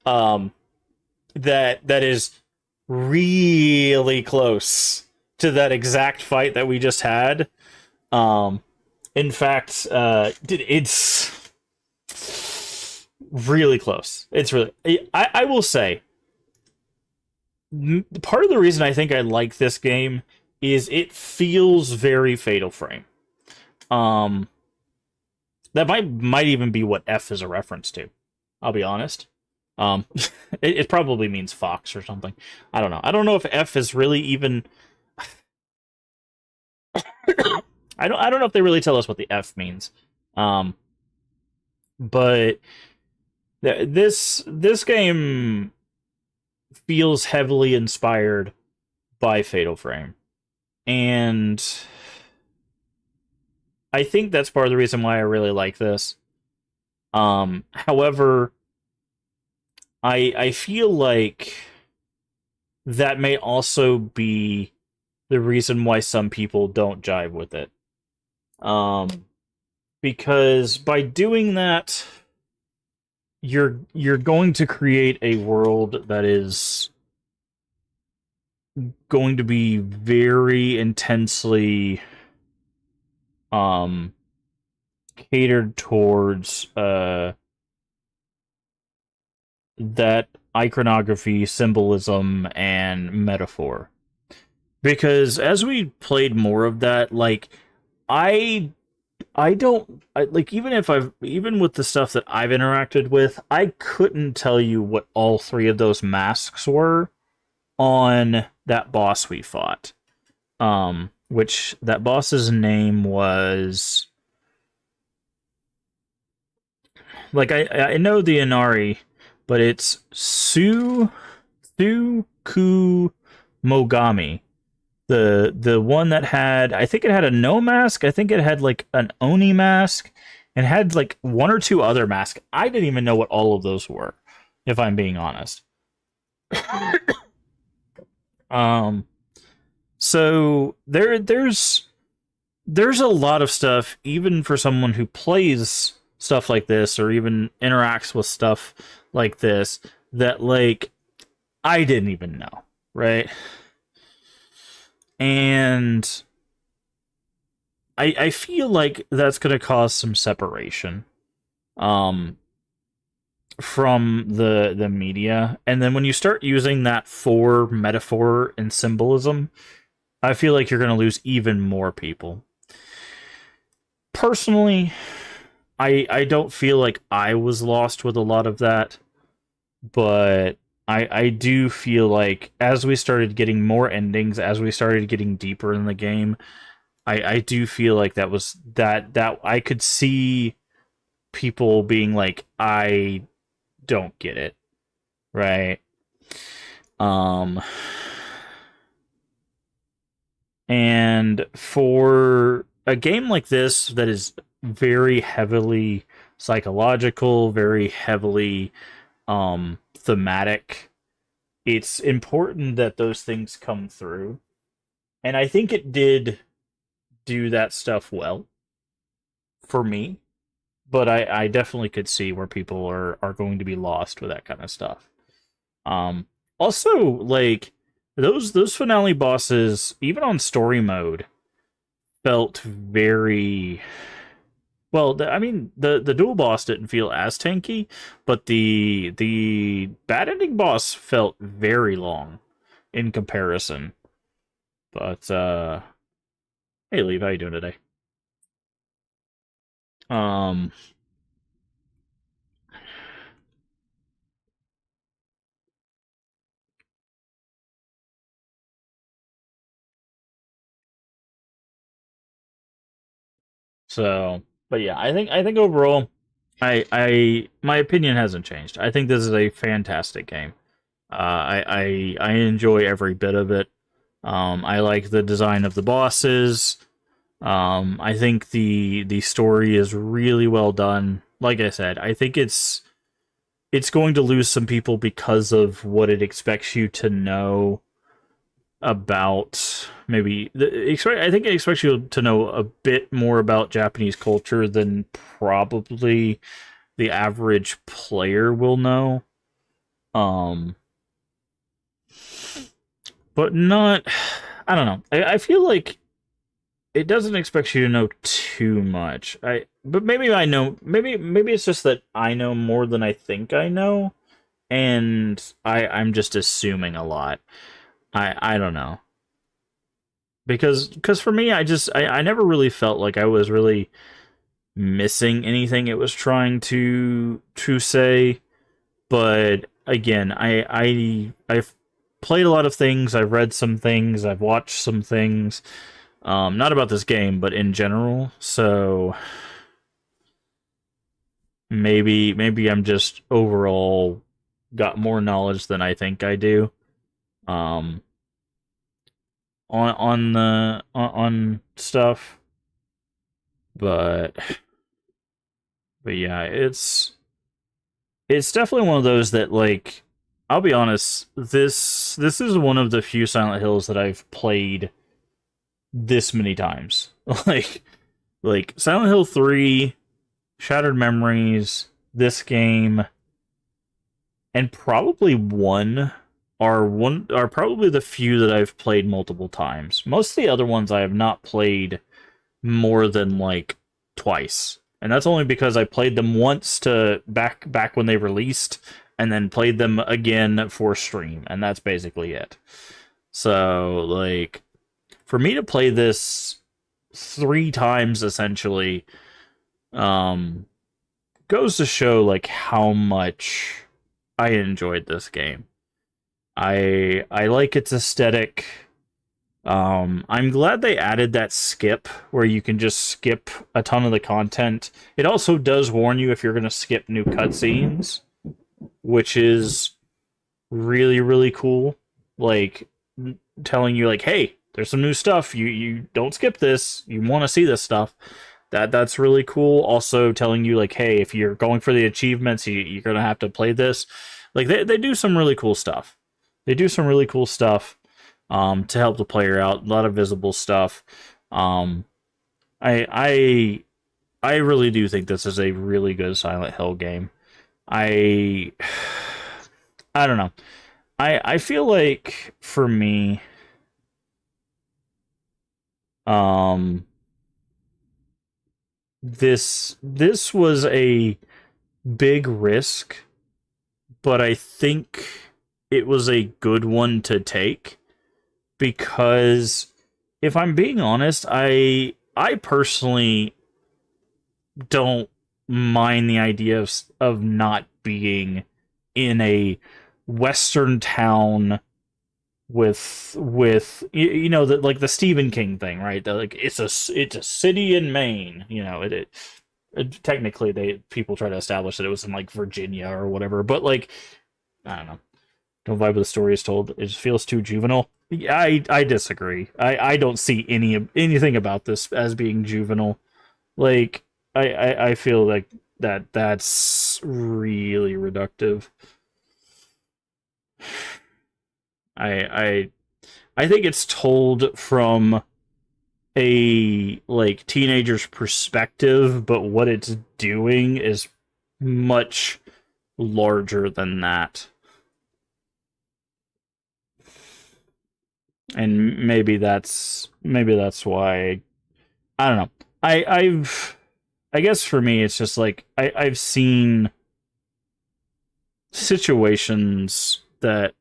that is really close to that exact fight that we just had. In fact, it's really close. It's really. I will say, part of the reason I think I like this game is it feels very Fatal Frame. That might even be what F is a reference to. I'll be honest. It probably means fox or something. I don't know. I don't know if F is really even. I don't know if they really tell us what the F means. But this game feels heavily inspired by Fatal Frame. And I think that's part of the reason why I really like this. However, I feel like that may also be the reason why some people don't jive with it. Because by doing that, you're going to create a world that is going to be very intensely catered towards that iconography, symbolism, and metaphor. Because as we played more of that, like I don't like, even with the stuff that I've interacted with, I couldn't tell you what all three of those masks were on that boss we fought. Which that boss's name was, like, I know the Inari, but it's Suku Mogami. The one that had, I think it had a no mask, I think it had like an Oni mask, and had like one or two other masks. I didn't even know what all of those were, if I'm being honest. So there's a lot of stuff, even for someone who plays stuff like this or even interacts with stuff like this, that like I didn't even know, right? And I feel like that's going to cause some separation from the media. And then when you start using that for metaphor and symbolism, I feel like you're going to lose even more people. Personally, I don't feel like I was lost with a lot of that, but I do feel like as we started getting more endings, as we started getting deeper in the game, I do feel like that I could see people being like, I don't get it, right? And for a game like this that is very heavily psychological, very heavily thematic, it's important that those things come through. And I think it did do that stuff well for me, but I definitely could see where people are going to be lost with that kind of stuff. Also, like those finale bosses, even on story mode, felt very well. I mean, the dual boss didn't feel as tanky, but the bad ending boss felt very long in comparison. But hey, Leave, how you doing today? Um, So, but yeah, I think overall, my opinion hasn't changed. I think this is a fantastic game. I enjoy every bit of it. I like the design of the bosses. I think the story is really well done. Like I said, I think it's going to lose some people because of what it expects you to know about I think it expects you to know a bit more about Japanese culture than probably the average player will know. Um, but not. I don't know. I feel like it doesn't expect you to know too much. But maybe I know. Maybe it's just that I know more than I think I know, and I'm just assuming a lot. I don't know. Because for me I never really felt like I was really missing anything it was trying to say, but again I've played a lot of things, I've read some things, I've watched some things, not about this game but in general, so maybe I'm just overall got more knowledge than I think I do. um on stuff, but yeah, it's definitely one of those that, like, I'll be honest, this is one of the few Silent Hills that I've played this many times. like Silent Hill 3, Shattered Memories, this game, and probably one are probably the few that I've played multiple times. Most of the other ones I have not played more than like twice. And that's only because I played them once to back when they released, and then played them again for stream, and that's basically it. So, like, for me to play this 3 times essentially, goes to show like how much I enjoyed this game. I like its aesthetic. I'm glad they added that skip where you can just skip a ton of the content. It also does warn you if you're going to skip new cutscenes, which is really, really cool. Like, telling you, like, hey, there's some new stuff. You don't skip this. You want to see this stuff. That's really cool. Also telling you, like, hey, if you're going for the achievements, you're going to have to play this. Like, they do some really cool stuff. They do some really cool stuff. To help the player out, a lot of visible stuff. I really do think this is a really good Silent Hill game. I don't know. I feel like for me, this was a big risk, but I think it was a good one to take. Because if I'm being honest, I personally don't mind the idea of not being in a western town with you know, the, like the Stephen King thing, right? Like, it's a city in Maine, you know. It technically people try to establish that it was in like Virginia or whatever, but like, I don't know. Don't vibe with the story is told. It just feels too juvenile. Yeah, I disagree. I don't see anything about this as being juvenile. Like, I feel like that's really reductive. I I think it's told from a, like, teenager's perspective, but what it's doing is much larger than that. And maybe that's why, I don't know. I guess for me it's just like I've seen situations that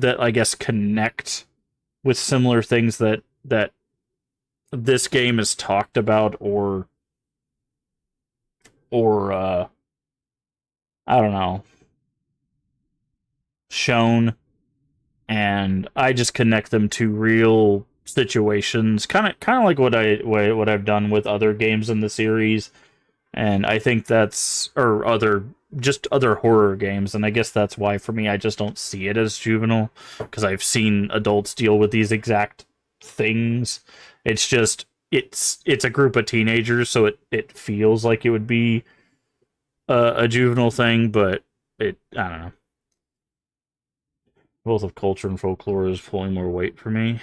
I guess connect with similar things that this game is talked about, or I don't know, shown, and I just connect them to real situations, kind of like what I've done with other games in the series, and I think that's or other horror games, and I guess that's why for me I just don't see it as juvenile because I've seen adults deal with these exact things. It's just it's a group of teenagers, so it feels like it would be a juvenile thing, but I don't know. Both of culture and folklore is pulling more weight for me.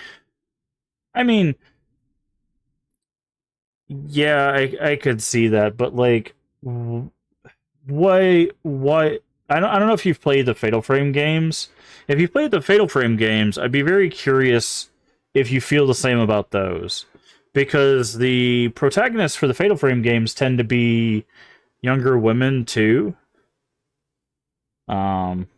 I mean, yeah, I could see that, but like, why? I don't know if you've played the Fatal Frame games. If you've played the Fatal Frame games, I'd be very curious if you feel the same about those, because the protagonists for the Fatal Frame games tend to be younger women too. Um,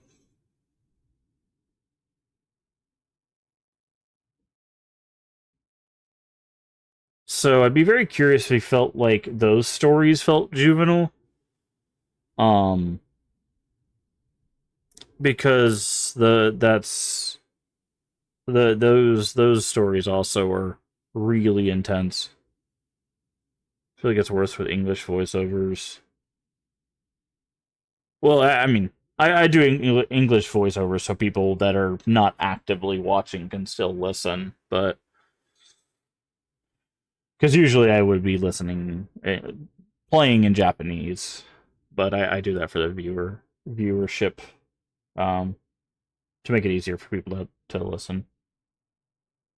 so I'd be very curious if you felt like those stories felt juvenile. Um, because those stories also are really intense. I feel like it's worse with English voiceovers. Well, I mean, I do English voiceovers so people that are not actively watching can still listen, but because usually I would be listening, playing in Japanese, but I do that for the viewership, um, to make it easier for people to listen.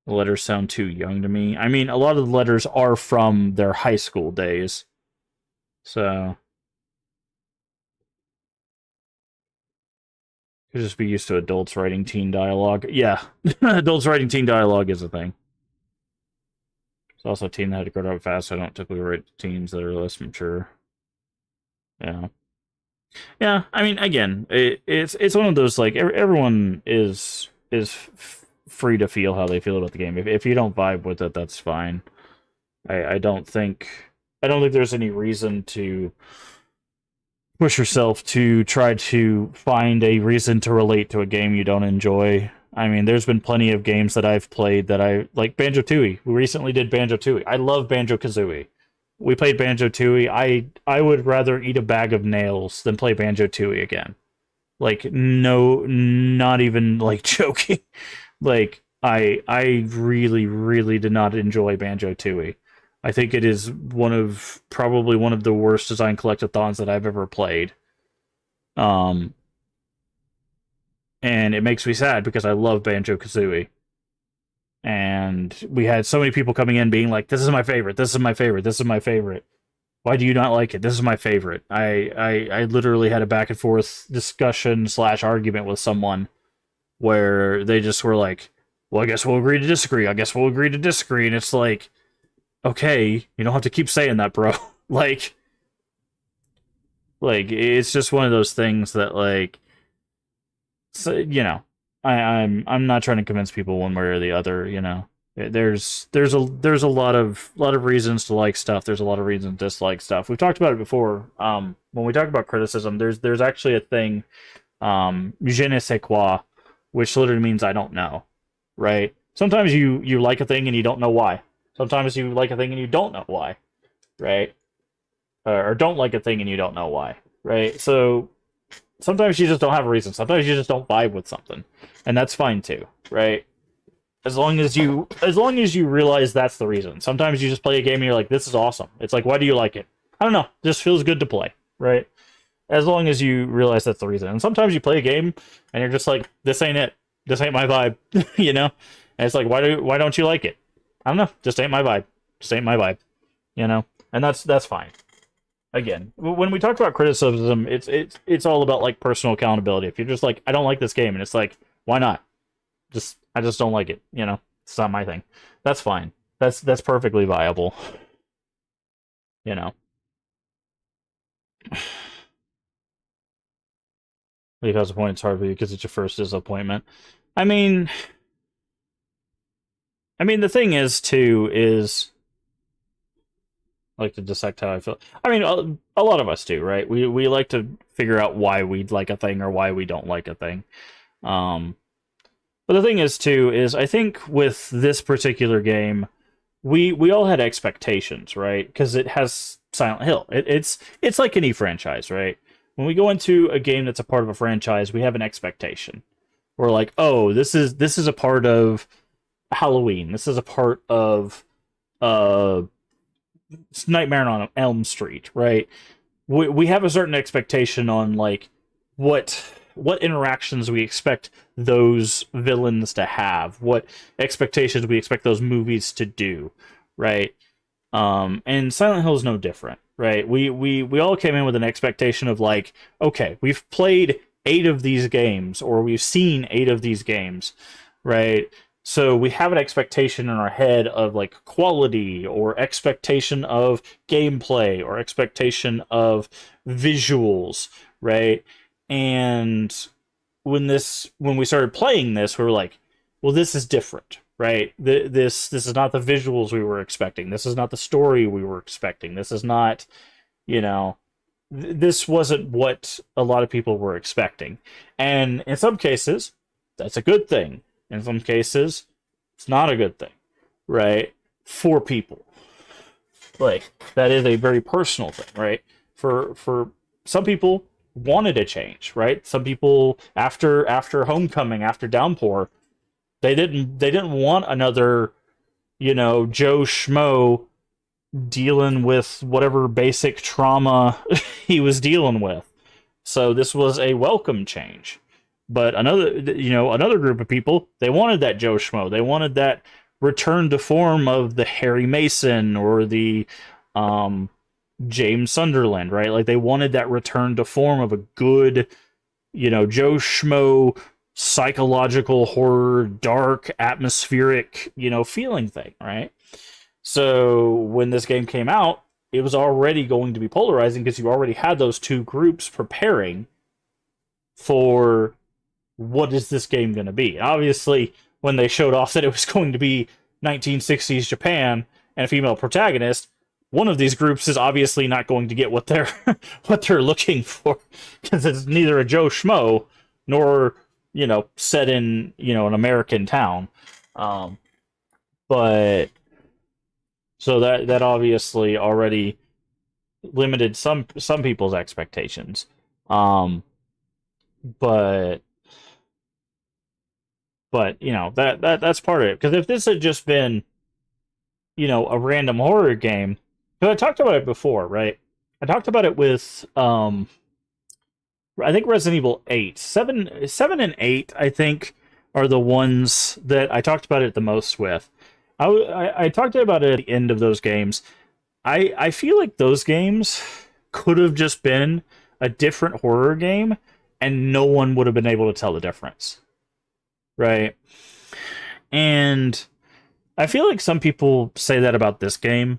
The letters sound too young to me. I mean, a lot of the letters are from their high school days, so could just be used to adults writing teen dialogue. Yeah, adults writing teen dialogue is a thing. It's also a teen that had to grow up fast, so I don't typically write teens that are less mature. Yeah. Yeah, I mean, again, it's one of those, like, everyone is free to feel how they feel about the game. If you don't vibe with it, that's fine. I don't think there's any reason to push yourself to try to find a reason to relate to a game you don't enjoy. I mean, there's been plenty of games that I've played that I like. Banjo-Tooie. We recently did Banjo-Tooie. I love Banjo-Kazooie. We played Banjo-Tooie. I would rather eat a bag of nails than play Banjo-Tooie again. Like, no, not even like joking. Like, I really, really did not enjoy Banjo-Tooie. I think it is probably one of the worst design collectathons that I've ever played. Um, and it makes me sad because I love Banjo-Kazooie. And we had so many people coming in being like, "This is my favorite. This is my favorite. This is my favorite. Why do you not like it? This is my favorite." I literally had a back and forth discussion / argument with someone where they just were like, "Well, I guess we'll agree to disagree. I guess we'll agree to disagree." And it's like, okay, you don't have to keep saying that, bro. like it's just one of those things that, like, so, I'm not trying to convince people one way or the other. There's a lot of reasons to like stuff. There's a lot of reasons to dislike stuff. We've talked about it before. When we talk about criticism, there's actually a thing, je ne sais quoi, which literally means I don't know, right? Sometimes you like a thing and you don't know why. Sometimes you like a thing and you don't know why, right? Or don't like a thing and you don't know why, right? So sometimes you just don't have a reason. Sometimes you just don't vibe with something, and that's fine too, right? As long as you realize that's the reason. Sometimes you just play a game and you're like, "This is awesome." It's like, why do you like it? I don't know. It just feels good to play, right? As long as you realize that's the reason. And sometimes you play a game and you're just like, "This ain't it. This ain't my vibe," And it's like, why don't you like it? I don't know. Just ain't my vibe. Just ain't my vibe. And that's fine. Again, when we talk about criticism, it's all about, like, personal accountability. If you're just like, I don't like this game, and it's like, why not? I just don't like it. It's not my thing. That's fine. That's perfectly viable. Because the point, it's hard for you because it's your first disappointment. I mean, the thing is too is, I like to dissect how I feel. I mean, a lot of us do, right? We like to figure out why we like a thing or why we don't like a thing. But the thing is, too, is I think with this particular game, we all had expectations, right? Because it has Silent Hill. It's like any franchise, right? When we go into a game that's a part of a franchise, we have an expectation. We're like, oh, this is a part of Halloween. This is a part of uh Nightmare on Elm Street, right? We have a certain expectation on like what interactions we expect those villains to have, what expectations we expect those movies to do, right? And Silent Hill is no different, right? We all came in with an expectation of like, okay, we've played 8 of these games, or we've seen 8 of these games, right? So we have an expectation in our head of like quality, or expectation of gameplay, or expectation of visuals, right? And when we started playing this, we were like, well, this is different, right? This is not the visuals we were expecting. This is not the story we were expecting. This is not, you know, this wasn't what a lot of people were expecting. And in some cases, that's a good thing. In some cases, it's not a good thing, right? For people. Like, that is a very personal thing, right? For some people wanted a change, right? Some people after Homecoming, after Downpour, they didn't want another, Joe Schmo dealing with whatever basic trauma he was dealing with. So this was a welcome change. But another group of people, they wanted that Joe Schmo. They wanted that return to form of the Harry Mason or the James Sunderland, right? Like, they wanted that return to form of a good, Joe Schmo psychological horror, dark, atmospheric, feeling thing, right? So when this game came out, it was already going to be polarizing because you already had those two groups preparing for what is this game going to be. Obviously, when they showed off that it was going to be 1960s Japan and a female protagonist, one of these groups is obviously not going to get what they're what they're looking for, because it's neither a Joe Schmo nor set in an American town. But so that obviously already limited some people's expectations. But that's part of it. Because if this had just been a random horror game, because I talked about it before, right? I talked about it with I think Resident Evil 8. 7 and 8, I think, are the ones that I talked about it the most with. I talked about it at the end of those games. I feel like those games could have just been a different horror game, and no one would have been able to tell the difference. Right? And I feel like some people say that about this game.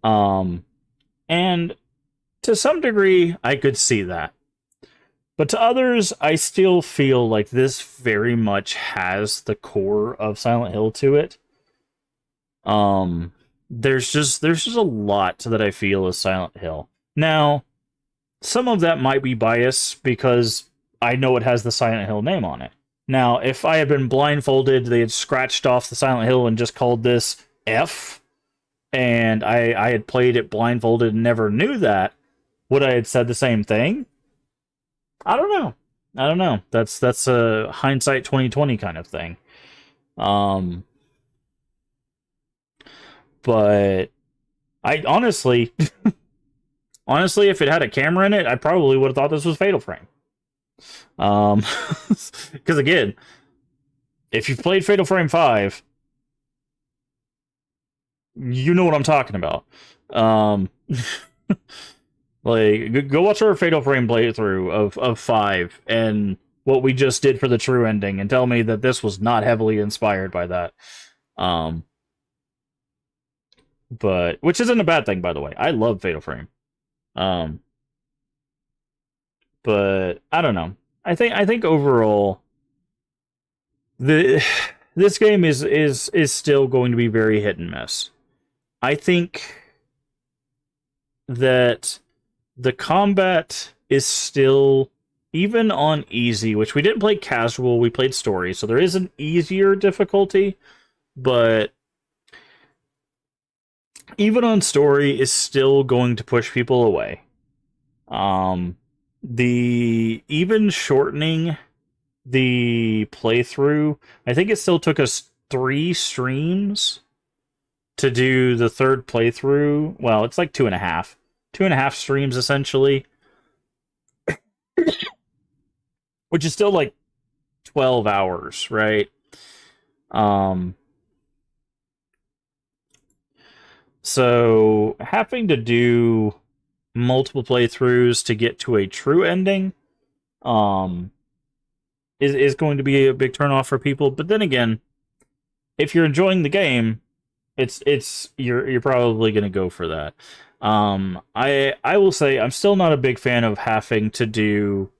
And to some degree, I could see that. But to others, I still feel like this very much has the core of Silent Hill to it. There's just a lot that I feel is Silent Hill. Now, some of that might be bias because I know it has the Silent Hill name on it. Now, if I had been blindfolded, they had scratched off the Silent Hill and just called this F, and I had played it blindfolded and never knew that, would I have said the same thing? I don't know. That's a hindsight 2020 kind of thing. But I honestly, if it had a camera in it, I probably would have thought this was Fatal Frame. Because again, if you've played Fatal Frame 5, you know what I'm talking about. Like, go watch our Fatal Frame playthrough of 5 and what we just did for the true ending, and tell me that this was not heavily inspired by that. But which isn't a bad thing, by the way. I love Fatal Frame. But I don't know. I think overall, this game is still going to be very hit and miss. I think that the combat is still, even on easy, which we didn't play casual, we played story, so there is an easier difficulty, but even on story is still going to push people away. The even shortening the playthrough, I think it still took us 3 streams to do the third playthrough. Well, it's like 2.5. 2.5 streams, essentially. Which is still like 12 hours, right? So having to do multiple playthroughs to get to a true ending is going to be a big turnoff for people. But then again, if you're enjoying the game, you're probably going to go for that. I will say I'm still not a big fan of having to do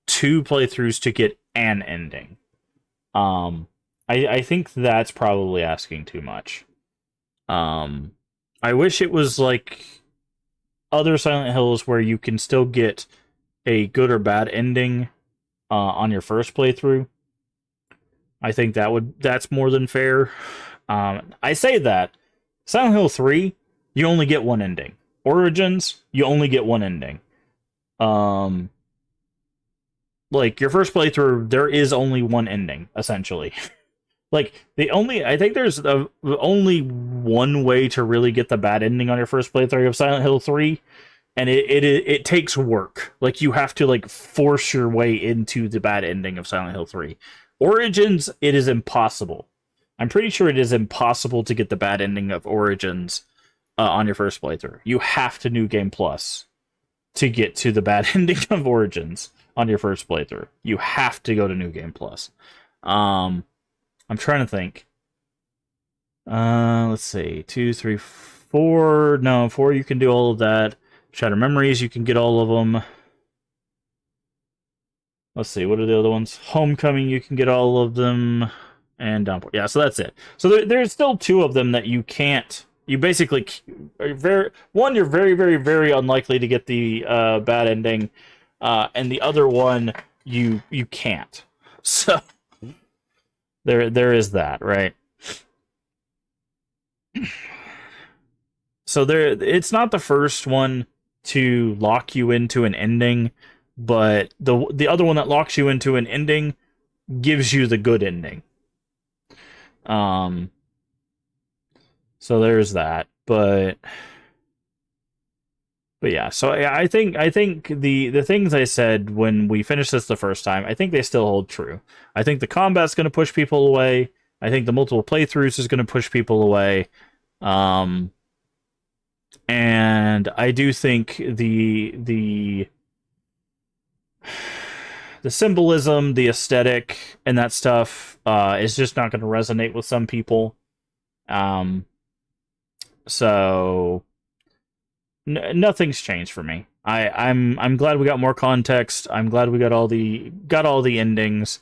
2 playthroughs to get an ending. I think that's probably asking too much. I wish it was like other Silent Hills where you can still get a good or bad ending on your first playthrough. I think that's more than fair. I say that Silent Hill 3, you only get one ending. Origins, you only get one ending. Like your first playthrough, there is only one ending, essentially. Like I think there's only one way to really get the bad ending on your first playthrough of Silent Hill 3, and it takes work. Like you have to like force your way into the bad ending of Silent Hill 3. Origins, it is impossible. I'm pretty sure it is impossible to get the bad ending of Origins on your first playthrough. You have to New Game Plus to get to the bad ending of Origins on your first playthrough. You have to go to New Game Plus. I'm trying to think. Let's see. 2, 3, 4. No, 4 you can do all of that. Shattered Memories, you can get all of them. Let's see, what are the other ones? Homecoming, you can get all of them. And Downpour. Yeah, so that's it. So there's still 2 of them that you can't. You basically you're very, very, very unlikely to get the bad ending, and the other one you can't. So there is that, right? So it's not the first one to lock you into an ending, but the other one that locks you into an ending gives you the good ending. So there's that, but yeah, so I think the things I said when we finished this the first time, I think they still hold true. I think the combat's going to push people away. I think the multiple playthroughs is going to push people away. And I do think the symbolism, the aesthetic, and that stuff is just not going to resonate with some people. So nothing's changed for me. I'm glad we got more context. I'm glad we got all the endings.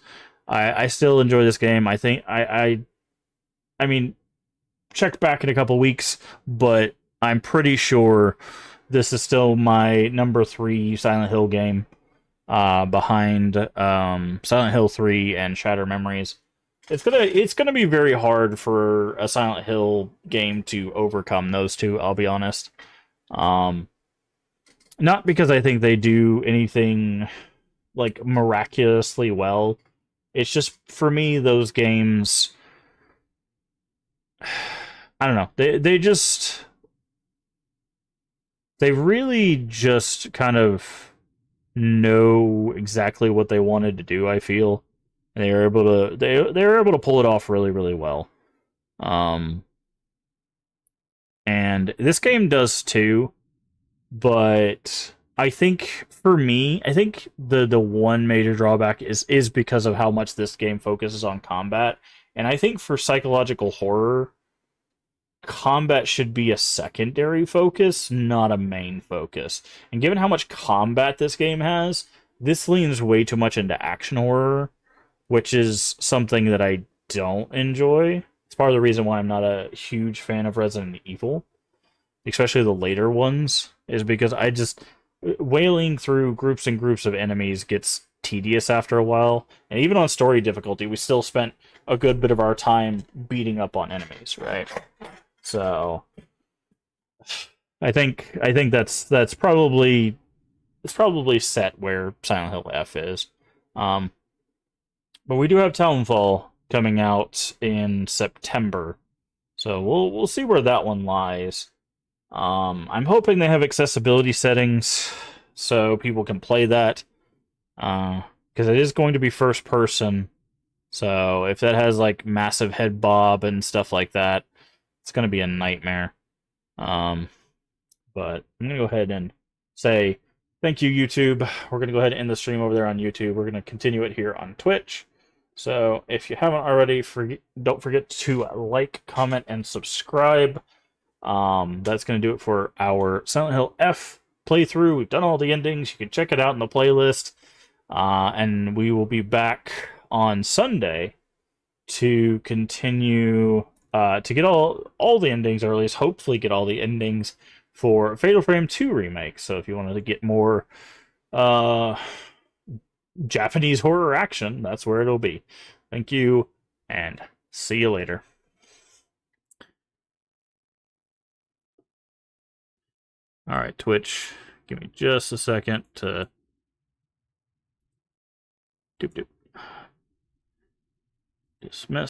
I still enjoy this game. I think I mean, check back in a couple weeks, but I'm pretty sure this is still my number 3 Silent Hill game, behind Silent Hill 3 and Shattered Memories. It's gonna be very hard for a Silent Hill game to overcome those 2, I'll be honest. Not because I think they do anything like miraculously well. It's just, for me, those games, I don't know. They really just kind of know exactly what they wanted to do, I feel. And they were able to pull it off really, really well. And this game does too, but I think for me, I think the one major drawback is because of how much this game focuses on combat. And I think for psychological horror, combat should be a secondary focus, not a main focus. And given how much combat this game has, this leans way too much into action horror, which is something that I don't enjoy. It's part of the reason why I'm not a huge fan of Resident Evil, especially the later ones, is because wailing through groups and groups of enemies gets tedious after a while. And even on story difficulty, we still spent a good bit of our time beating up on enemies, right? So I think that's probably set where Silent Hill F is. But we do have Townfall coming out in September, so we'll see where that one lies. I'm hoping they have accessibility settings so people can play that, because it is going to be first person. So if that has like massive head bob and stuff like that, it's going to be a nightmare. But I'm going to go ahead and say thank you, YouTube. We're going to go ahead and end the stream over there on YouTube. We're going to continue it here on Twitch. So if you haven't already, don't forget to like, comment, and subscribe. That's going to do it for our Silent Hill F playthrough. We've done all the endings. You can check it out in the playlist. And we will be back on Sunday to continue to get all the endings, or at least hopefully get all the endings for Fatal Frame 2 Remake. So if you wanted to get more Japanese horror action, that's where it'll be. Thank you, and see you later. Alright, Twitch, give me just a second to dismiss.